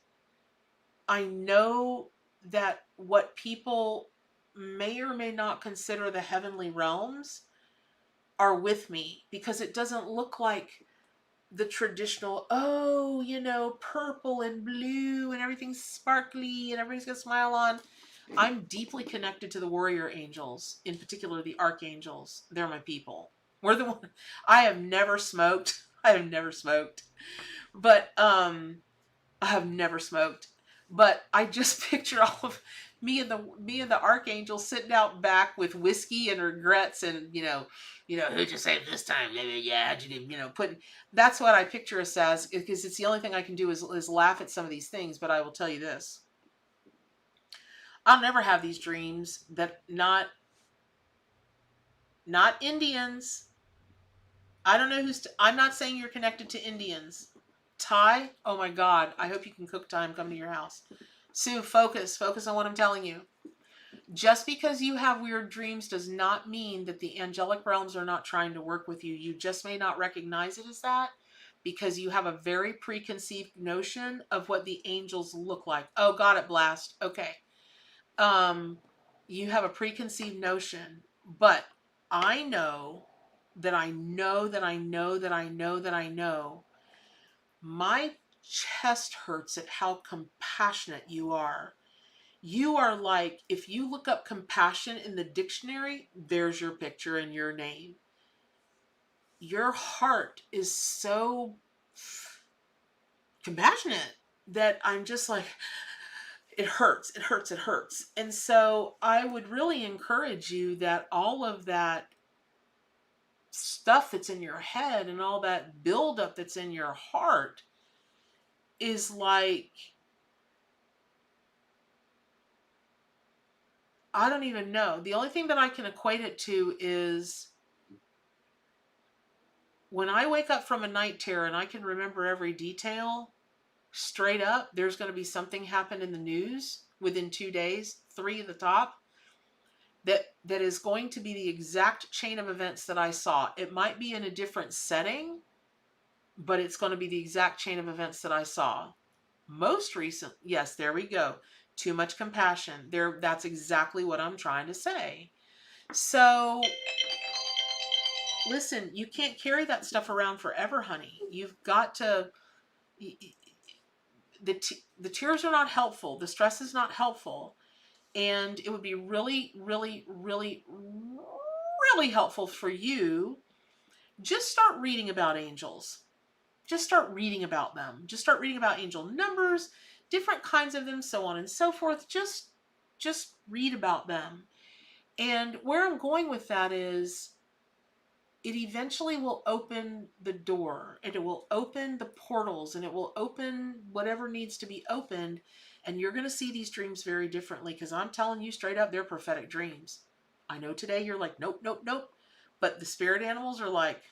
I know that what people may or may not consider the heavenly realms are with me, because it doesn't look like the traditional, purple and blue and everything's sparkly and everybody's got a smile on. I'm deeply connected to the warrior angels, in particular the archangels. They're my people. We're the one. I have never smoked. But I have never smoked. But I just picture all of me and the archangel sitting out back with whiskey and regrets, and who'd you save this time? Yeah, how'd you do? That's what I picture us as, because it's the only thing I can do is laugh at some of these things. But I will tell you this: I'll never have these dreams that not Indians. I don't know I'm not saying you're connected to Indians. Thai? Oh my God! I hope you can cook Thai and come to your house. Sue, focus on what I'm telling you. Just because you have weird dreams does not mean that the angelic realms are not trying to work with you. You just may not recognize it as that, because you have a very preconceived notion of what the angels look like. Oh, got it, Blast. Okay. You have a preconceived notion, but I know that I know that I know that I know that I know. My chest hurts at how compassionate you are. You are like, if you look up compassion in the dictionary, there's your picture and your name. Your heart is so compassionate that I'm just like, it hurts. And so I would really encourage you that all of that stuff that's in your head and all that buildup that's in your heart is like, I don't even know. The only thing that I can equate it to is when I wake up from a night terror and I can remember every detail, straight up, there's going to be something happen in the news within 2 days, 3 at the top, that is going to be the exact chain of events that I saw. It might be in a different setting, but it's going to be the exact chain of events that I saw. Most recent, yes, there we go. Too much compassion. There, that's exactly what I'm trying to say. So, listen, you can't carry that stuff around forever, honey. You've got to. The tears are not helpful. The stress is not helpful, and it would be really, really, really, really helpful for you. Just start reading about angels. Just start reading about them. Just start reading about angel numbers, different kinds of them, so on and so forth. Just read about them. And where I'm going with that is it eventually will open the door, and it will open the portals, and it will open whatever needs to be opened. And you're going to see these dreams very differently, because I'm telling you straight up, they're prophetic dreams. I know today you're like, nope, nope, nope. But the spirit animals are like,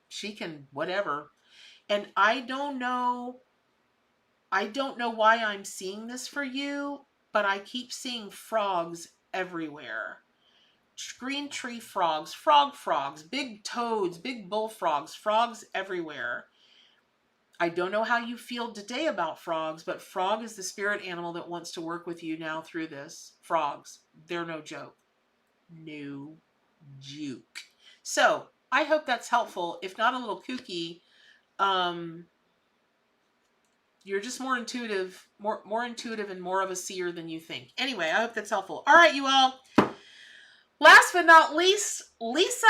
she can whatever. And I don't know why I'm seeing this for you, but I keep seeing frogs everywhere. Green tree frogs, frogs, big toads, big bullfrogs, frogs everywhere. I don't know how you feel today about frogs, but frog is the spirit animal that wants to work with you now through this. Frogs, they're no joke. No juke. So, I hope that's helpful. If not a little kooky, you're just more intuitive, more intuitive and more of a seer than you think. Anyway, I hope that's helpful. All right, you all. Last but not least, Lisa.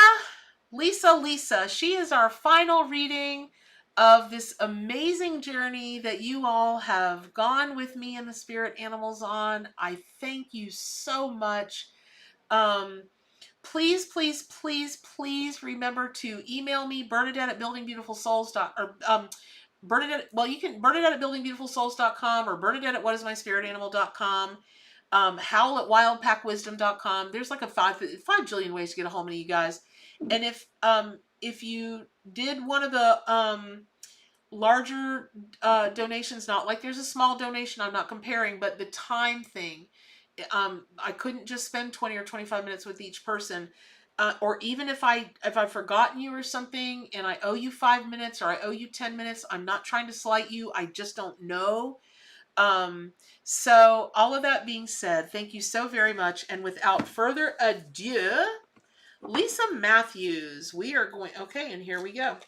She is our final reading of this amazing journey that you all have gone with me and the spirit animals on. I thank you so much. Please, please, please, please remember to email me, Bernadette@buildingbeautifulsouls.com. Bernadette, well, you can Bernadette@buildingbeautifulsouls.com or Bernadette@whatismyspiritanimal.com. Howl@wildpackwisdom.com. There's like a five jillion ways to get a hold of me, you guys. And if you did one of the larger donations, not like there's a small donation, I'm not comparing, but the time thing, I couldn't just spend 20 or 25 minutes with each person. Or even if I've forgotten you or something and I owe you 5 minutes or I owe you 10 minutes, I'm not trying to slight you. I just don't know. So all of that being said, thank you so very much. And without further ado, Lisa Matthews, we are going, okay, and here we go.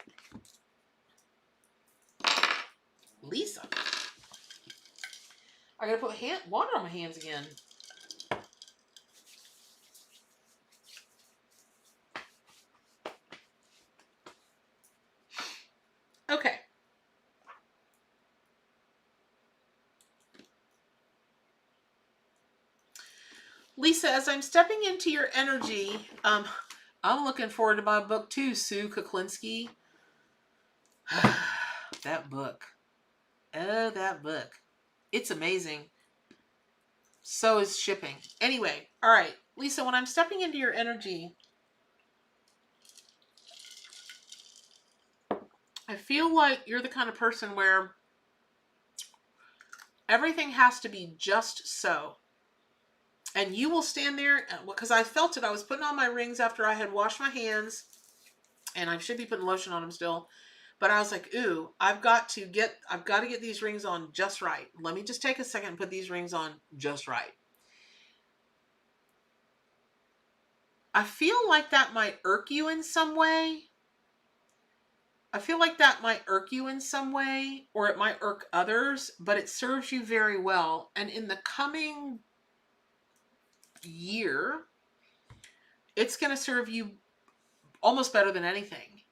Lisa. I gotta put water on my hands again. Okay. Lisa, as I'm stepping into your energy, I'm looking forward to my book too, Sue Kuklinski. That book. Oh, that book. It's amazing. So is shipping. Anyway, all right. Lisa, when I'm stepping into your energy, I feel like you're the kind of person where everything has to be just so. And you will stand there, because I felt it. I was putting on my rings after I had washed my hands, and I should be putting lotion on them still. But I was like, ooh, I've got to get these rings on just right. Let me just take a second and put these rings on just right. I feel like that might irk you in some way. Or it might irk others, but it serves you very well. And in the coming year, it's going to serve you almost better than anything.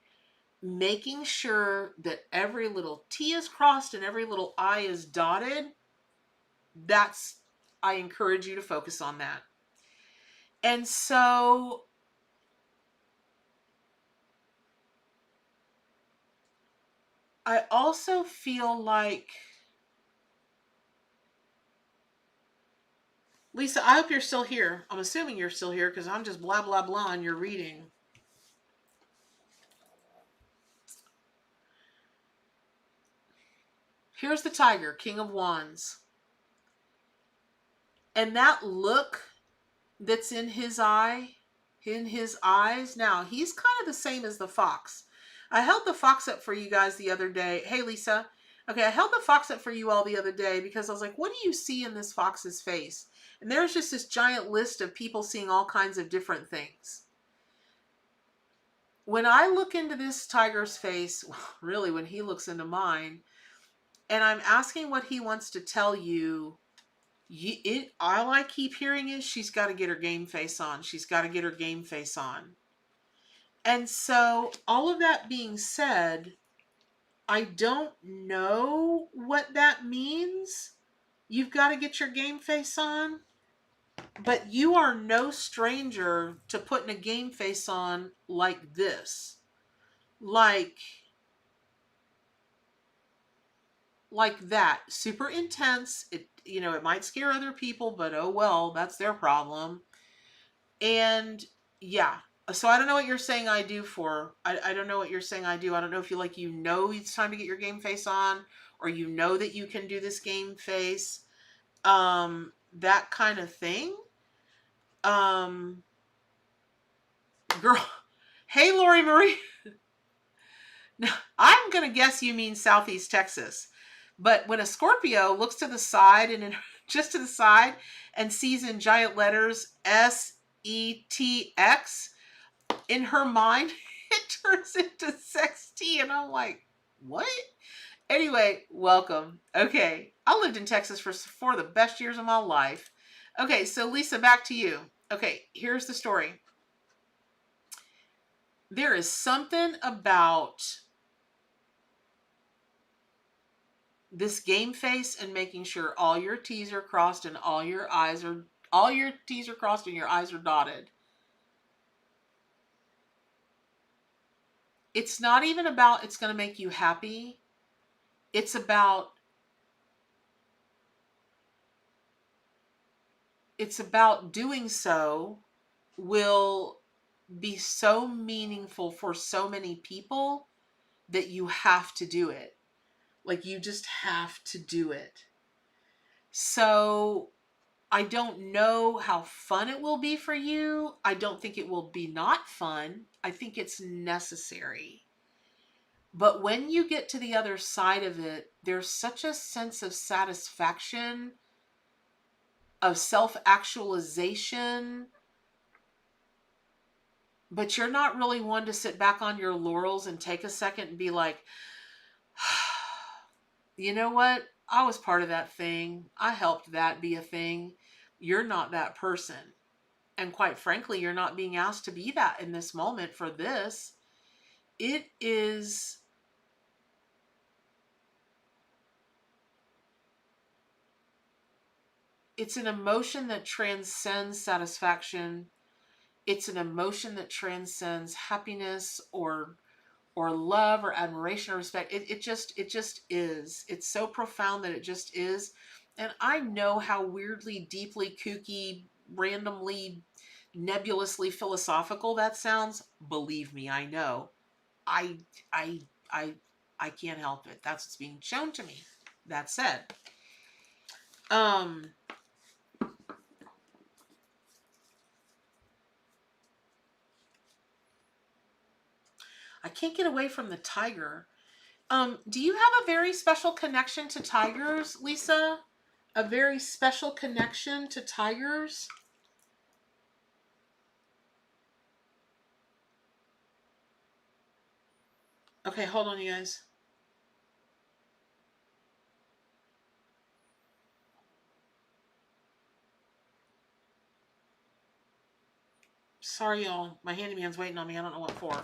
Making sure that every little T is crossed and every little I is dotted, I encourage you to focus on that. And so I also feel like, Lisa, I hope you're still here. I'm assuming you're still here because I'm just blah, blah, blah on your reading. Here's the tiger, King of Wands. And that look that's in his eyes, now he's kind of the same as the fox. I held the fox up for you guys the other day. Hey, Lisa. Okay, I held the fox up for you all the other day because I was like, what do you see in this fox's face? And there's just this giant list of people seeing all kinds of different things. When I look into this tiger's face, really when he looks into mine, and I'm asking what he wants to tell you, all I keep hearing is she's got to get her game face on. She's got to get her game face on. And so all of that being said, I don't know what that means. You've got to get your game face on. But you are no stranger to putting a game face on like this. Like that. Super intense. It might scare other people, but oh well, that's their problem. And yeah. So I don't know what you're saying I do for. I don't know what you're saying I do. I don't know if it's time to get your game face on, or that you can do this game face. That kind of thing. Girl. Hey, Lori Marie. Now, I'm going to guess you mean Southeast Texas. But when a Scorpio looks to the side just to the side and sees in giant letters SETX, in her mind, it turns into sex T. And I'm like, what? Anyway, welcome. Okay. I lived in Texas for the best years of my life. Okay. So Lisa, back to you. Okay. Here's the story. There is something about this game face and making sure all your T's are crossed and all your T's are crossed and your I's are dotted. It's not even about it's going to make you happy. It's about doing so will be so meaningful for so many people that you have to do it. Like you just have to do it. So I don't know how fun it will be for you. I don't think it will be not fun. I think it's necessary. But when you get to the other side of it, there's such a sense of satisfaction, of self-actualization, but you're not really one to sit back on your laurels and take a second and be like, you know what? I was part of that thing. I helped that be a thing. You're not that person. And quite frankly, you're not being asked to be that in this moment for this. It's an emotion that transcends satisfaction. It's an emotion that transcends happiness or love or admiration or respect. It just is. It's so profound that it just is. And I know how weirdly, deeply, kooky, randomly, nebulously philosophical that sounds. Believe me, I know. I I I I can't help it. That's what's being shown to me. That said, I can't get away from the tiger. Do you have a very special connection to tigers, Lisa? A very special connection to tigers? Okay, hold on, you guys. Sorry, y'all. My handyman's waiting on me. I don't know what for.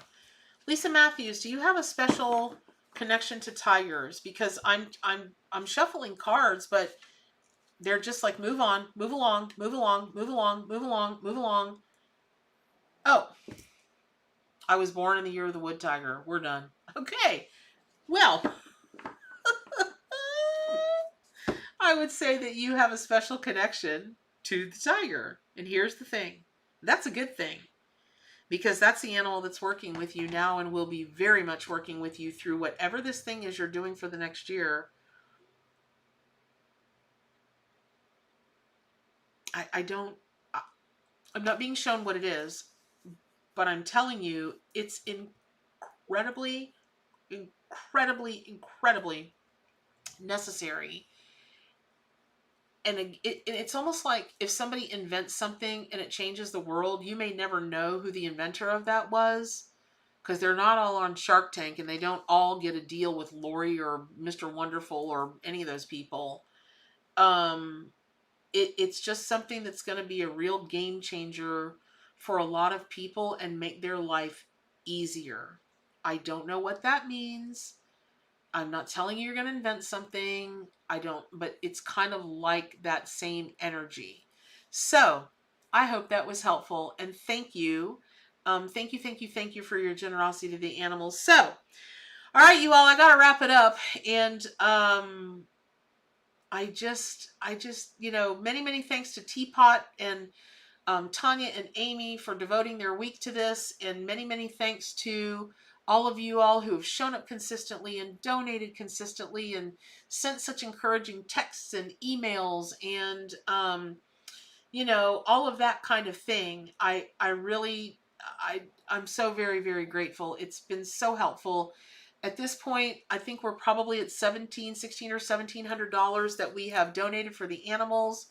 Lisa Matthews, do you have a special connection to tigers? Because I'm shuffling cards, but they're just like move on, move along, move along, move along, move along, move along. Oh, I was born in the year of the wood tiger. We're done. Okay. Well, I would say that you have a special connection to the tiger. And here's the thing. That's a good thing. Because that's the animal that's working with you now and will be very much working with you through whatever this thing is you're doing for the next year. I'm not being shown what it is, but I'm telling you, it's incredibly, incredibly, incredibly necessary. And it's almost like if somebody invents something and it changes the world, you may never know who the inventor of that was, because they're not all on Shark Tank and they don't all get a deal with Lori or Mr. Wonderful or any of those people. It's just something that's going to be a real game changer for a lot of people and make their life easier. I don't know what that means. I'm not telling you you're going to invent something. I don't, but it's kind of like that same energy. So I hope that was helpful, and thank you. Thank you, thank you, thank you for your generosity to the animals. So, all right, you all, I got to wrap it up. And, many, many thanks to Teapot and Tanya and Amy for devoting their week to this, and many, many thanks to all of you all who have shown up consistently and donated consistently and sent such encouraging texts and emails and all of that kind of thing. I'm so very, very grateful. It's been so helpful. At this point, I think we're probably at 16 or $1,700 that we have donated for the animals.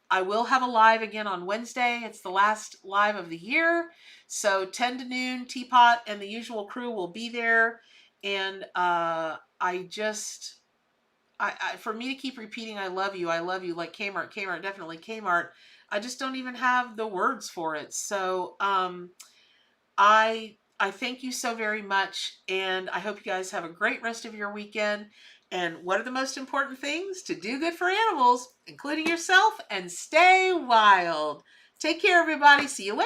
I will have a live again on Wednesday. It's the last live of the year. So 10 to noon, Teapot and the usual crew will be there. And for me to keep repeating, I love you, like Kmart, Kmart, definitely Kmart. I just don't even have the words for it. So I thank you so very much. And I hope you guys have a great rest of your weekend. And what are the most important things? To do good for animals, including yourself, and stay wild. Take care, everybody. See you Wednesday.